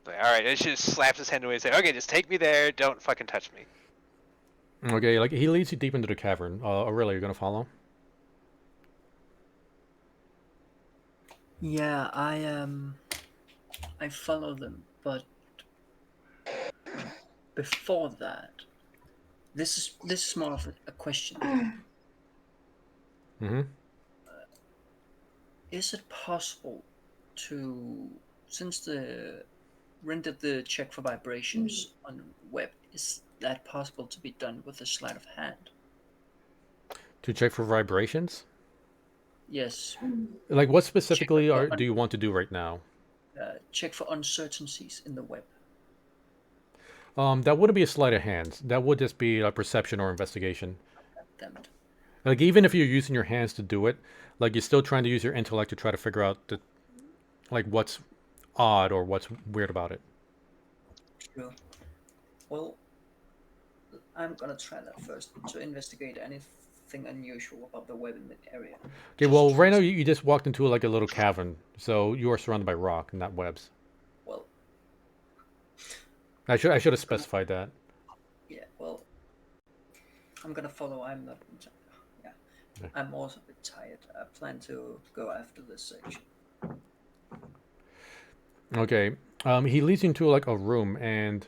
Like, all right, and she just slaps his hand away and says, "Okay, just take me there. Don't fucking touch me." Okay, like he leads you deep into the cavern. Aurelia, you're gonna follow? Yeah, I follow them, but before that, this is more of a question. Mm-hmm. Is it possible to, since the rendered the check for vibrations on web, is that possible to be done with a sleight of hand? To check for vibrations? Yes. Like what specifically do you want to do right now? Check for uncertainties in the web. That wouldn't be a sleight of hand. That would just be a perception or investigation. Damn it. Like even if you're using your hands to do it, like you're still trying to use your intellect to try to figure out like what's odd or what's weird about it. True. Well, I'm gonna try that first to investigate anything unusual about the web in the area. Okay, well, right now you just walked into like a little cavern, so you are surrounded by rock, not webs. Well, I should have specified that. yeah. Well, I'm gonna follow. I'm not. Yeah. Okay. I'm also a bit tired. I plan to go after this section. Okay, he leads you into like a room, and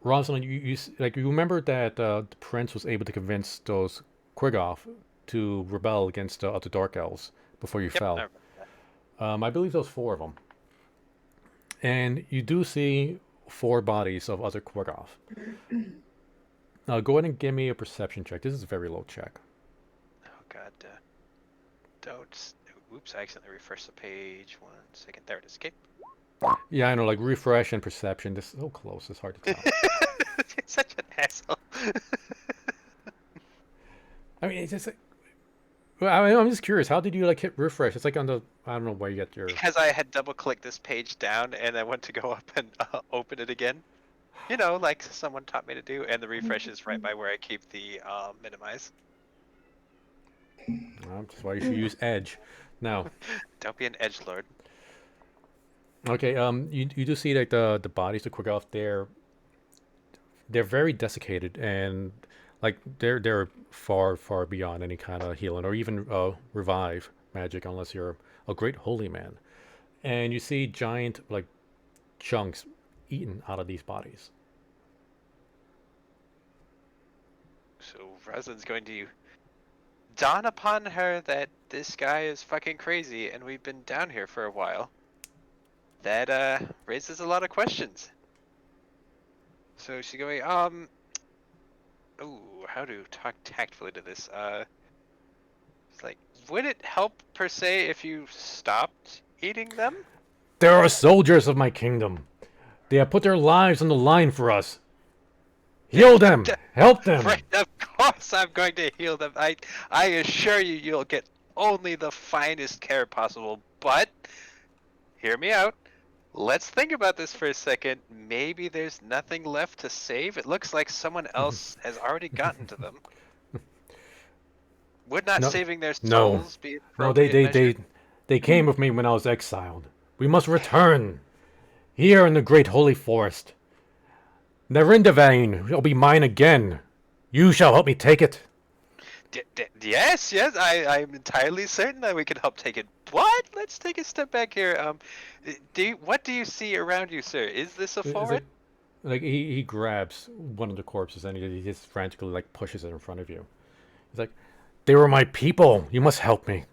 Rosalind, you remember that the prince was able to convince those Quiggoth to rebel against the Dark Elves before you fell. I believe there was 4 of them, and you do see 4 bodies of other Quiggoth. Go ahead and give me a perception check. This is a very low check. Oh god, don't. Oops, I accidentally refreshed the page. 1 second. There it is. Okay. Yeah, I know, like refresh and perception. This is so close, it's hard to tell. You're such an asshole. I mean, it's just like, I'm just curious. How did you like hit refresh? It's like on the, I don't know where you get your. Because I had double clicked this page down and I went to go up and open it again. You know, like someone taught me to do, and the refresh is right by where I keep the minimize. That's why you should use Edge. Now. Don't be an edgelord. Okay, you do see like the bodies of Quiggoth, they're very desiccated, and like they're far beyond any kind of healing or even revive magic unless you're a great holy man. And you see giant like chunks eaten out of these bodies. So Rosalind's going to dawn upon her that this guy is fucking crazy and we've been down here for a while. That raises a lot of questions. So she's going, ooh, how to talk tactfully to this? like, would it help per se if you stopped eating them? There are soldiers of my kingdom. They have put their lives on the line for us. Heal them! Help them! Right, of course I'm going to heal them. I assure you, you'll get only the finest care possible. But hear me out. Let's think about this for a second. Maybe there's nothing left to save. It looks like someone else has already gotten to them. Would not No, saving their no. souls be No, appropriate measure? they came with me when I was exiled. We must return. Here in the great holy forest. Narindavane will be mine again. You shall help me take it. Yes, I'm entirely certain that we can help take it. But let's take a step back here. What do you see around you, sir? Is this a It's forest? like he grabs one of the corpses and he just frantically like pushes it in front of you. He's like, they were my people. You must help me.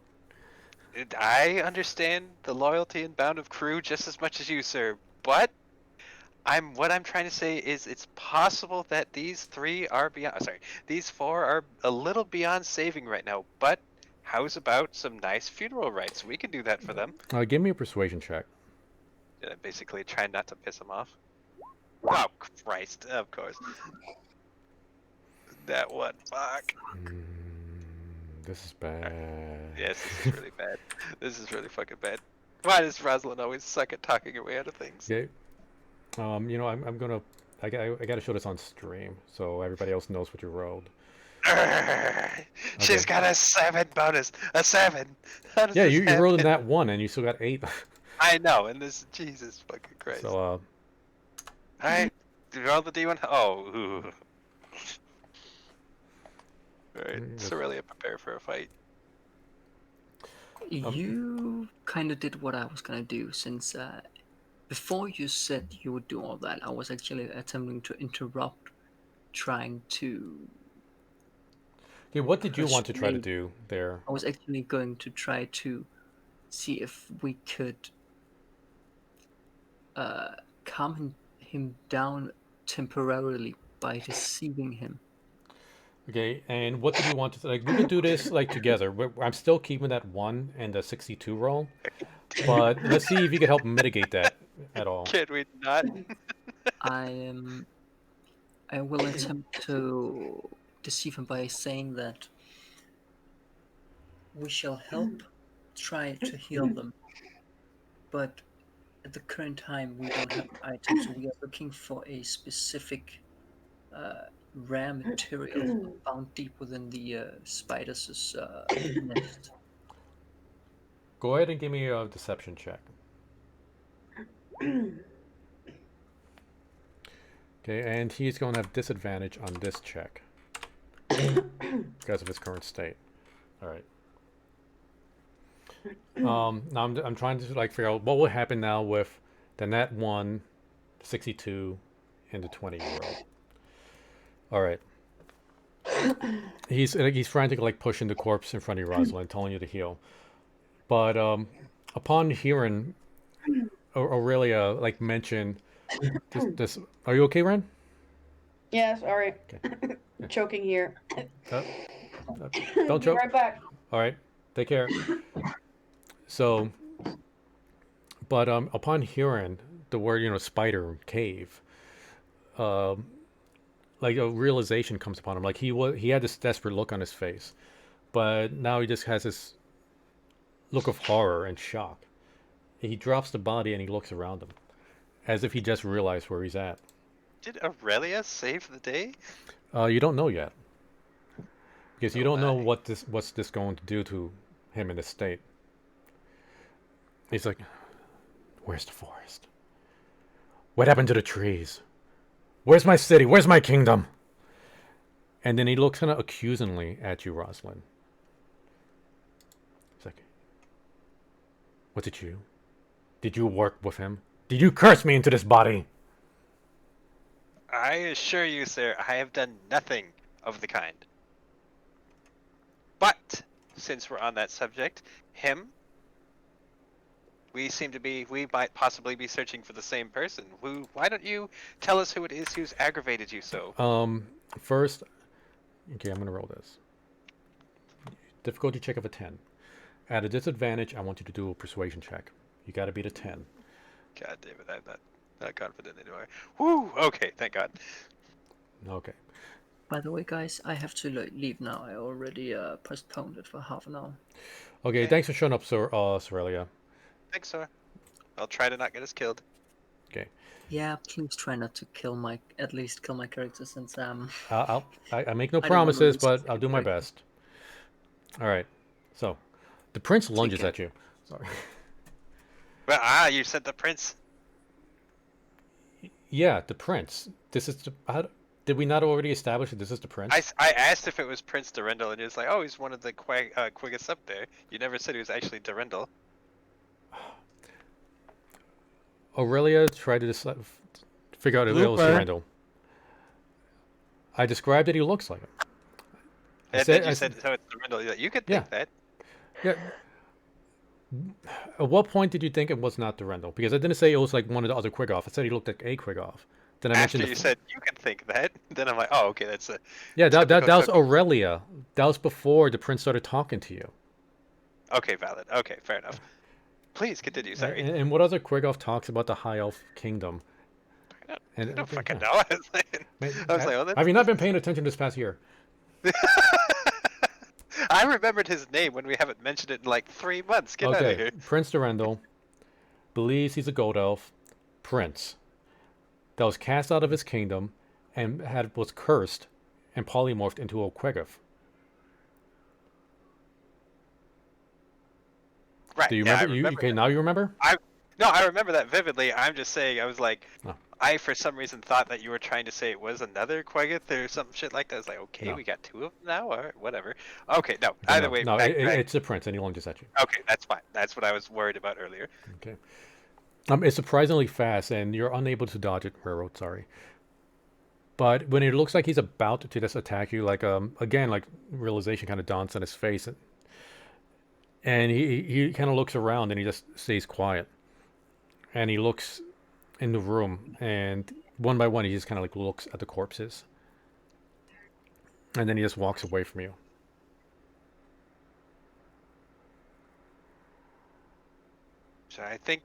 I understand the loyalty and bound of crew just as much as you, sir. But what I'm trying to say is it's possible that these these four are a little beyond saving right now. But how's about some nice funeral rites? We can do that for them. Give me a persuasion check. Basically, try not to piss them off. Oh Christ! Of course. That one. Fuck. This is bad. Yes, this is really bad. This is really fucking bad. Why does Rosalind always suck at talking her way out of things? Okay. You know, I'm gonna. I gotta show this on stream so everybody else knows what you rolled. She's got a 7 bonus. A 7. How does Yeah, this you happen? rolled in that one and you still got 8. I know, and this Jesus fucking Christ. So Alright, roll the D1. Oh, ooh. Alright, Cerelia, prepare for a fight. You kind of did what I was gonna do, since before you said you would do all that, I was actually attempting to interrupt, trying to. okay, what did you want to try to persuade- do there? I was actually going to try to see if we could calm him down temporarily by deceiving him. Okay, and what did you want to like? We could do this like together. I'm still keeping that 1 and the 62 roll, but let's see if you could help mitigate that at all. Can we not? I will attempt to deceive him by saying that we shall help try to heal them, but at the current time we don't have items, so we are looking for a specific rare material found deep within the spider's nest. Go ahead and give me a deception check. Okay, and he's going to have disadvantage on this check because of his current state. All right. Now I'm trying to like figure out what will happen now with the nat 1, 62, and the 20 roll. All right. He's frantically like pushing the corpse in front of you, Rosalind, telling you to heal. But upon hearing Aurelia like mention this, are you okay, Ren? Yeah, sorry. Okay. Choking here. Don't Be choke. right back. All right, take care. So, but upon hearing the word, you know, spider cave, like a realization comes upon him. Like he had this desperate look on his face, but now he just has this look of horror and shock. He drops the body and he looks around him, as if he just realized where he's at. Did Aurelia save the day? You don't know yet, because you Oh don't know my. what's this going to do to him in this state. He's like, where's the forest? What happened to the trees? Where's my city? Where's my kingdom? And then he looks kind of accusingly at you, Rosalind. He's like, what did you? Did you work with him? Did you curse me into this body? I assure you, sir, I have done nothing of the kind. But, since we're on that subject, him, we might possibly be searching for the same person. Why don't you tell us who it is who's aggravated you so? First, okay, I'm gonna roll this. difficulty check of a 10. At a disadvantage, I want you to do a persuasion check. You got to beat a 10. God damn it, I'm not confident anymore. Woo! Okay, thank God. Okay. By the way, guys, I have to leave now. I already postponed it for half an hour. Okay, Okay. thanks for showing up, Sorelia. Thanks, sir. I'll try to not get us killed. Okay. Yeah, please try not to at least kill my character, since I make no I don't want to promises, risk but I'll it, do my right? best. All right. So, the prince Take lunges care. at you. Sorry. Well, you said the prince. Yeah, the prince. This is did we not already establish that this is the prince? I asked if it was Prince Durendal, and he was like, "Oh, he's one of the quickest up there." You never said he was actually Durendal. Aurelia tried to figure out if it was Looper. Durandal. I described that he looks like him. And then you said, "So it's Durendal." You're like, you could think that. Yeah. At what point did you think it was not Durandal? Because I didn't say it was like one of the other Quigoff. I said he looked like a Quigoff. Then I After mentioned you said you could think that, then I'm like, "Oh, okay, that's a." yeah, that typical was Cookie. Aurelia. That was before the prince started talking to you. Okay, valid. Okay, fair enough. Please continue. Sorry. And what other Quigoff talks about the High Elf Kingdom? I don't okay, fucking yeah. know. I was like, oh, that's... Have you not been paying attention this past year? I remembered his name when we haven't mentioned it in like 3 months. Get out of here. Prince Durendal believes he's a gold elf prince that was cast out of his kingdom and was cursed and polymorphed into a Quigoff. Right. Do you yeah, remember? I remember Now you remember? No, I remember that vividly. I'm just saying, I was like, Oh. I for some reason thought that you were trying to say it was another Quaggoth or some shit like that. I was like, okay, No. we got 2 of them now, or whatever. Okay, no, either way, no, back. it's a prince, and he lunges at you. Okay, that's fine. That's what I was worried about earlier. Okay. It's surprisingly fast, and you're unable to dodge it. Railroad, sorry. But when it looks like he's about to just attack you, like again, like realization kind of dawns on his face, and he kind of looks around and he just stays quiet, and he looks in the room, and one by one he just kind of like looks at the corpses, and then he just walks away from you. So I think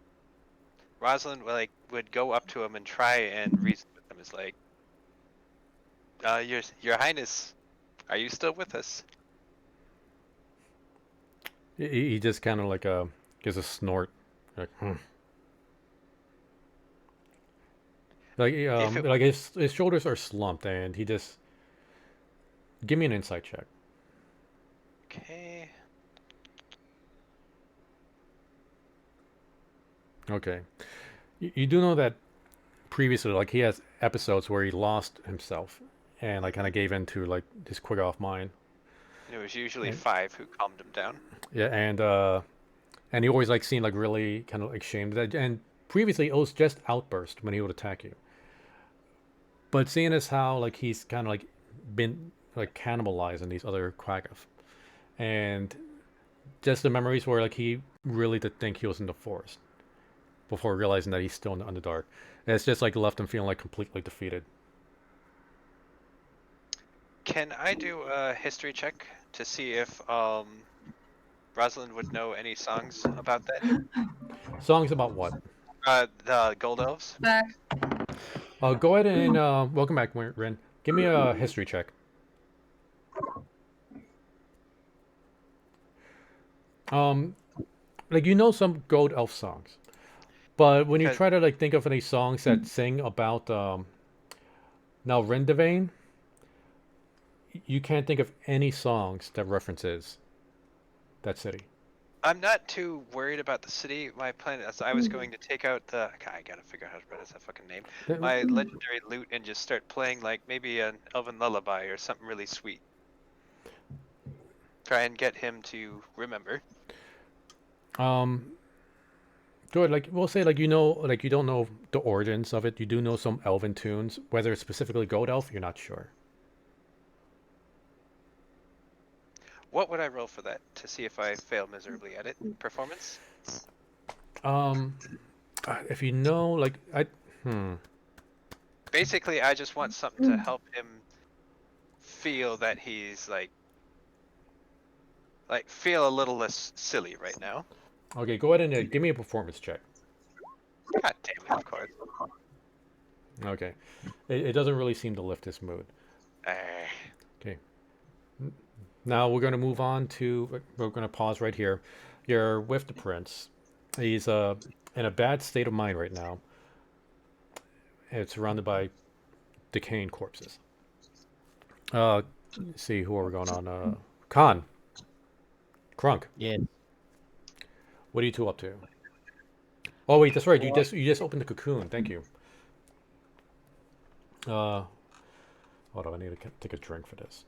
Rosalind would go up to him and try and reason with him. Is like, Your Highness, are you still with us? He just kind of like gives a snort, like like his shoulders are slumped, and he just give me an insight check. Okay. Okay, you do know that previously, like he has episodes where he lost himself and like kind of gave in to like his Quigoff mind. It was usually 5 who calmed him down. Yeah, and he always like seemed like really kind of like shamed that. And previously, it was just outburst when he would attack you. But seeing as how like he's kind of like been like cannibalizing these other Quaggoth, and just the memories where like he really did think he was in the forest before realizing that he's still in the Underdark. And it's just like left him feeling like completely defeated. Can I do a history check to see if Rosalind would know any songs about that? Songs about what? The Gold Elves. Back. Go ahead and welcome back, Ren. Give me a history check. Like you know some Gold Elf songs, but when you try to like think of any songs that sing about now Rendevane, you can't think of any songs that references that city. I'm not too worried about the city. My plan is I was going to take out the... I gotta figure out how to pronounce that fucking name. My legendary lute and just start playing like maybe an Elven lullaby or something really sweet. Try and get him to remember. Good. Like we'll say, like you know, like you don't know the origins of it. You do know some Elven tunes, whether it's specifically Gold Elf, you're not sure. What would I roll for that to see if I fail miserably at it? Performance? If you know, like Basically, I just want something to help him feel that he's like like feel a little less silly right now. Okay, go ahead and give me a performance check. God damn it, of course. Okay, it doesn't really seem to lift his mood. Eh. Okay. Now we're going to move on to. We're going to pause right here. You're with the prince. He's in a bad state of mind right now. It's surrounded by decaying corpses. Let's see who are we going on? Khan, Crunk. Yeah. What are you two up to? Oh wait, that's right. You just opened the cocoon. Thank you. Hold on. I need to take a drink for this.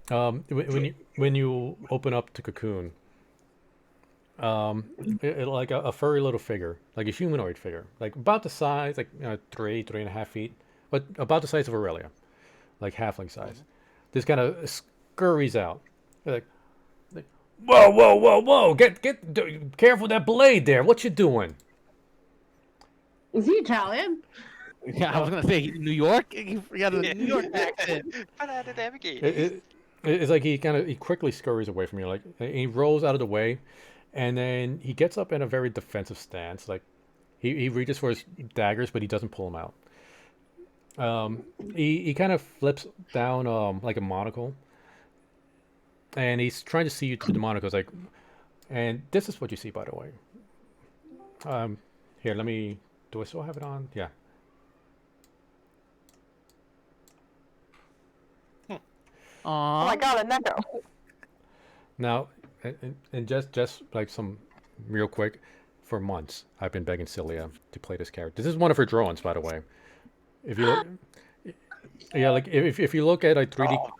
When you open up the cocoon, like a furry little figure, like a humanoid figure, like about the size, like 3.5 feet, but about the size of Aurelia, like halfling size. This kind of scurries out, like, whoa, whoa, whoa, whoa! Careful with that blade there. What you doing? Is he Italian? Yeah, I was gonna say New York. You forgot the New York accent. It's like he quickly scurries away from you, like he rolls out of the way, and then he gets up in a very defensive stance. Like he reaches for his daggers, but he doesn't pull them out. He kind of flips down like a monocle, and he's trying to see you through the monocle. It's like, and this is what you see, by the way. Here, let me. Do I still have it on? Yeah. Oh my god, a Neko. Now, and just like some real quick, for months I've been begging Celia to play this character. This is one of her drawings, by the way. If you look, yeah, like if you look at a 3D,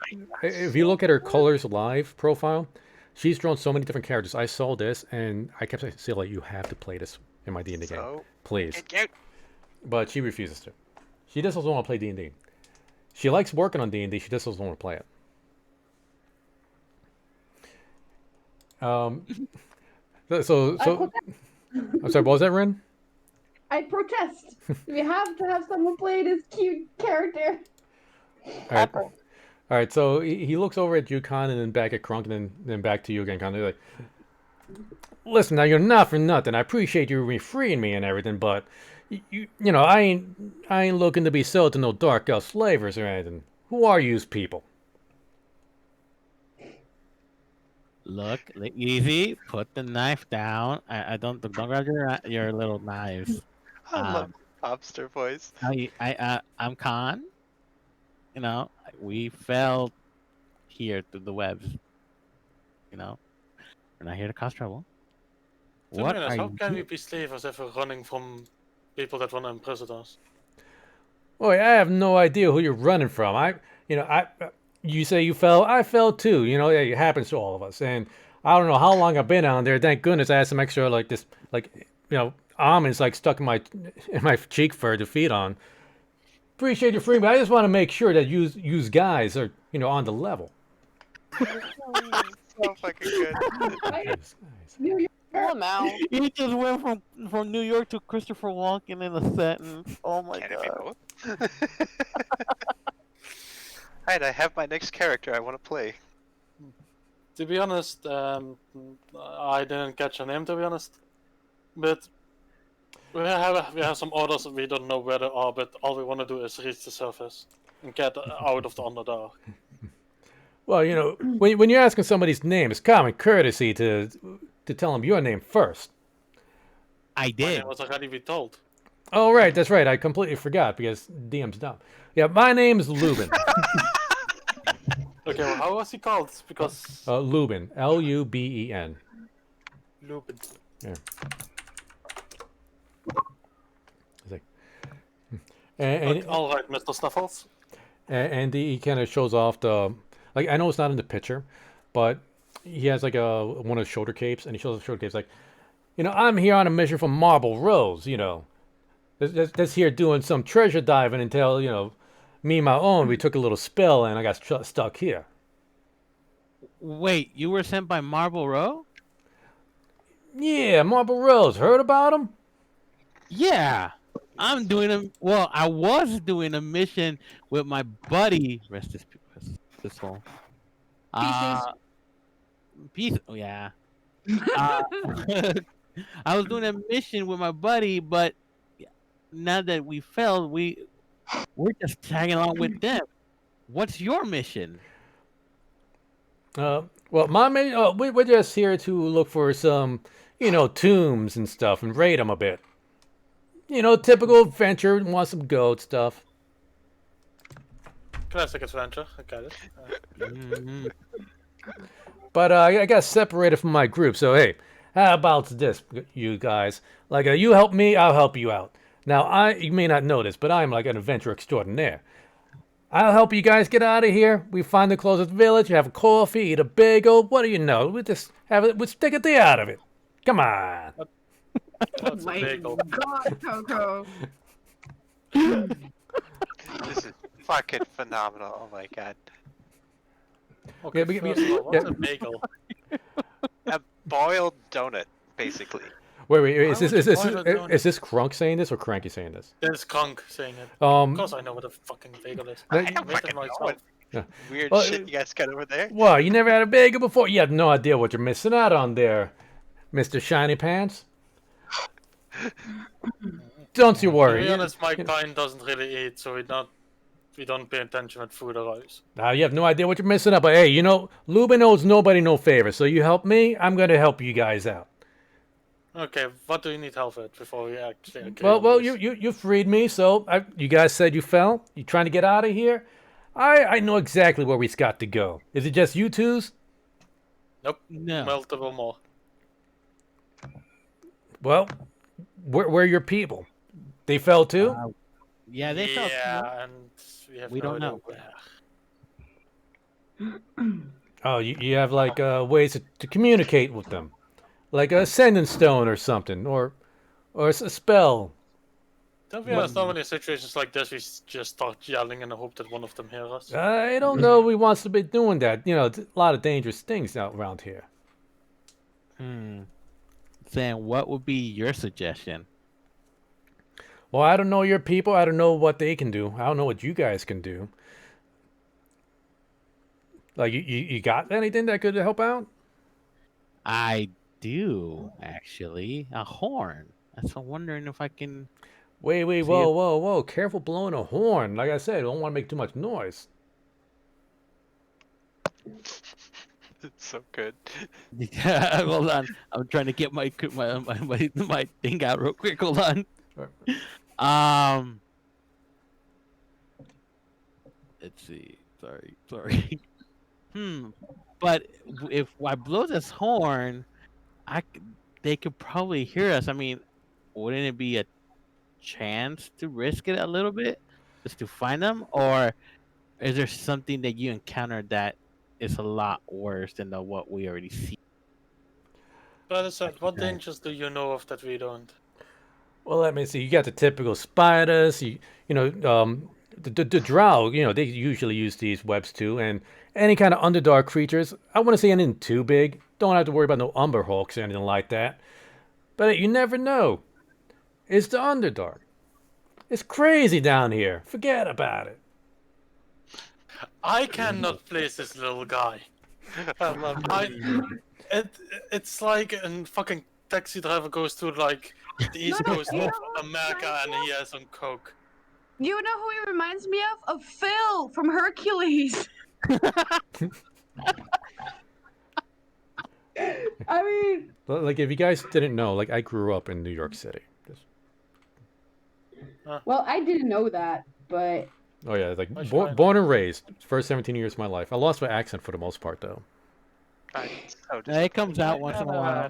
if you look at her colors live profile, she's drawn so many different characters. I saw this and I kept saying, Celia, you have to play this in my D&D game, please. But she refuses to. She just doesn't want to play D&D. She likes working on D&D. She just doesn't want to play it. So I'm sorry, what was that, Ren? I protest. We have to have someone play this cute character. All right. So he looks over at you, Con, and then back at Crunk, and then back to you again, Con. They're like, listen, now you're not for nothing. I appreciate you freeing me and everything, but you know, I ain't looking to be sold to no dark elf slavers or anything. Who are yous people? Look, easy. Put the knife down. I don't grab your little knives. I love Hopster voice. I'm Khan. You know, we fell here through the webs. You know, we're not here to cause trouble. What are How you? can we be slavers if we're running from people that want to imprison us? Boy, I have no idea who you're running from. You say you fell. I fell too. You know, it happens to all of us. And I don't know how long I've been down there. Thank goodness I had some extra, like this, like, you know, almonds like stuck in my cheek fur to feed on. Appreciate your freedom, but I just want to make sure that you guys are, you know, on the level. So fucking good. Pull him out. You just went from New York to Christopher Walken in a sentence. Oh my Can it be god. both? Alright, I have my next character I want to play. To be honest, I didn't catch your name, to be honest. But we have some orders that we don't know where they are, but all we want to do is reach the surface and get out of the Underdark. Well, you know, when you're asking somebody's name, it's common courtesy to tell them your name first. I My did. name was already be told. Oh, right, that's right. I completely forgot because DM's dumb. Yeah, my name is Lubin. Okay, well, how was he called? Because Lubin, Lubben. Lupin. Yeah. It's like, and All right, Mr. Snuffles. and he kind of shows off the, like, I know it's not in the picture, but he has like one of the shoulder capes, and he shows the shoulder capes like, you know, I'm here on a mission from Marble Rose, you know. This here doing some treasure diving until, you know, me and my own, we took a little spill and I got stuck here. Wait, you were sent by Marble Row? Yeah, Marble Rose. Heard about him? Yeah. I'm doing a well. I was doing a mission with my buddy. Rest his soul. Pieces. Peace. Oh yeah. Uh, I was doing a mission with my buddy, but now that we failed, we're just tagging along with them. What's your mission? Well, we're just here to look for some, tombs and stuff and raid them a bit. Typical adventure, want some goat stuff. Classic adventure. I got it. Mhm. But I got separated from my group, so hey, how about this, you guys? Like, you help me, I'll help you out. Now, you may not know this, but I'm like an adventurer extraordinaire. I'll help you guys get out of here. We find the closest village, have a coffee, eat a bagel. What do you know? We just we stick a day out of it. Come on. What's a My bagel? God, Coco. This is fucking phenomenal. Oh my god. Okay, Yeah, first of all, what's yeah. a bagel? A boiled donut, basically. Wait, Why is this would is you this buy the donut? is this Crunk saying this or Cranky saying this? There's Kronk saying it. Of Um, course I know what a fucking bagel is. I I I don't made it fucking know myself. what weird Well, shit you guys got over there. what? You never had a bagel before? You have no idea what you're missing out on there, Mr. Shiny Pants. Don't you To worry. be honest, my kind doesn't really eat, so we don't pay attention when food arrives. Now you have no idea what you're missing out. But hey, Lubin owes nobody no favor. So you help me, I'm gonna help you guys out. Okay, what do you need help with before we actually agree Well, on well, this? you freed me. So you guys said you fell. You trying to get out of here? I know exactly where we got to go. Is it just you twos? Nope. No. Multiple more. Well, where are your people? They fell too. Yeah, they felt. Yeah, and we have We no don't idea know. where. Oh, you have like ways to communicate with them, like a sending stone or something, or a spell. To be honest, normally in situations like this, we just start yelling in the hope that one of them hears us. I don't know. We wants to be doing that. It's a lot of dangerous things out around here. Sam, what would be your suggestion? Well, I don't know your people. I don't know what they can do. I don't know what you guys can do. Like, you got anything that could help out? I do actually a horn. So I'm wondering if I can. Wait, See whoa. Careful blowing a horn. Like I said, don't want to make too much noise. It's so good. Yeah, hold on. I'm trying to get my thing out real quick. Hold on. Um, let's see. Sorry. But if I blow this horn, they could probably hear us. I mean, wouldn't it be a chance to risk it a little bit just to find them, or is there something that you encountered that is a lot worse than what we already see? But as said, what Okay. dangers do you know of that we don't? Well, let me see. You got the typical spiders. The drow. They usually use these webs too, and any kind of underdark creatures. I wouldn't say anything too big. Don't have to worry about no umber hulks or anything like that. But you never know. It's the underdark. It's crazy down here. Forget about it. I cannot place this little guy. It's like a fucking taxi driver goes to like the East No, Coast you of know who America and he has some coke. You know who he reminds me of? Of Phil from Hercules. I mean, Like, if you guys didn't know, like, I grew up in New York City. well, I didn't know that, but Oh yeah, like Much born and raised. First 17 years of my life. I lost my accent for the most part, though. I'm so It comes out once in a while.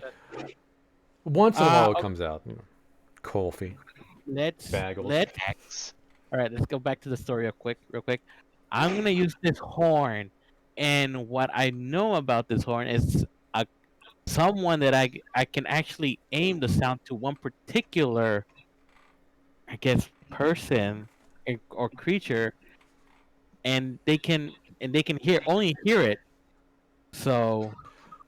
Once in a while, it okay. comes out. Coffee. Let's disappointed. all right. Let's go back to the story real quick. I'm gonna use this horn, and what I know about this horn is someone that I can actually aim the sound to one particular, I guess, person or creature, and they can only hear it. So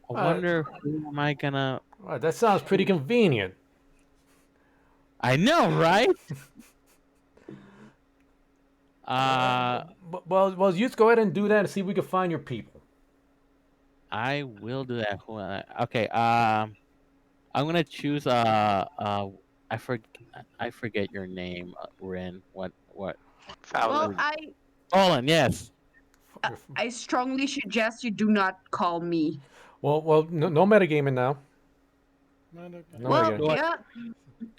I wonder who am I gonna. All right, that sounds pretty convenient. I know, right? Well, you just go ahead and do that and see if we can find your people. I will do that. Okay. I'm gonna choose. I forget your name, Rin. What? Well, Fowler. Colin. Yes. I strongly suggest you do not call me. Well, no metagaming now. No Well, metagaming. What? yeah.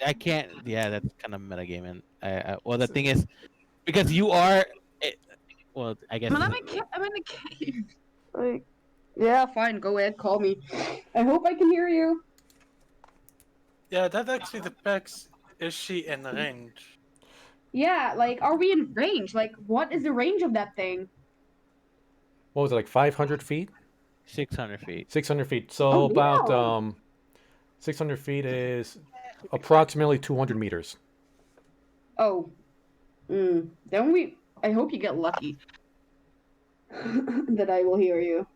I can't. Yeah, that's kind of metagaming. Well, the thing is, because you are. It, well, I guess. Well, I'm in the cave. Like, yeah, fine. Go ahead, call me. I hope I can hear you. Yeah, that actually depends. Is she in range? Yeah, like, are we in range? Like, what is the range of that thing? What was it, like 500 feet? 600 feet. 600 feet. So Oh, about damn. 600 feet is approximately 200 meters. Oh. Then I hope you get lucky. That I will hear you.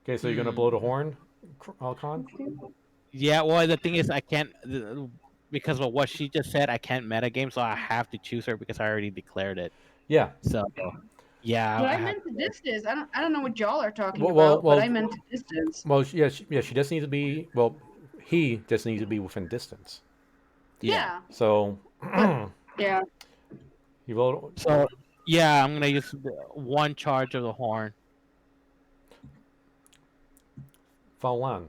Okay, so you're gonna blow the horn, Khan? Yeah. Well, the thing is, I can't because of what she just said. I can't metagame, so I have to choose her because I already declared it. Yeah. So, yeah, But I I have. meant the distance. I don't know what y'all are talking Well, about, but I meant the distance. well, yeah, she just needs to be. Well, he just needs to be within distance. Yeah. So Yeah. you will. So, yeah, I'm gonna use one charge of the horn. Falan.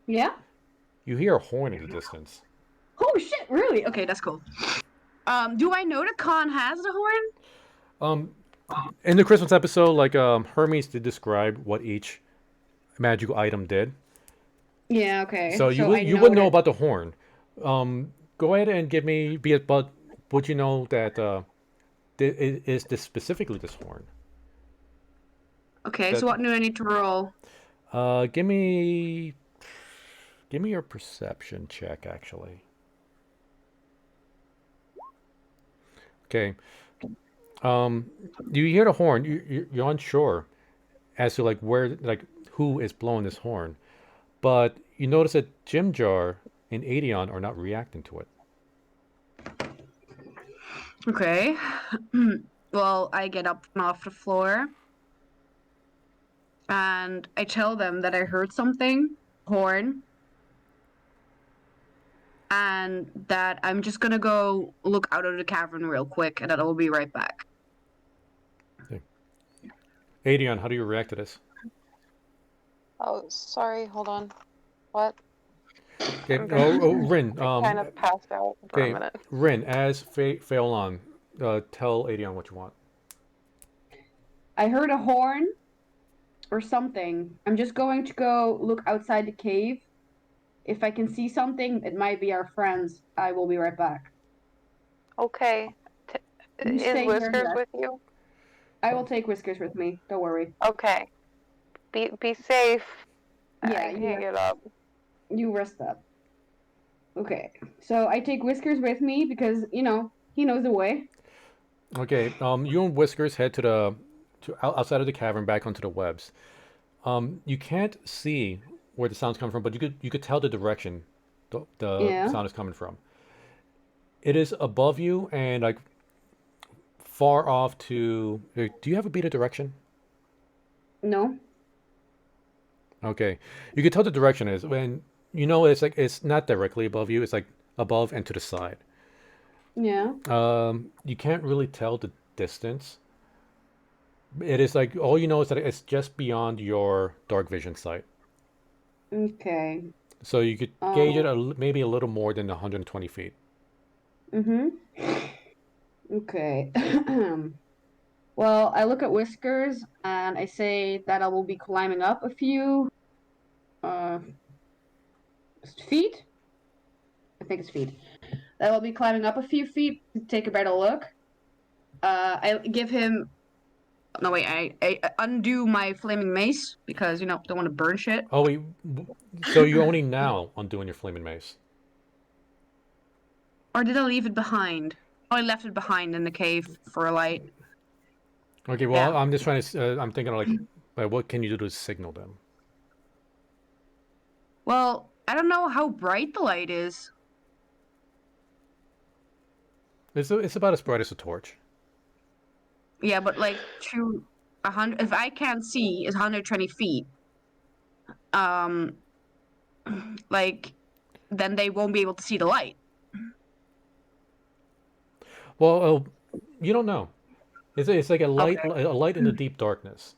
Yeah? You hear a horn in the distance. Oh shit, really? Okay, that's cool. Do I know that Khan has the horn? In the Christmas episode, like Hermes did describe what each magical item did. Yeah, okay. So So I you know would know that. about the horn. Go ahead and give me be it, but would you know that is this specifically this horn? Okay, That so what do I need to roll? give me your perception check actually. Okay. You hear the horn. You're unsure as to like where like who is blowing this horn, but you notice that Jim Jar and Adion are not reacting to it. Okay. Well, I get up and off the floor and I tell them that I heard something, horn, and that I'm just gonna go look out of the cavern real quick and that I'll be right back. Okay. Adion, how do you react to this? Oh, sorry. Hold on. What? Okay. I'm Rin. I kind of passed out for a Okay. minute. Rin, as Phelan, tell Adion what you want. I heard a horn or something. I'm just going to go look outside the cave. If I can see something, it might be our friends. I will be right back. Okay. You Is stay here, Whiskers yes. with you? I will take Whiskers with me. Don't worry. Okay. Be safe. Yeah, I can't get up. You rest up. Okay. So I take Whiskers with me because, you know, he knows the way. Okay. You and Whiskers head outside of the cavern, back onto the webs. You can't see where the sound's coming from, but you could tell the direction the Yeah. sound is coming from. It is above you and like far off to. Do you have a beta direction? No? Okay, you could tell the direction is when you know it's like it's not directly above you. It's like above and to the side. Yeah. You can't really tell the distance. It is like all you know is that it's just beyond your dark vision sight. Okay. So you could gauge it Um, maybe a little more than 120 feet. mm-hmm. Okay. Well, I look at Whiskers and I say that I will be climbing up a few uh feet. I think it's feet. That will be climbing up a few feet to take a better look. I give him. No wait, I undo my flaming mace because you know don't want to burn shit. Oh wait, so you're only now undoing your flaming mace. Or did I leave it behind? Oh, I left it behind in the cave for a light. Okay, well Yeah. I'm just trying to. I'm thinking like, what can you do to signal them? Well, I don't know how bright the light is. It's about as bright as a torch. Yeah, but like to 100. If I can't see, is 120 feet. Um, like then they won't be able to see the light. Well, you don't know. It's like Okay. a light in the deep darkness.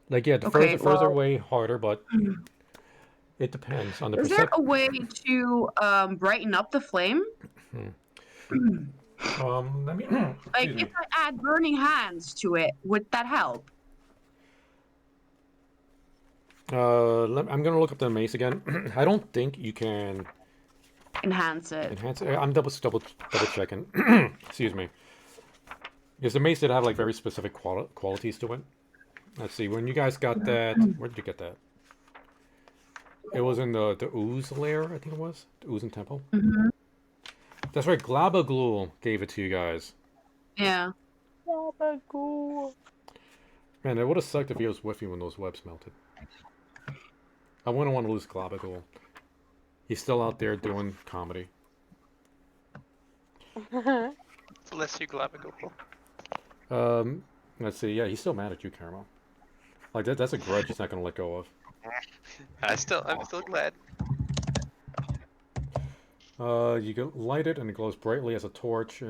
Like yeah, the Okay. further Well, away, harder, but it depends on the is there perception. a way to brighten up the flame? Let me. Like Excuse if me. I add burning hands to it, would that help? I'm gonna look up the mace again. I don't think you can Enhance it. enhance it. I'm double checking. Excuse me. Because the mace did have like very specific qualities to it. Let's see. When you guys got that, where did you get that? It was in the ooze lair, I think it was. The ooze temple. Hmm. That's right. Glabaglool gave it to you guys. Yeah. Gabagool. Man, it would have sucked if he was with you when those webs melted. I wouldn't want to lose Glabaglool. He's still out there doing comedy. Bless you, Glabagool. Let's see. Yeah, he's still mad at you, Caramel. Like that's a grudge he's not gonna let go of. I'm still glad. You can light it and it glows brightly as a torch.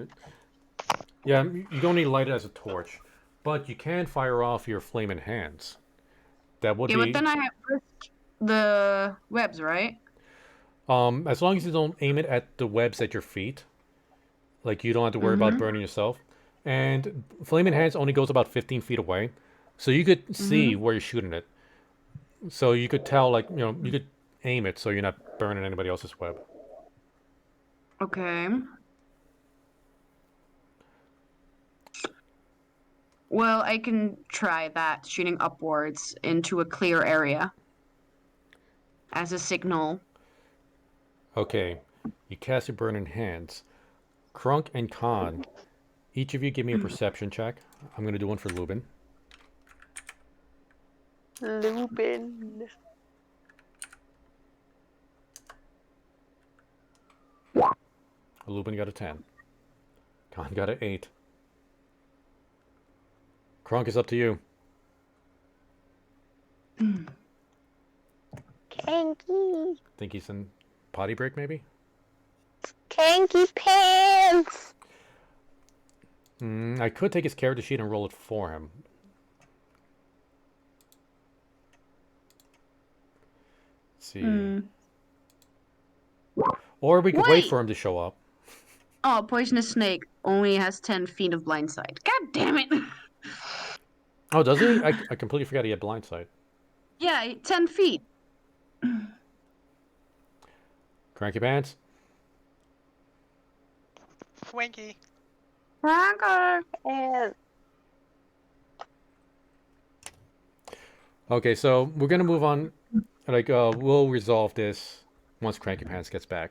Yeah, you don't need to light it as a torch, but you can fire off your flaming hands. That would Yeah, be but then I have risk the webs, right? as long as you don't aim it at the webs at your feet, like you don't have to worry about burning yourself. And flaming hands only goes about 15 feet away, so you could see where you're shooting it. So you could tell, like you could aim it so you're not burning anybody else's web. Okay. Well, I can try that, shooting upwards into a clear area as a signal. Okay, you cast your burning hands. Krunk and Khan, each of you give me a perception check. I'm gonna do one for Lubin. Lupin. Lubin got a 10. Khan got an 8. Krunk is up to you. Kanky. Think he's in potty break, maybe? Kanky pants. I could take his character sheet and roll it for him. Let's see. Or we could wait Wait. for him to show up. Oh, poisonous snake only has 10 feet of blind sight. God damn it! Oh, does he? I completely forgot he had blind sight. Yeah, 10 feet. Cranky Pants? Wanky. Franker. And Okay, so we're gonna move on. Like, we'll resolve this once Cranky Pants gets back.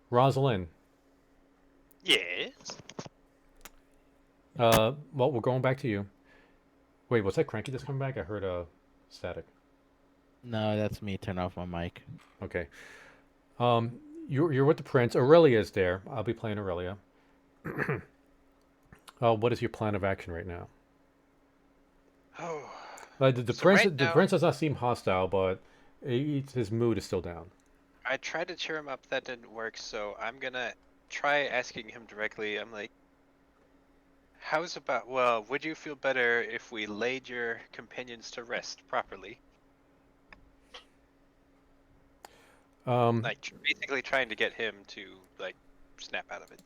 Rosalind. Yes. Well, we're going back to you. Wait, was that Cranky that's coming back? I heard static. No, that's me. Turn off my mic. Okay. You're with the prince. Aurelia's there. I'll be playing Aurelia. What is your plan of action right now? Oh. The So prince, right the now- prince does not seem hostile, but his mood is still down. I tried to cheer him up, that didn't work, so I'm gonna try asking him directly. I'm like, would you feel better if we laid your companions to rest properly? Like, basically trying to get him to, like, snap out of it.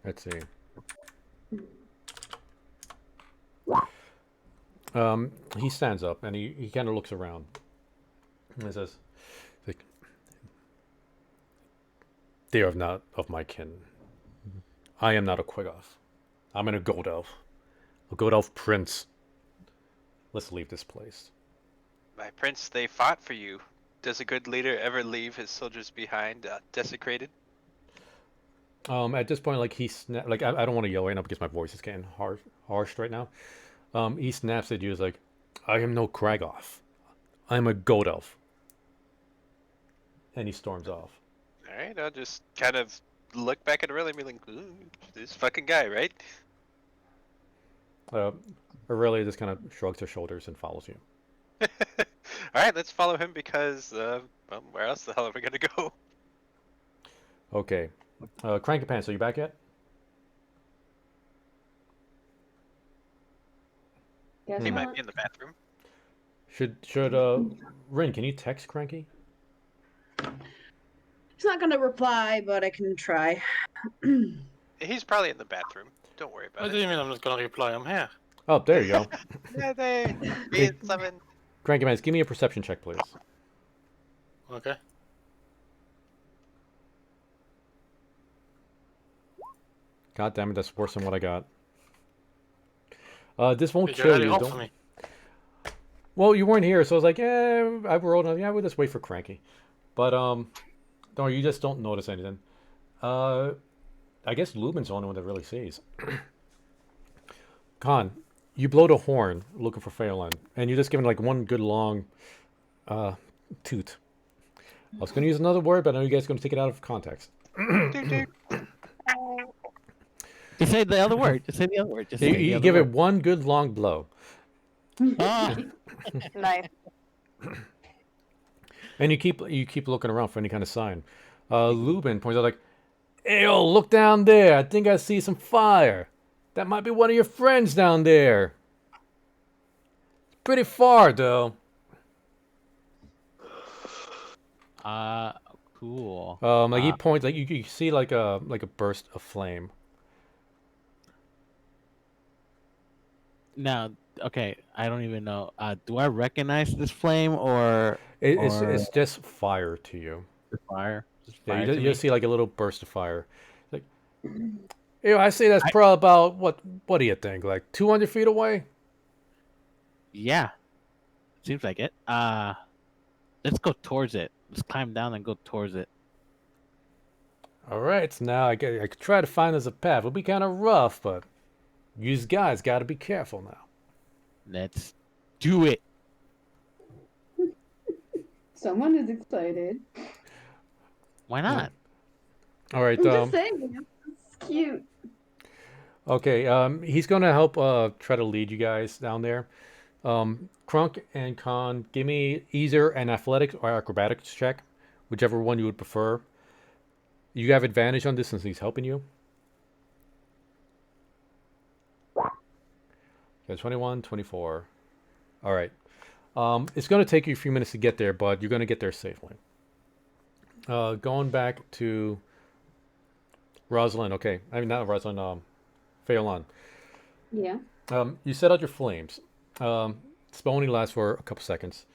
Let's see. He stands up and he kind of looks around. And he says, like, "They are not of my kin. I am not a Quiggoth. I'm a gold elf. A gold elf prince. Let's leave this place." My prince, they fought for you. Does a good leader ever leave his soldiers behind, desecrated? At this point, like I don't want to yell right now because my voice is getting harsh right now. He snaps at you as like, "I am no Kragoth. I'm a gold elf." And he storms off. Alright, I'll just kind of look back at Aurelia and be like, "Ooh, this fucking guy, right?" Aurelia just kind of shrugs her shoulders and follows you. All right, let's follow him because well, where else the hell are we gonna go? Okay. Cranky Pants, are you back yet? Guess He not. might be in the bathroom. Should Rin, can you text Cranky? He's not gonna reply, but I can try. He's probably in the bathroom. Don't worry What about do it. you mean I'm not gonna reply? I'm here. Oh, there you go. Yeah, they Hey. being summoned. Cranky Pants, give me a perception check, please. Okay. God damn it, that's worse than what I got. This won't Did you kill already you. roll for Don't... me? Well, you weren't here, so I was like, I rolled on. Yeah, we'll just wait for Cranky. But don't worry, you just don't notice anything. I guess Lubin's the only one that really sees. Khan, you blow the horn looking for Phelan, and you're just giving like one good long toot. I was going to use another word, but I know you guys are going to take it out of context. Just say the other word. Just say the other word. Just You, say the you other give it word. one good long blow. Ah, Nice. And you keep looking around for any kind of sign. Lubin points out like, "Hey, yo, look down there. I think I see some fire. That might be one of your friends down there. It's pretty far, though." cool. Like he points, like you see like a burst of flame. Now, okay, I don't even know. Do I recognize this flame or It's just fire to you. the fire? Just Yeah, fire you to just me? see like a little burst of fire. Like, yo, I say that's probably about what do you think? Like 200 feet away? Yeah, seems like it. Let's go towards it. Let's climb down and go towards it. All right, so now I could try to find us a path. It'll be kind of rough, but you guys got to be careful now. Let's do it. Someone is excited. Why not? All right. I'm just saying, it's cute. Okay. He's gonna help try to lead you guys down there. Crunk and Khan, give me either an athletics or acrobatics check, whichever one you would prefer. You have advantage on this since he's helping you. Okay, 21, 24. All right. It's going to take you a few minutes to get there, but you're going to get there safely. Going back to Rosalind. Okay. I mean, not Rosalind. Phelan. Yeah. You set out your flames. Spell only lasts for a couple seconds.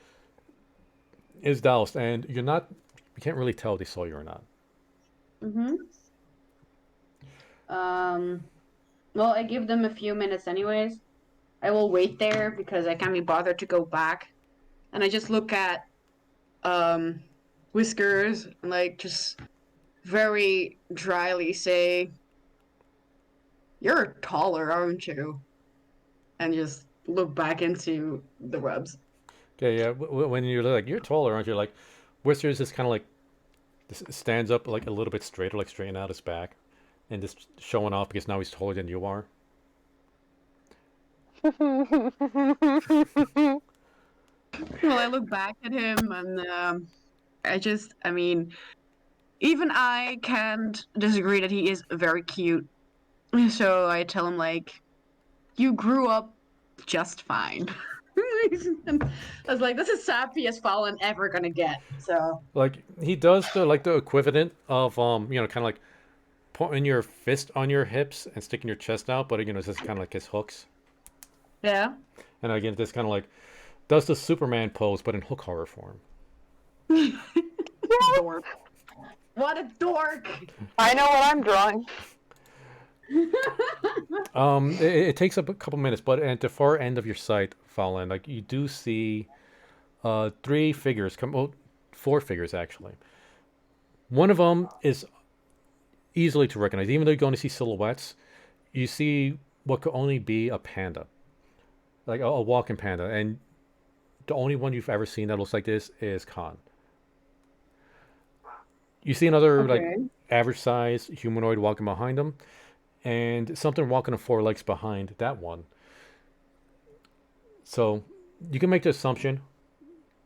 It's doused, and you can't really tell if they saw you or not. Mm-hmm. Well, I give them a few minutes anyways. I will wait there because I can't be bothered to go back. And I just look at Whiskers and like just very dryly say, "You're taller, aren't you?" And just look back into the rubs. Okay, yeah. When you're like, you're taller, aren't you? Like, Whisters just kind of like stands up like a little bit straighter, like straighten out his back, and just showing off because now he's taller than you are. Well, I look back at him and I mean, even I can't disagree that he is very cute. So I tell him, like, you grew up just fine. I was like, this is sappy as Fallen ever gonna get. So Like he does the equivalent of kind of like putting your fist on your hips and sticking your chest out, but it's just kind of like his hooks. yeah. And again, this kind of like does the Superman pose, but in hook horror form. Dork. What a dork! I know what I'm drawing. It takes up a couple minutes, but at the far end of your sight, Fallen, like you do see three figures four figures actually. One of them is easily to recognize, even though you're going to see silhouettes. You see what could only be a panda, like a walking panda, and the only one you've ever seen that looks like this is Khan. You see another Okay. average size humanoid walking behind them, and something walking on four legs behind that one. So you can make the assumption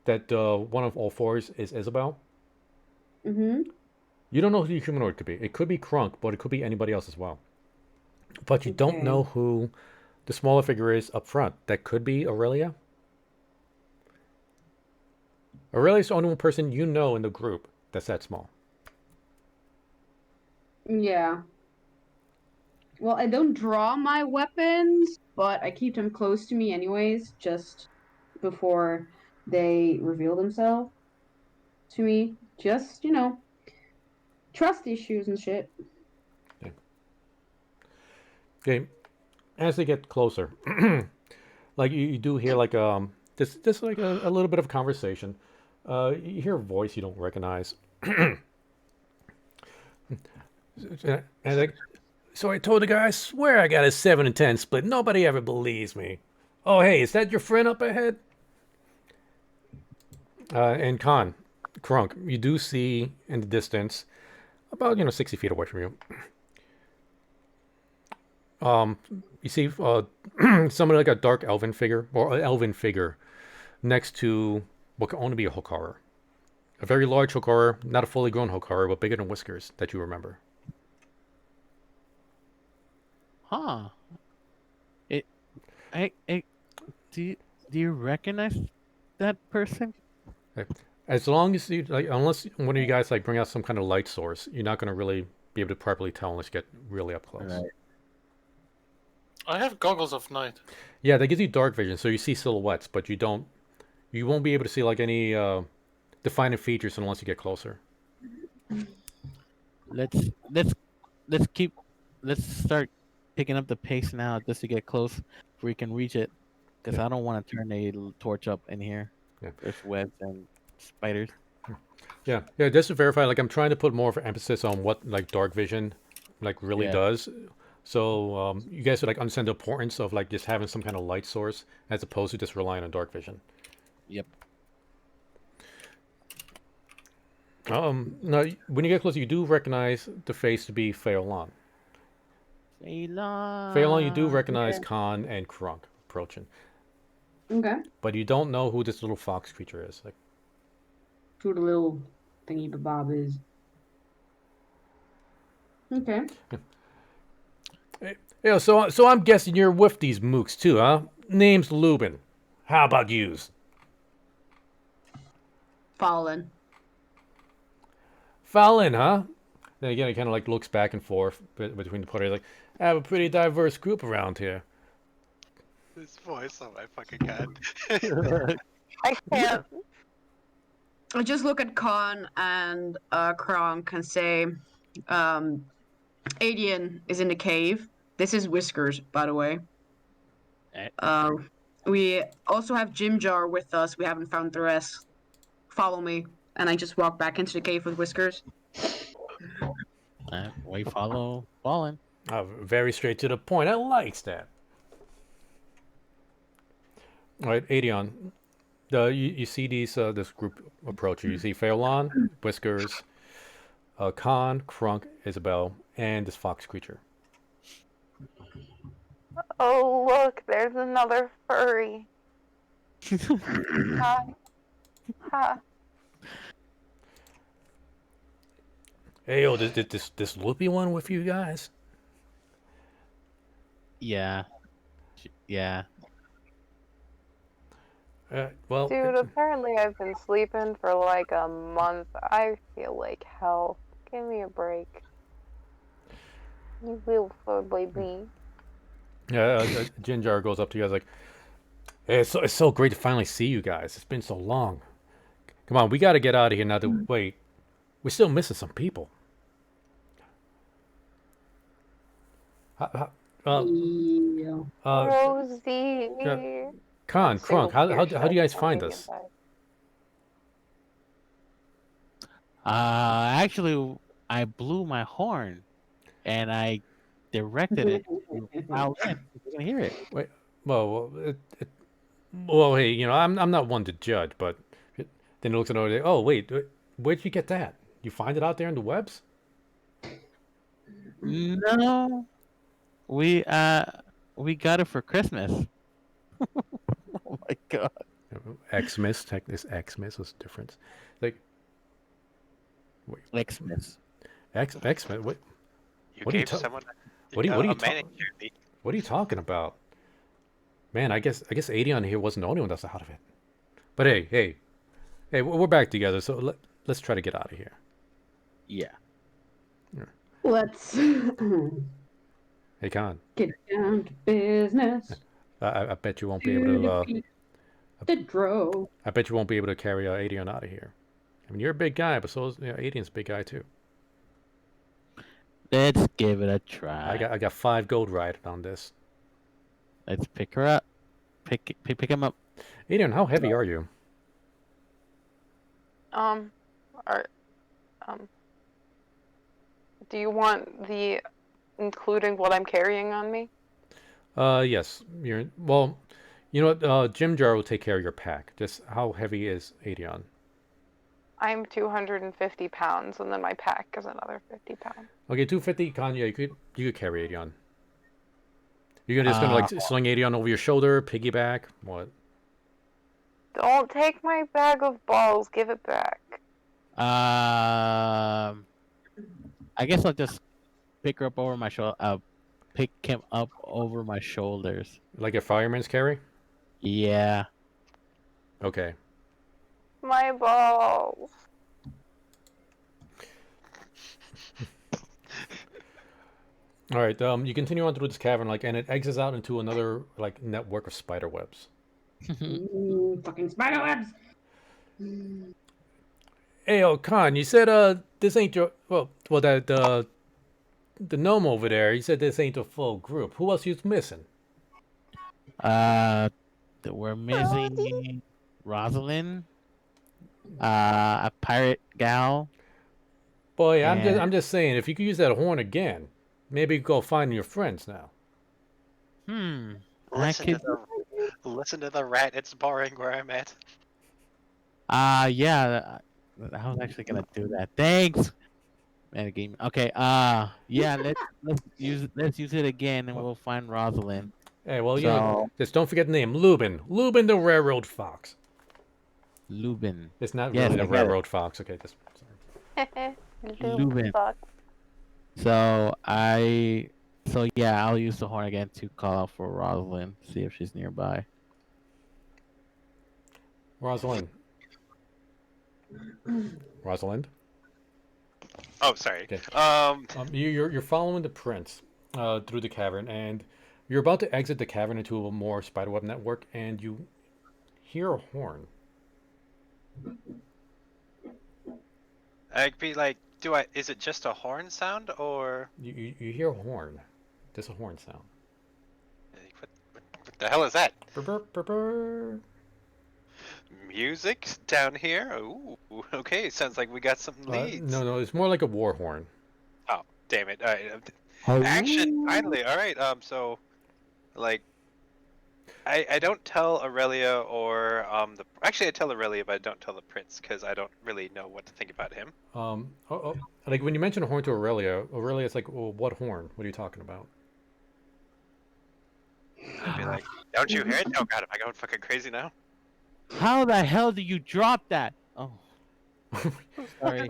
that one of all fours is Isabel. Mm-hmm. You don't know who the humanoid could be. It could be Crunk, but it could be anybody else as well. But you don't Okay. know who the smaller figure is up front. That could be Aurelia. Aurelia's the only one person you know in the group that's that small. Yeah. Well, I don't draw my weapons, but I keep them close to me anyways, just before they reveal themselves to me. Just, trust issues and shit. Okay, as they get closer, like you do hear like this like a little bit of conversation. You hear a voice you don't recognize, and like, so I told the guy, I swear I got a 7 and 10 split. Nobody ever believes me. Oh hey, is that your friend up ahead? And Crunk, you do see in the distance, about 60 feet away from you. You see somebody like a dark elven figure or an elven figure next to what can only be a Hokara. A very large Hokara, not a fully grown Hokara, but bigger than Whiskers that you remember. Huh. It. Do you recognize that person? Okay. As long as you like, unless one of you guys like bring out some kind of light source, you're not going to really be able to properly tell unless you get really up close. Right. I have goggles of night. Yeah, that gives you dark vision, so you see silhouettes, but you won't be able to see like any defining features unless you get closer. Let's start picking up the pace now just to get close where we can reach it. Because I don't want to turn a torch up in here. Yeah. There's webs and spiders. Yeah, just to verify, like I'm trying to put more of an emphasis on what like dark vision like really Yeah. does. So you guys would like understand the importance of like just having some kind of light source as opposed to just relying on dark vision. Yep. Now when you get closer, you do recognize the face to be Phelan. Phelan, you do recognize Okay. Khan and Krunk approaching, Okay. but you don't know who this little fox creature is. Like, Who the little thingy bob is. Okay. yeah, so I'm guessing you're with these mooks too, huh? Name's Lubin. How about yous? Fallen. Fallon, huh? Then again, it kind of like looks back and forth between the parties. Like, I have a pretty diverse group around here. This voice, oh my fucking god. I can't. I just look at Khan and Kronk and say, Adian is in the cave. This is Whiskers, by the way. We also have Jim Jar with us. We haven't found the rest. Follow me. And I just walk back into the cave with Whiskers. We follow Fallen. Very straight to the point. I likes that. All right, Adion. You see this group approach you. You see Phelan, Whiskers, Khan, Krunk, Isabel, and this fox creature. Oh, look, there's another furry. Hi. Ha. Hey, yo, this loopy one with you guys? Yeah. Yeah. Well, Dude, apparently I've been sleeping for like a month. I feel like hell. Give me a break. You will probably be. Jinjar goes up to you guys like, hey, it's so great to finally see you guys. It's been so long. Come on, we got to get out of here now. Wait, we're still missing some people. Yeah. Rosie. Khan, Krunk, how do you guys find us? Actually, I blew my horn, and I directed it out in. You can hear it. Wait, well, well, hey, I'm not one to judge, but then it looks at it. Oh, wait, where'd you get that? You find it out there in the webs? No, we got it for Christmas. Oh my god. Xmas, this Xmas was different. Like Xmas. Xmas. What? You What are you gave ta- someone What are you? a, What are you a talking? manicure. What are you talking about? Man, I guess 80 here wasn't the only one that's out of it. But hey, we're back together. So let's try to get out of here. Yeah. Let's Hey, Khan. get down to business. I bet you won't be able To to. defeat the Dro. I bet you won't be able to carry 80 out of here. I mean, you're a big guy, but so is 80's a big guy too. Let's give it a try. I got 5 gold riding on this. Let's pick her up. Pick him up. 80, how heavy are you? Are do you want the including what I'm carrying on me? Yes. Well, you know what? Jim Jar will take care of your pack. Just how heavy is 80? I'm 250 pounds, and then my pack is another 50 pounds. Okay, 250. Kanye, you could carry 80. You're just gonna like sling 80 over your shoulder, piggyback. What? Don't take my bag of balls. Give it back. I guess I'll just pick her up over my shoulder. Pick him up over my shoulders. Like a fireman's carry? Yeah. Okay. My balls. All right. You continue on through this cavern, and it exits out into another network of spider webs. Fucking spider webs. Hey, Khan, you said this ain't your that the gnome over there. He said this ain't a full group. Who else you missing? We're missing Rosalind, a pirate gal. Boy, And- I'm just saying, if you could use that horn again, maybe go find your friends now. Listen to the rat. It's boring where I'm at. Yeah. I was actually gonna do that. Thanks. Man, game. Okay. Yeah. Let's use it again, and we'll find Rosalind. Hey, well, So- just don't forget the name, Lubin. Lubin the railroad fox. Lubin. It's not Yes, really I the get it. railroad fox. Okay, just sorry. Lubin. Fuck. So yeah, I'll use the horn again to call out for Rosalind. See if she's nearby. Rosalind. Rosalind. Oh, sorry. Okay. Um, You're following the prince through the cavern, and you're about to exit the cavern into a more spiderweb network, and you hear a horn. I'd be like, is it just a horn sound or You hear a horn. There's a horn sound. like, what the hell is that? Brr, brr, brr, brr. Music down here? Ooh, okay. Sounds like we got some leads. No, it's more like a war horn. Oh, damn it! All right, action! Finally, all right. So, like, I don't tell Aurelia or Actually, I tell Aurelia, but I don't tell the prince because I don't really know what to think about him. Like when you mention a horn to Aurelia's like, well, what horn? What are you talking about? I'd be like, don't you hear it? Oh God, am I going fucking crazy now? How the hell do you drop that? Oh. Sorry.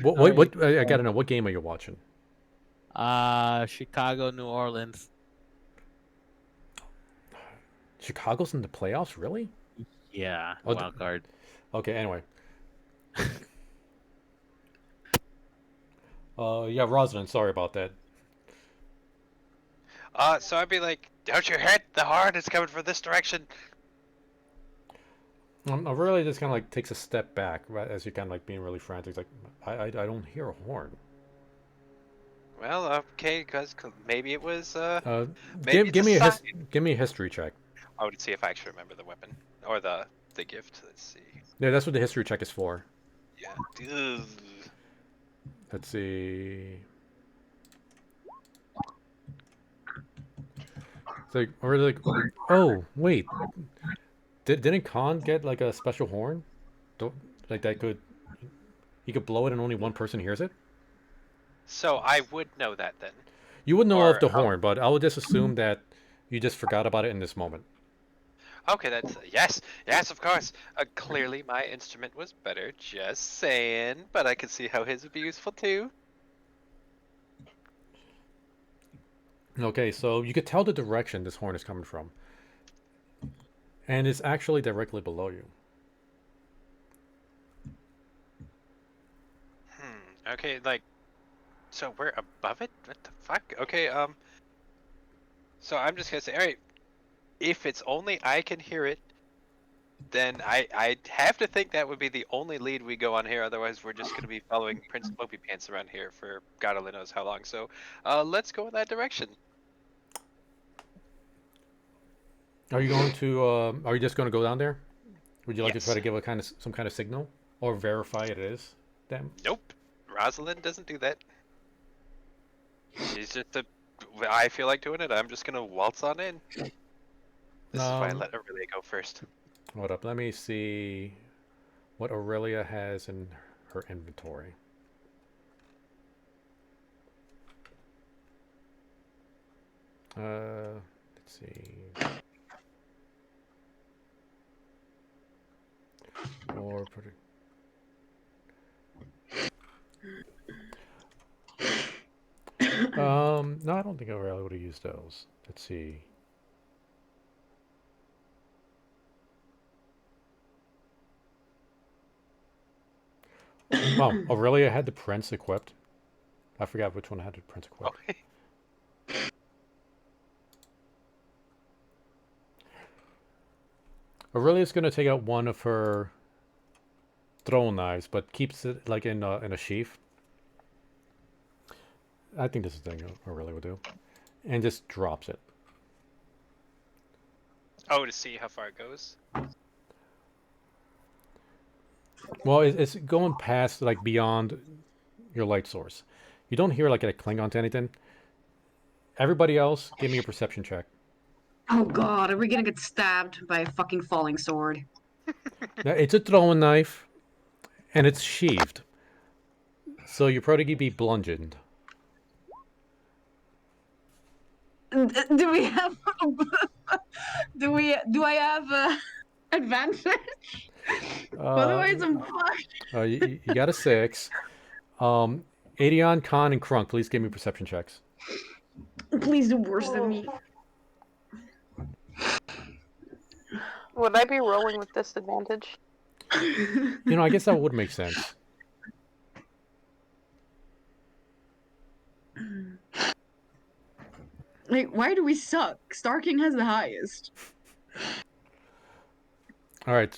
What? I gotta know, what game are you watching? Chicago, New Orleans. Chicago's in the playoffs, really? Yeah, Oh, wild card. Okay, anyway. Yeah, Rosalind, sorry about that. So I'd be like, don't you hear it? The horn is coming from this direction. Aurelia just kind of like takes a step back, right, as you're kind of like being really frantic. Like, I don't hear a horn. Well, okay, because maybe it was Give it's me a sign. give me a history check. I would see if I actually remember the weapon or the gift. Let's see. Yeah, that's what the history check is for. Yeah. Ugh. Let's see. It's like, or like, oh wait, didn't Khan get like a special horn? Don't like that could he could blow it and only one person hears it? So I would know that then. You would know of Or the horn, but I would just assume that you just forgot about it in this moment. okay, that's yes, of course. Clearly, my instrument was better. Just saying, but I can see how his would be useful too. Okay, so you could tell the direction this horn is coming from, and it's actually directly below you. Okay, like, so we're above it. What the fuck? Okay, so I'm just gonna say, all right, if it's only I can hear it, then I have to think that would be the only lead we go on here. Otherwise, we're just gonna be following Prince Mopey Pants around here for God only knows how long. So, let's go in that direction. Are you going to? Are you just going to go down there? Would you like to try Yes. to give some kind of signal or verify it is them? Nope. Rosalind doesn't do that. She's just a. I feel like doing it. I'm just gonna waltz on in. This is why I let Aurelia go first. Hold up. Let me see what Aurelia has in her inventory. Let's see. Or put it. No, I don't think Aurelia would have used those. Let's see. Oh, Aurelia had the Prince equipped. I forgot which one had the Prince equipped. Okay. Aurelia's gonna take out one of her throwing knives, but keeps it like in a sheath. I think this is the thing Aurelia would do, and just drops it. Oh, to see how far it goes. Well, it's going past like beyond your light source. You don't hear like it cling onto anything. Everybody else, give me a perception check. Oh god, are we gonna get stabbed by a fucking falling sword? Now, it's a throwing knife, and it's sheathed, so you're probably gonna be bludgeoned. Do we have? Do I have advantage? Otherwise, I'm fucked. You got a 6. Adeon, Khan, and Krunk, please give me perception checks. Please do worse than me. Would I be rolling with disadvantage? You know, I guess that would make sense. Like, why do we suck? Starking has the highest. All right,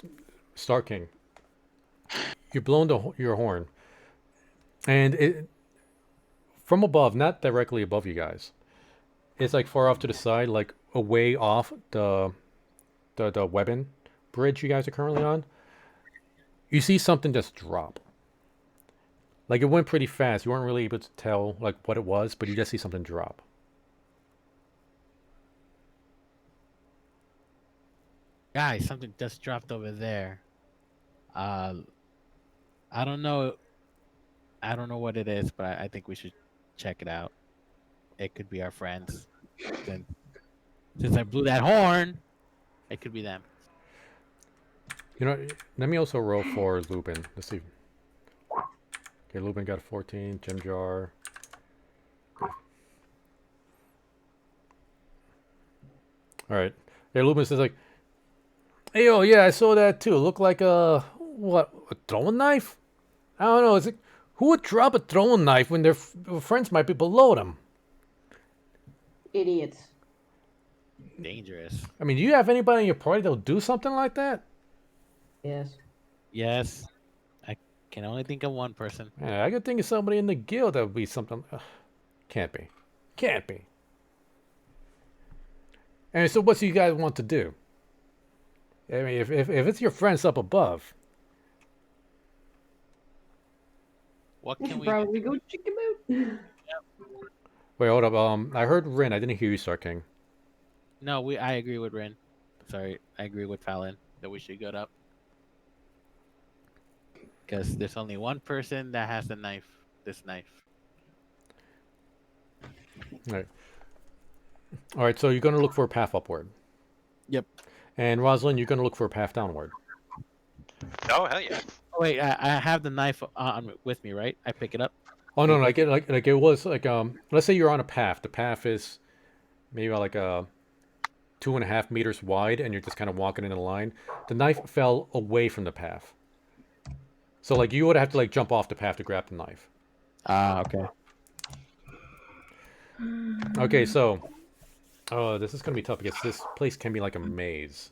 Star King. You're blowing your horn, and it from above, not directly above you guys. It's like far off to the side, like away off the weapon bridge you guys are currently on. You see something just drop. Like it went pretty fast. You weren't really able to tell like what it was, but you just see something drop. Guys, something just dropped over there. I don't know. I don't know what it is, but I think we should check it out. It could be our friends. Since I blew that horn, it could be them. You know, let me also roll for Lupin. Let's see. Okay, Lupin got a 14. Jim Jar. All right. Yeah, Lupin says like, "Hey, oh yeah, I saw that too. Looked like a throwing knife? I don't know. Is it who would drop a throwing knife when their friends might be below them? Idiots. Dangerous. I mean, do you have anybody in your party that'll do something like that? Yes. Yes. I can only think of one person. Yeah, I could think of somebody in the guild that would be something. Can't be. Can't be. And so, what do you guys want to do? I mean, if it's your friends up above, What can we Probably go check him out. wait, hold up. I heard Rin. I didn't hear you, Star King. No, I agree with Ren. Sorry, I agree with Fallon that we should get up. Because there's only one person that has the knife. This knife. All right, so you're going to look for a path upward. Yep. And Rosalind, you're going to look for a path downward. Oh hell yeah! Oh, wait, I have the knife with me, right? I pick it up. Oh no, no, like it was like let's say you're on a path. The path is maybe like 2.5 meters wide, and you're just kind of walking in a line. The knife fell away from the path, so like you would have to like jump off the path to grab the knife. Ah, okay. Okay, so this is gonna be tough because this place can be like a maze.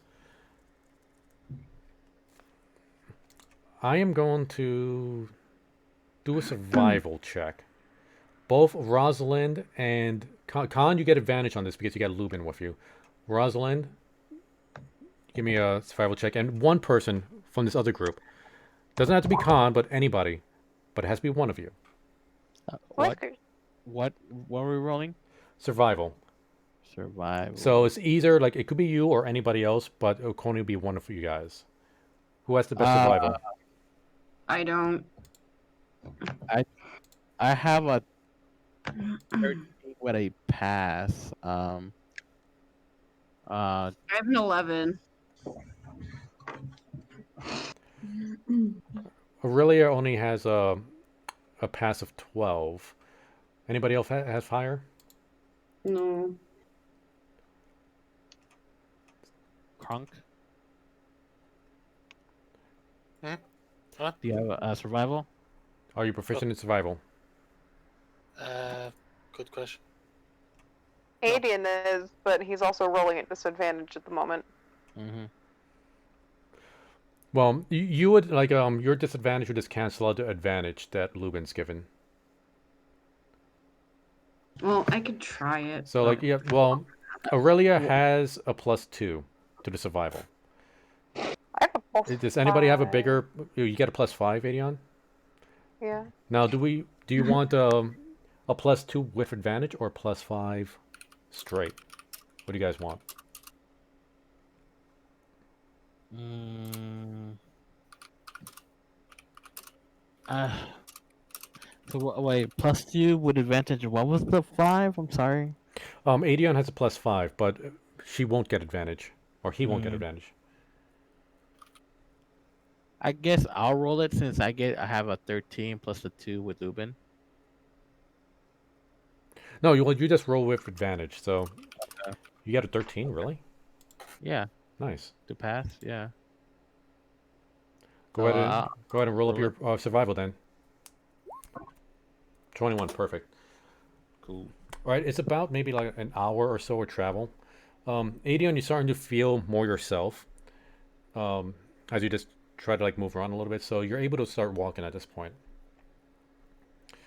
I am going to do a survival check. Both Rosalind and Khan, you get advantage on this because you got Lubin with you. Rosalind, give me a survival check, and one person from this other group. Doesn't have to be Khan, but anybody, but it has to be one of you. What? Whiskers. What were we rolling? Survival. Survival. So it's either like it could be you or anybody else, but it will only be one of you guys. Who has the best survival? I don't. I have a 13 with a pass. I have an 11. Aurelia only has a pass of 12. Anybody else has higher? No. Crunk. What? Do you have a survival? Are you proficient in survival? Good question. Adian is, but he's also rolling at disadvantage at the moment. Mm-hmm. Well, you would like your disadvantage would just cancel out the advantage that Lubin's given. Well, I could try it. So like yeah, well, Aurelia has a +2 to the survival. I have a Does anybody have a +5. bigger? You get a +5, Adion. Yeah. Now, do you want a +2 with advantage or +5 straight? What do you guys want? So wait, +2 with advantage. What was the 5? I'm sorry. Adion has a +5, but she won't get advantage, or he won't get advantage. I guess I'll roll it since I have a 13 plus a 2 with Lubin. No, you just roll with advantage. So you got a 13, really? Yeah, Nice. to pass. Yeah. Go ahead and roll up your survival then. 21, perfect. Cool. All right, it's about maybe like an hour or so of travel. Adion, you're starting to feel more yourself as you just try to like move around a little bit. So you're able to start walking at this point.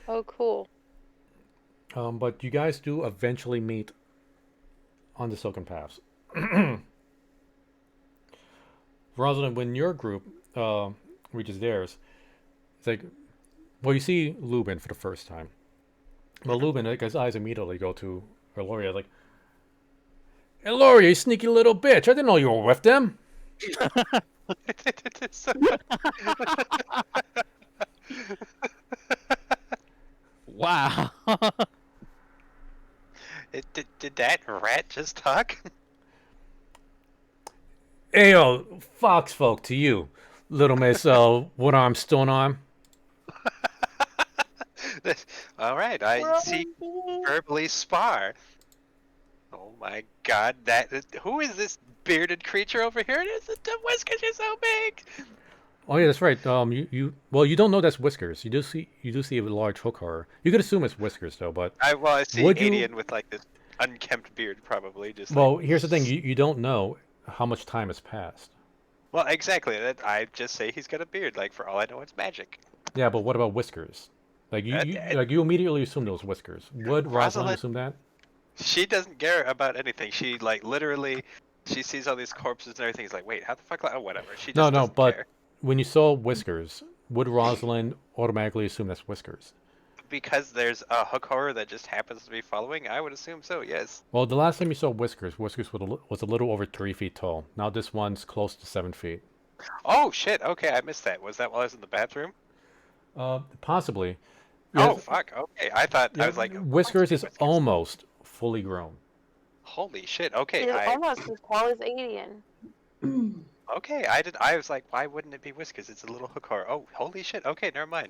Oh, cool. But you guys do eventually meet on the Silken Paths. Rosalind, when your group reaches theirs, it's like, well, you see Lubin for the first time. Well, Lubin, like, his eyes immediately go to Eloria, like, Eloria, you sneaky little bitch! I didn't know you were with them! Wow. Did that rat just talk? Ayo, fox folk to you, little miss, one-armed stone arm. All right, I see verbally spar. Oh my god, who is this bearded creature over here? The whiskers are so big. Oh yeah, that's right. You don't know that's Whiskers. You do see a large hook horror. You could assume it's Whiskers though, but I see would you- Adian with like this unkempt beard, probably just. well, like, here's the thing: you don't know how much time has passed. well, exactly. I just say he's got a beard. Like for all I know, it's magic. Yeah, but what about Whiskers? Like you immediately assume those Whiskers. Would Rosalind Rosalind- assume that? She doesn't care about anything. She like literally, she sees all these corpses and everything. He's like, wait, how the fuck? Oh, whatever. She just No, doesn't but care. when you saw Whiskers, would Rosalind automatically assume that's Whiskers? Because there's a hook horror that just happens to be following. I would assume so. Yes. Well, the last time you saw Whiskers was a little over 3 feet tall. Now this one's close to 7 feet. Oh shit. Okay, I missed that. Was that while I was in the bathroom? Possibly. Oh Yeah, fuck. Okay, I thought I was like Whiskers is Whiskers. almost fully grown. Holy shit. Okay, He's almost as tall as Adian. okay. I was like, why wouldn't it be Whiskers? It's a little hookar. Oh, holy shit. Okay, never mind.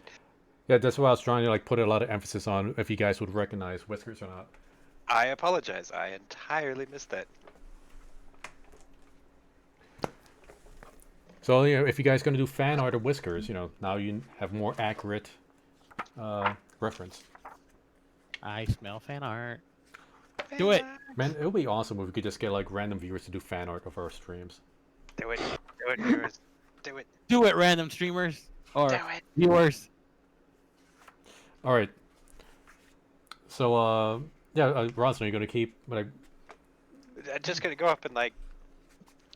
Yeah, that's why I was trying to like put a lot of emphasis on if you guys would recognize Whiskers or not. I apologize. I entirely missed that. So if you guys gonna do fan art of Whiskers, now you have more accurate reference. I smell fan art. Do it. Man, it would be awesome if we could just get like random viewers to do fan art of our streams. Do it. Do it, viewers. Do it. Do it, random streamers or Do it. viewers. All right. So Ronson, are you gonna keep like? I'm just gonna go up and like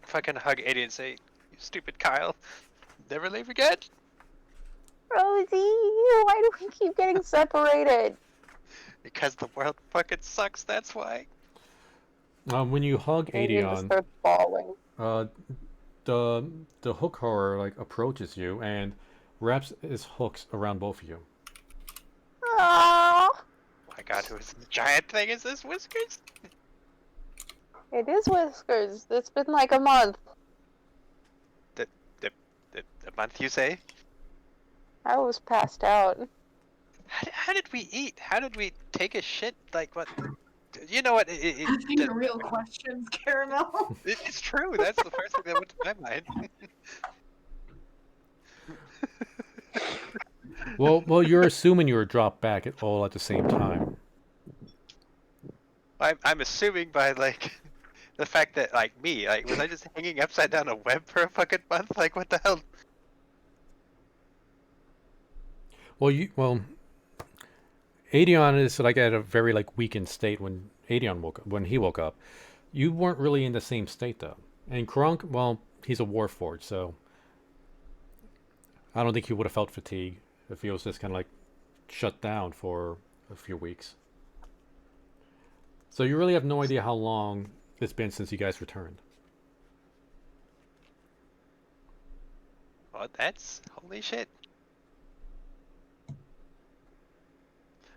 fucking hug Eddie and say, "You stupid Kyle, never leave again." Rosie, why do we keep getting separated? Because the world fucking sucks. That's why. When you hug Adian just Adion, starts bawling. the hook horror like approaches you and wraps his hooks around both of you. Oh, My God, who is this giant thing? Is this Whiskers? it is Whiskers. It's been like a month. A month, you say? I was passed out. How did we eat? How did we take a shit? Like what? You know what? These are real questions, Caramel. It's true. That's the first thing that went to my mind. Well, you're assuming you were dropped back all at the same time. I'm assuming by like the fact that like me, like was I just hanging upside down a web for a fucking month? Like what the hell? Well, Adion is like at a very like weakened state when he woke up. You weren't really in the same state though. And Krunk, well, he's a warforged, so I don't think he would have felt fatigue if he was just kind of like shut down for a few weeks. So you really have no idea how long it's been since you guys returned. Well, that's holy shit.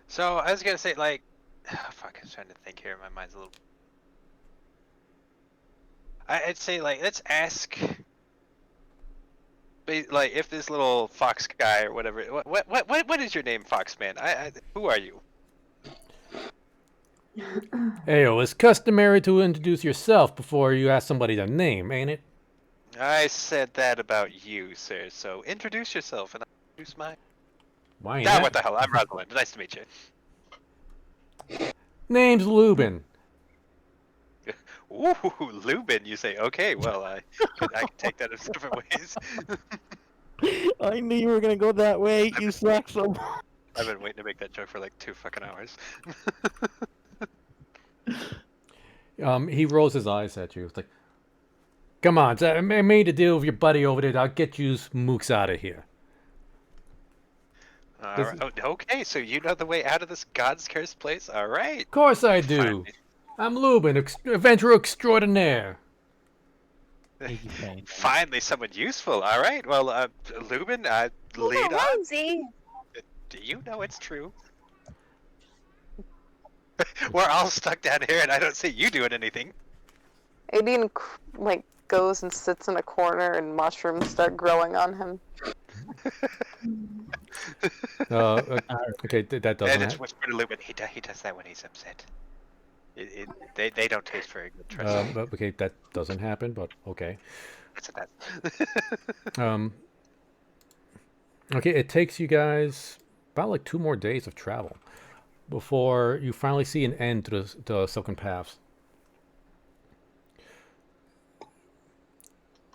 So I was gonna say like, fuck, I was trying to think here. My mind's a little. I'd say like let's ask. Like if this little fox guy or whatever. What is your name, Foxman? Who are you? Ayo, it's customary to introduce yourself before you ask somebody their name, ain't it? I said that about you, sir. So introduce yourself and I'll introduce mine. Why Ah, not? what the hell? I'm Rosalind. Nice to meet you. Name's Lubin. Ooh, Lubin, you say? Okay, well, I can take that in different ways. I knew you were gonna go that way. You suck so much. I've been waiting to make that joke for like 2 fucking hours. He rolls his eyes at you. It's like, come on, I made a deal with your buddy over there. I'll get you mooks out of here. All right. Oh, okay, so you know the way out of this God's cursed place? All right. Of course I do. I'm Lubin, adventurer extraordinaire. Finally, someone useful. All right. Well, Lubin, lead on. Rosie. Do you know it's true? We're all stuck down here, and I don't see you doing anything. Adian like goes and sits in a corner, and mushrooms start growing on him. Okay, that doesn't And it's happen. whispered to Lubin. He does that when he's upset. They don't taste very good. Trust me. Okay, that doesn't happen, but okay. It's a bad. Okay, it takes you guys about like 2 more days of travel before you finally see an end to the Silken Paths.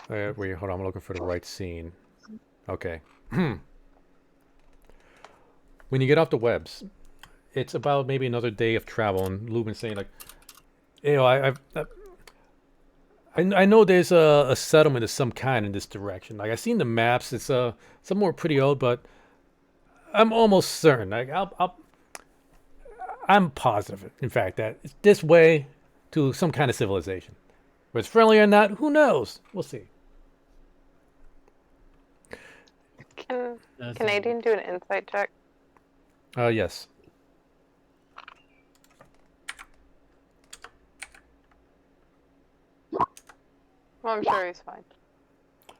Wait, hold on, I'm looking for the right scene. Okay. When you get off the webs, it's about maybe another day of travel, and Lubin's saying like, I know there's a settlement of some kind in this direction. Like I've seen the maps. It's somewhere pretty old, but I'm almost certain. Like I'm positive, in fact, that it's this way to some kind of civilization. Whether it's friendly or not, who knows? We'll see. Can Adian do an insight check? Yes. Well, I'm sure he's fine.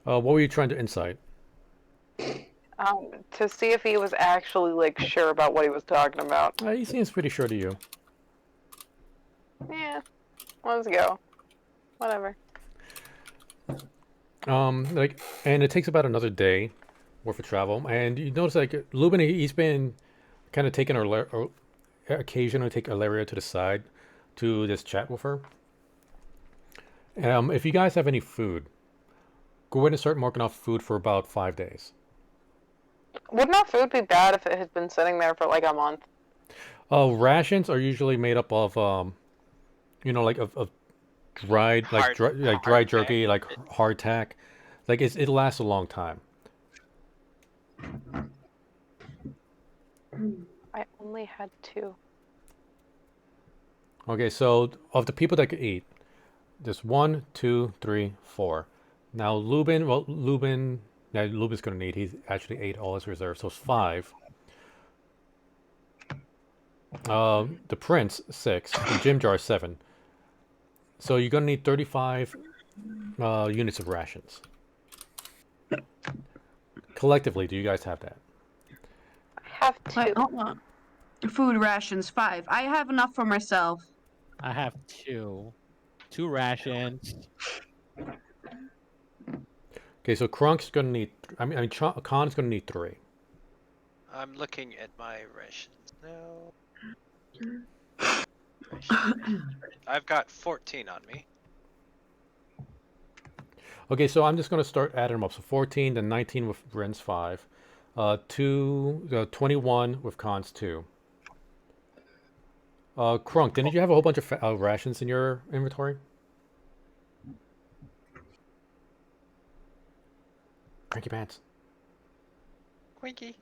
What were you trying to insight? To see if he was actually like sure about what he was talking about. He seems pretty sure to you. Yeah, let's go. Whatever. And it takes about another day worth of travel. And you notice, like, Lubin, he's been kind of taking or occasionally take Ilaria to the side to just chat with her. If you guys have any food, go ahead and start marking off food for about 5 days. Wouldn't our food be bad if it had been sitting there for like a month? Rations are usually made up of, like of dried, like dried jerky, like hardtack. Like it lasts a long time. I only had 2. Okay, so of the people that could eat, there's 1, 2, 3, 4. Now Lubin's gonna need. He's actually ate all his reserves, so it's 5. The Prince 6, the Jim Jar 7. So you're gonna need 35 units of rations. Collectively, do you guys have that? I have 2. Wait, hold on. Food rations 5. I have enough for myself. I have 2 rations. Okay, so Krunk's gonna need. Khan's gonna need 3. I'm looking at my rations now. Rations. I've got 14 on me. Okay, so I'm just gonna start adding them up. So 14, then 19 with Ren's 5, 21 with Khan's 2. Krunk, didn't you have a whole bunch of rations in your inventory? Cranky Pants. Quinky.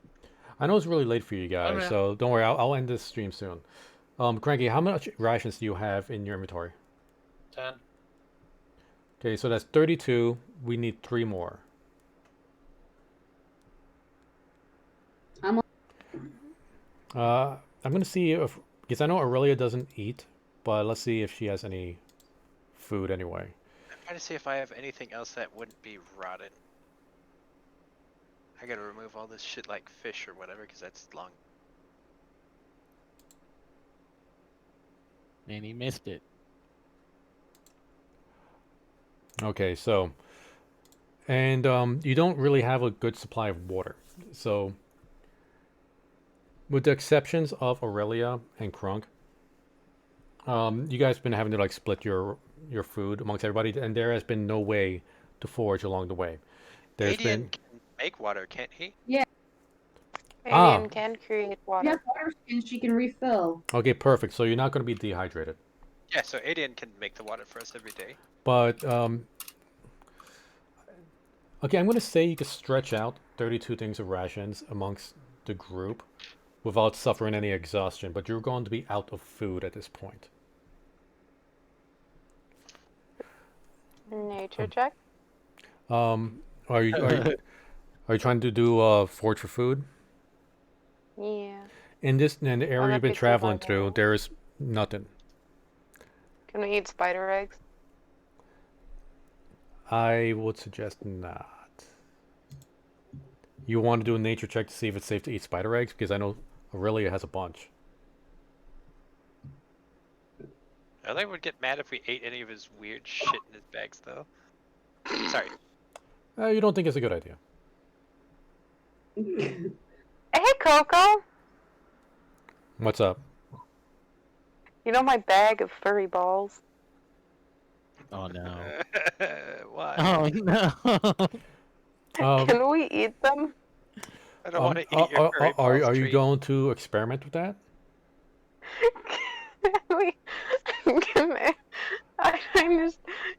I know it's really late for you guys, Okay. so don't worry. I'll end this stream soon. Cranky, how much rations do you have in your inventory? 10. Okay, so that's 32. We need 3 more. I'm I'm gonna see if, because I know Aurelia doesn't eat, but let's see if she has any food anyway. I'm trying to see if I have anything else that wouldn't be rotten. I gotta remove all this shit like fish or whatever, because that's long. And he missed it. Okay, so, and you don't really have a good supply of water. So, with the exceptions of Aurelia and Krunk, you guys been having to like split your food amongst everybody, and there has been no way to forage along the way. There's Adian been can make water, can't he? Alien can create If you water. have water skins, she can refill. okay, perfect. So you're not going to be dehydrated. Yeah, so Adian can make the water for us every day. But okay, I'm going to say you could stretch out 32 things of rations amongst the group without suffering any exhaustion, but you're going to be out of food at this point. Nature check. Are you trying to do forage for food? Yeah. In the area that'd you've been be too traveling long, through, yeah. there's nothing. Can we eat spider eggs? I would suggest not. You want to do a nature check to see if it's safe to eat spider eggs? Because I know Aurelia has a bunch. I would get mad if we ate any of his weird shit in his bags, though. Sorry. You don't think it's a good idea. Hey, Coco. What's up? You know my bag of furry balls? Oh no. Why? Oh no. Can we eat them? I don't want to eat your furry balls are you treat. going to experiment with that?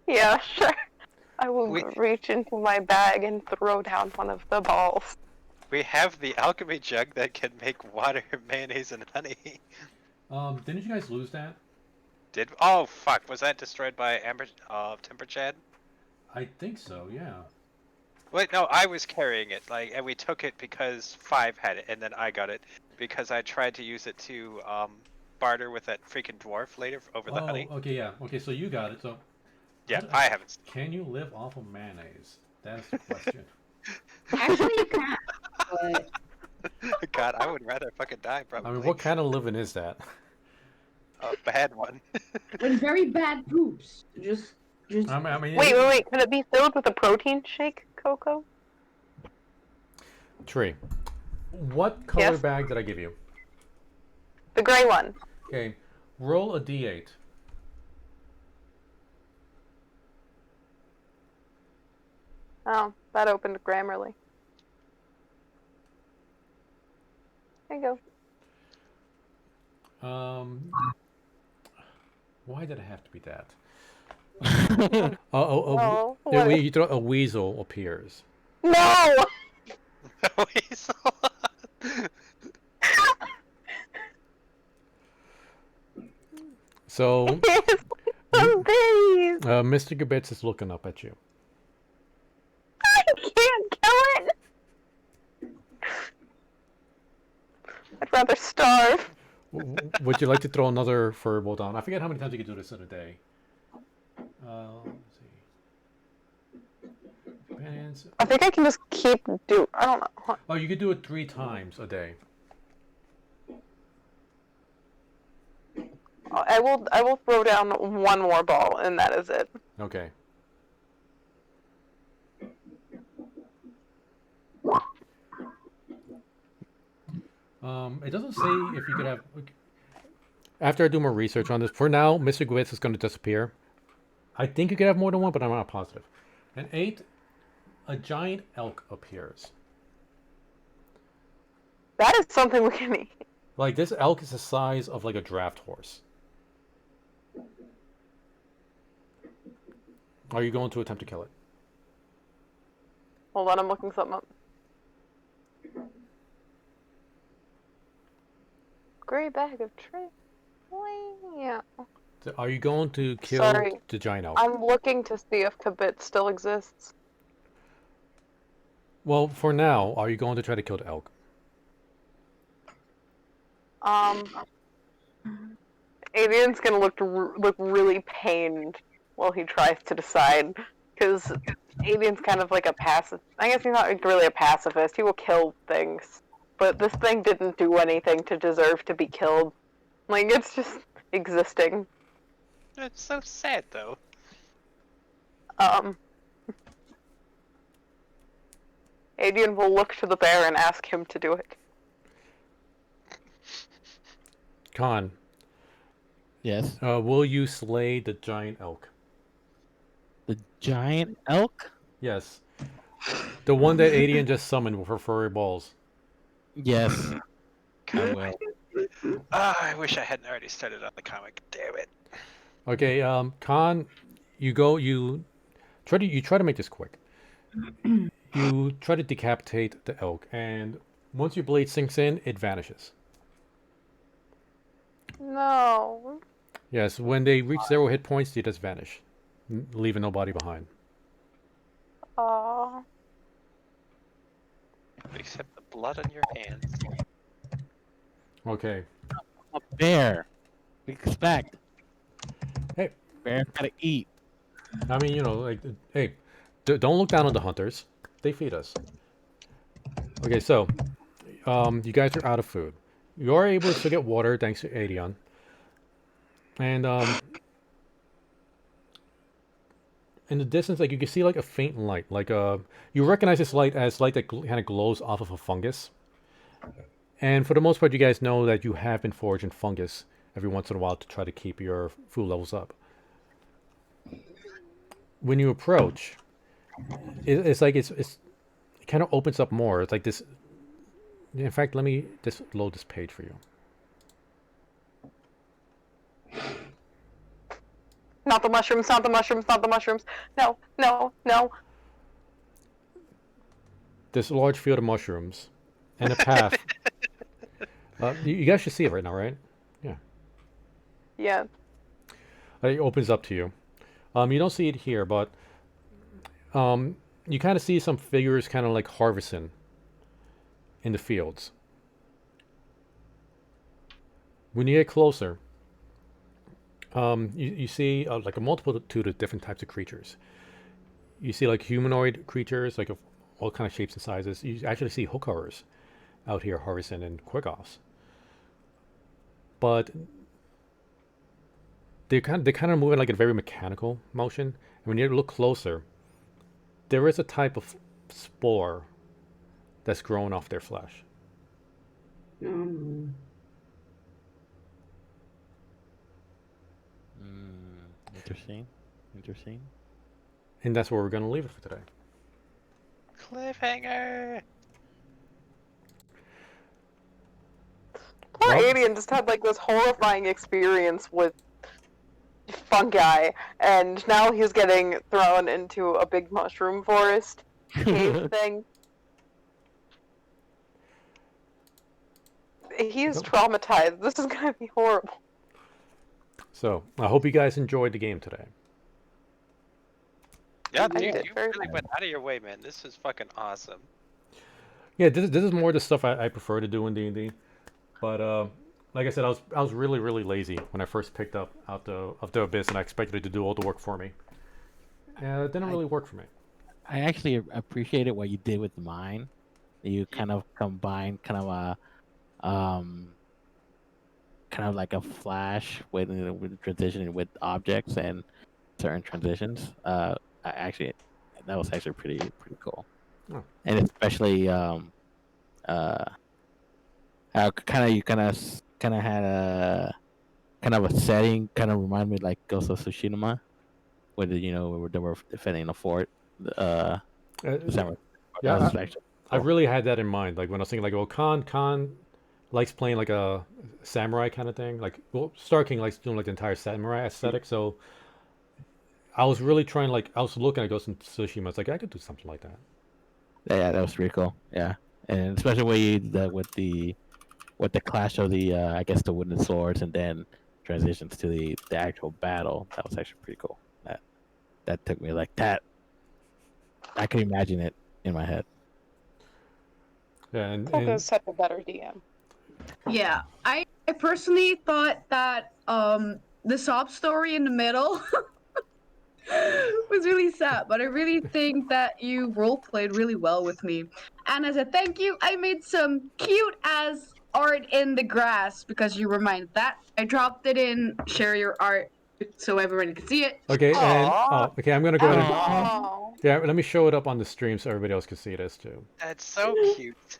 Yeah, sure. I will We- reach into my bag and throw down one of the balls. We have the alchemy jug that can make water, mayonnaise, and honey. Didn't you guys lose that? Oh fuck! Was that destroyed by Temper Chad? I think so, yeah. Wait, no, I was carrying it. Like, and we took it because 5 had it, and then I got it because I tried to use it to barter with that freaking dwarf later over the honey. Okay, yeah. Okay, so you got it. So Yeah, I haven't. Can you live off of mayonnaise? That's the question. Actually, you can. But God, I would rather fucking die, probably. I mean, what kind of living is that? A bad one. with very bad poops. Just. I mean, Wait. Could it be filled with a protein shake, Coco? Tree. What color Yes? bag did I give you? The gray one. Okay, roll a d8. Oh, that opened Grammarly. There you go. Why did it have to be that? No, what you throw a weasel appears. No! Weasel. So, Please! Mr. Gabitz is looking up at you. I can't kill it! I'd rather starve. Would you like to throw another furball down? I forget how many times you can do this in a day. Let's see. Companions. I think I can just keep I don't know. Oh, you could do it 3 times a day. I will throw down one more ball and that is it. Okay. It doesn't say if you could have. After I do more research on this, for now, Mr. Gwitz is going to disappear. I think you could have more than one, but I'm not positive. And 8, a giant elk appears. That is something we can eat. Like, this elk is the size of like a draft horse. Are you going to attempt to kill it? Hold on, I'm looking something up. Gray bag of tree. Yeah. So are you going to kill Sorry. the giant elk? I'm looking to see if Kabit still exists. Well, for now, are you going to try to kill the elk? Avian's gonna look really pained while he tries to decide, because Avian's kind of like a pacifist. I guess he's not really a pacifist. He will kill things, but this thing didn't do anything to deserve to be killed. Like, it's just existing. It's so sad, though. Avian will look to the bear and ask him to do it. Khan, Yes. will you slay the giant elk? The giant elk? Yes. The one that Adian just summoned with her furry balls. Yes. I will. I wish I hadn't already started on the comic. Damn it. Okay, Khan, you try to make this quick. You try to decapitate the elk, and once your blade sinks in, it vanishes. No. Yes, when they reach 0 hit points, they just vanish, leaving nobody behind. Aww. Except the blood on your hands. Okay. A bear. Expect. Hey. Bear gotta eat. I mean, like, hey, don't look down on the hunters. They feed us. Okay, so, you guys are out of food. You are able to get water thanks to Adion. And, in the distance, like, you can see, like, a faint light. Like, you recognize this light as light that kind of glows off of a fungus. And for the most part, you guys know that you have been foraging fungus every once in a while to try to keep your food levels up. When you approach, it's like it kind of opens up more. It's like this. In fact, let me just load this page for you. Not the mushrooms, not the mushrooms, not the mushrooms. No, no, no. This large field of mushrooms and a path. You guys should see it right now, right? Yeah. Yeah. It opens up to you. You don't see it here, but you kind of see some figures kind of like harvesting in the fields. When you get closer, you see like a multitude of different types of creatures. You see like humanoid creatures, like of all kind of shapes and sizes. You actually see hookers out here harvesting and quick-offs. But they're kind of moving like a very mechanical motion. And when you look closer, there is a type of spore that's growing off their flesh. Um, Interesting. Interesting. And that's where we're going to leave it for today. Cliffhanger. Poor Well- alien just had like this horrifying experience with fungi, and now he's getting thrown into a big mushroom forest cave thing. He's Yep. traumatized. This is gonna be horrible. So I hope you guys enjoyed the game today. Yeah, I dude, did you very really much. went out of your way, man. This is fucking awesome. Yeah, this is more the stuff I prefer to do in D&D. But like I said, I was really lazy when I first picked up out of the abyss, and I expected it to do all the work for me. And it didn't really work for me. I actually appreciated what you did with mine. You kind of combined kind of like a flash with transition with objects and certain transitions. That was actually pretty cool. Oh. And especially how you kind of had a kind of a setting, kind of reminded me like Ghost of Tsushima, where they were defending a fort. Uh, The samurai. yeah, That was actually I cool. really had that in mind. Like when I was thinking, like, well, Khan likes playing like a samurai kind of thing. Like, well, Star King likes doing like the entire samurai aesthetic. So I was really trying. Like, I was looking at Ghost of Tsushima. It's like I could do something like that. Yeah, that was pretty cool. Yeah, and especially where you did that with the clash of the I guess the wooden swords and then transitions to the actual battle. That was actually pretty cool. That took me like that. I can imagine it in my head. Yeah, and Coco's such a better DM. Yeah, I personally thought that the sob story in the middle was really sad, but I really think that you role played really well with me. And as a thank you, I made some cute as art in the grass because you remind that. I dropped it in share your art so everyone can see it. okay, and Aw. okay, I'm gonna go ahead and Oh, yeah, let me show it up on the stream so everybody else can see this too. That's so cute.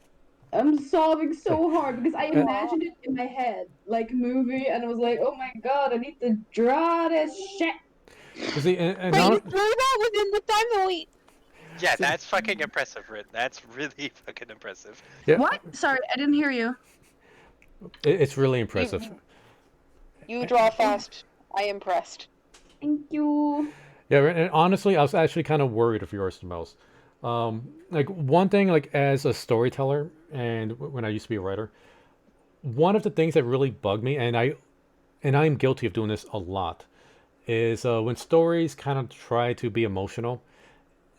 I'm sobbing so hard because I Uh, imagined it in my head, like a movie, and I was like, oh my god, I need to draw this shit. You see, and Wait, now, you threw that within the time that we. Yeah, that's fucking impressive, Rin. That's really fucking impressive. yeah, What? Sorry, I didn't hear you. it's really impressive. you draw fast. I impressed. Thank you. Yeah, and honestly, I was actually kind of worried of yours the most. Like one thing, like as a storyteller, and when I used to be a writer, one of the things that really bugged me, and I'm guilty of doing this a lot, is when stories kind of try to be emotional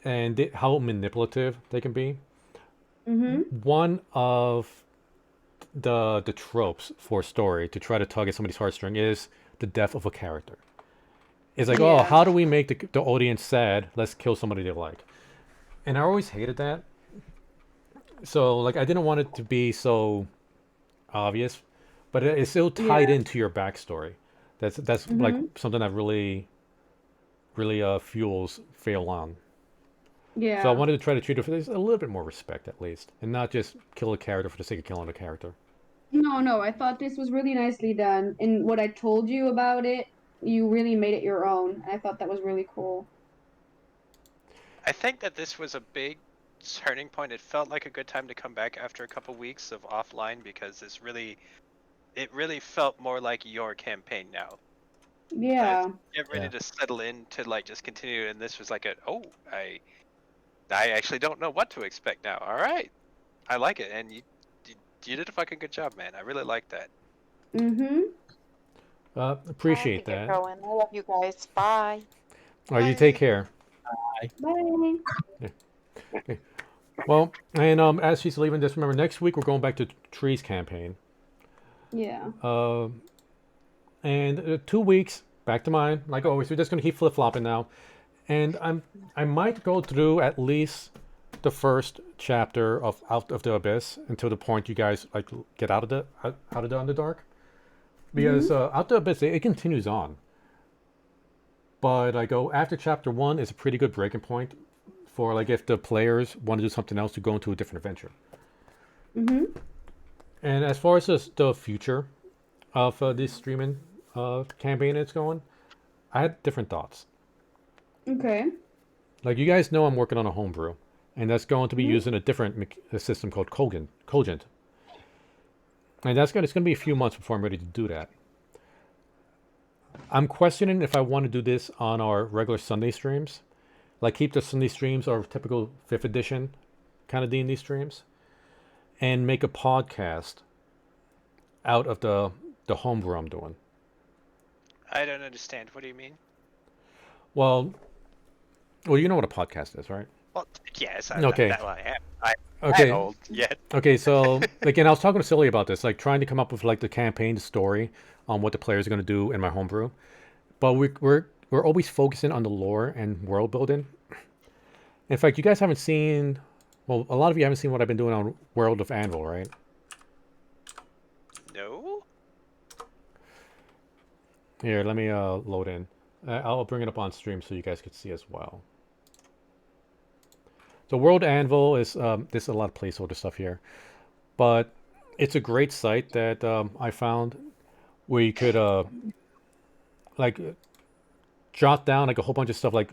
and how manipulative they can be. Mm-hmm. One of the tropes for a story to try to tug at somebody's heartstring is the death of a character. It's like, oh, Yeah. how do we make the audience sad? Let's kill somebody they like. And I always hated that. So, like, I didn't want it to be so obvious, but it's still tied Yeah. into your backstory. That's like something that really fuels Fail on. Yeah. So I wanted to try to treat it with a little bit more respect, at least, and not just kill a character for the sake of killing a character. No, I thought this was really nicely done. And what I told you about it, you really made it your own. I thought that was really cool. I think that this was a big turning point. It felt like a good time to come back after a couple weeks of offline because it really felt more like your campaign now. Yeah. Get ready Yeah. to settle in to like just continue, and this was like I actually don't know what to expect now. All right, I like it, and you did a fucking good job, man. I really like that. Mm-hmm. Appreciate I have to get that. going. I love you guys. Bye. All right, you take care. Bye. Well, and as she's leaving, just remember next week we're going back to Tree's campaign. Yeah. And 2 weeks back to mine. Like always, we're just gonna keep flip flopping now, and I might go through at least the first chapter of Out of the Abyss until the point you guys like get out of the Underdark, because Out the Abyss it continues on. But I go after chapter 1 is a pretty good breaking point for like if the players want to do something else to go into a different adventure. And as far as the future of this streaming campaign it's going, I had different thoughts. Okay. Like you guys know I'm working on a homebrew, and that's going to be using a different system called Cogent. And it's going to be a few months before I'm ready to do that. I'm questioning if I want to do this on our regular Sunday streams. Like keep the Sunday streams our typical 5th edition kind of D&D streams. And make a podcast out of the homebrew I'm doing. I don't understand. What do you mean? Well, you know what a podcast is, right? Well, yes. Okay. I'm Okay. not old yet. Okay, so again, I was talking to Silly about this, like trying to come up with like the campaign story on what the players are going to do in my homebrew, but we're always focusing on the lore and world building. In fact, you guys haven't seen, well, a lot of you haven't seen what I've been doing on World of Anvil, right? No. Here, let me load in. I'll bring it up on stream so you guys could see as well. So World Anvil is there's a lot of placeholder stuff here, but it's a great site that I found where you could like jot down like a whole bunch of stuff like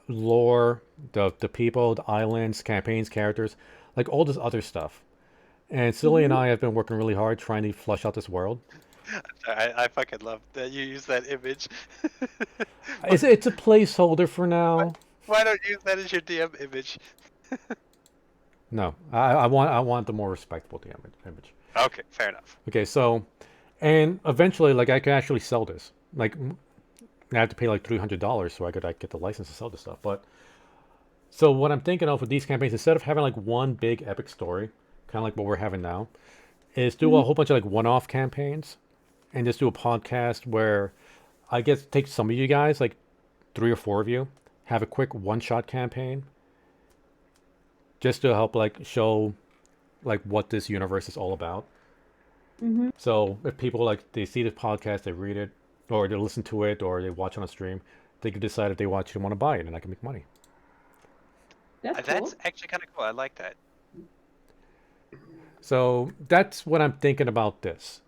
lore, the people, the islands, campaigns, characters, like all this other stuff. And Silly and I have been working really hard trying to flush out this world. I fucking love that you use that image. It's a placeholder for now. Why don't you use that as your DM image? No, I want the more respectable DM image. Okay, fair enough. Okay, so, and eventually, like, I could actually sell this. Like, I have to pay like $300 so I could like, get the license to sell this stuff. But, so what I'm thinking of with these campaigns, instead of having like one big epic story, kind of like what we're having now, is do a whole bunch of like one-off campaigns, and just do a podcast where I guess take some of you guys, like 3 or 4 of you, have a quick one-shot campaign, just to help like show like what this universe is all about. So if people like they see this podcast, they read it, or they listen to it, or they watch it on a stream, they can decide if they want to want to buy it, and I can make money. That's That's cool. actually kind of cool. I like that. So that's what I'm thinking about this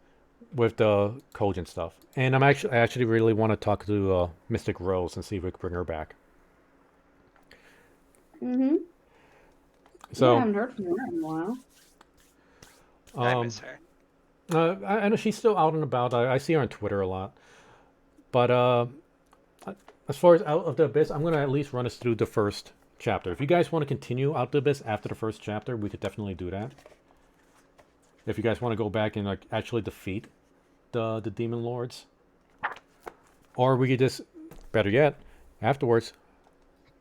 with the Cogent stuff. And I actually really want to talk to Mystic Rose and see if we can bring her back. So I haven't heard from her in a while. I miss her. I know she's still out and about. I see her on Twitter a lot. But as far as Out of the Abyss, I'm going to at least run us through the first chapter. If you guys want to continue Out of the Abyss after the first chapter, we could definitely do that. If you guys want to go back and like actually defeat the demon lords. Or we could just, better yet, afterwards,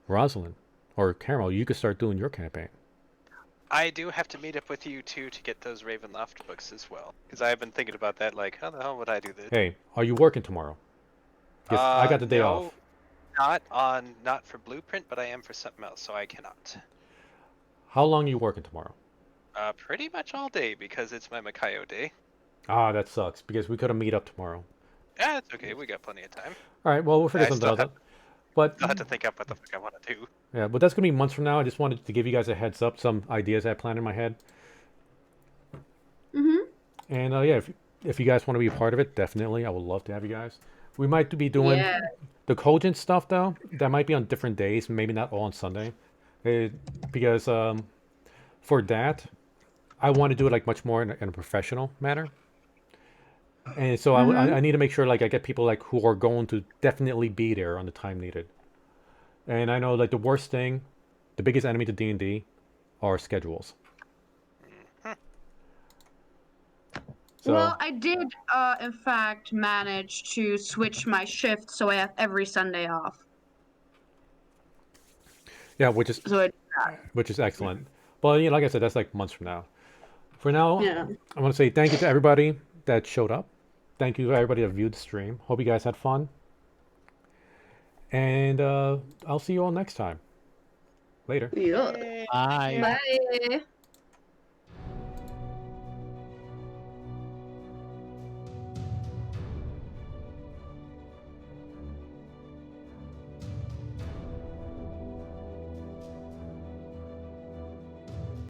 Rosalind or Carol, you could start doing your campaign. I do have to meet up with you too to get those Ravenloft books as well, because I've been thinking about that. Like, how the hell would I do this? Hey, are you working tomorrow? Because I got the day no, off. Not for Blueprint, but I am for something else, so I cannot. How long are you working tomorrow? Pretty much all day because it's my Makayo day. Ah, that sucks because we could have meet up tomorrow. Yeah, it's okay. We got plenty of time. All right, well, we'll figure I something still out. But I'll have to think up what the fuck I want to do. yeah, but that's gonna be months from now. I just wanted to give you guys a heads up, some ideas I planned in my head. And yeah, if you guys want to be a part of it, definitely, I would love to have you guys. We might be doing the Cogent stuff though. That might be on different days, maybe not all on Sunday, because for that, I want to do it like much more in a professional manner. And so I need to make sure like I get people like who are going to definitely be there on the time needed. And I know like the worst thing, the biggest enemy to D&D are schedules. So, Well, I did, in fact, manage to switch my shift so I have every Sunday off. yeah, which is excellent. But you know, like I said, that's like months from now. For now, I want to say thank you to everybody that showed up. Thank you to everybody that viewed the stream. Hope you guys had fun. And I'll see you all next time. Later. Yeah. Yay. Bye. Bye.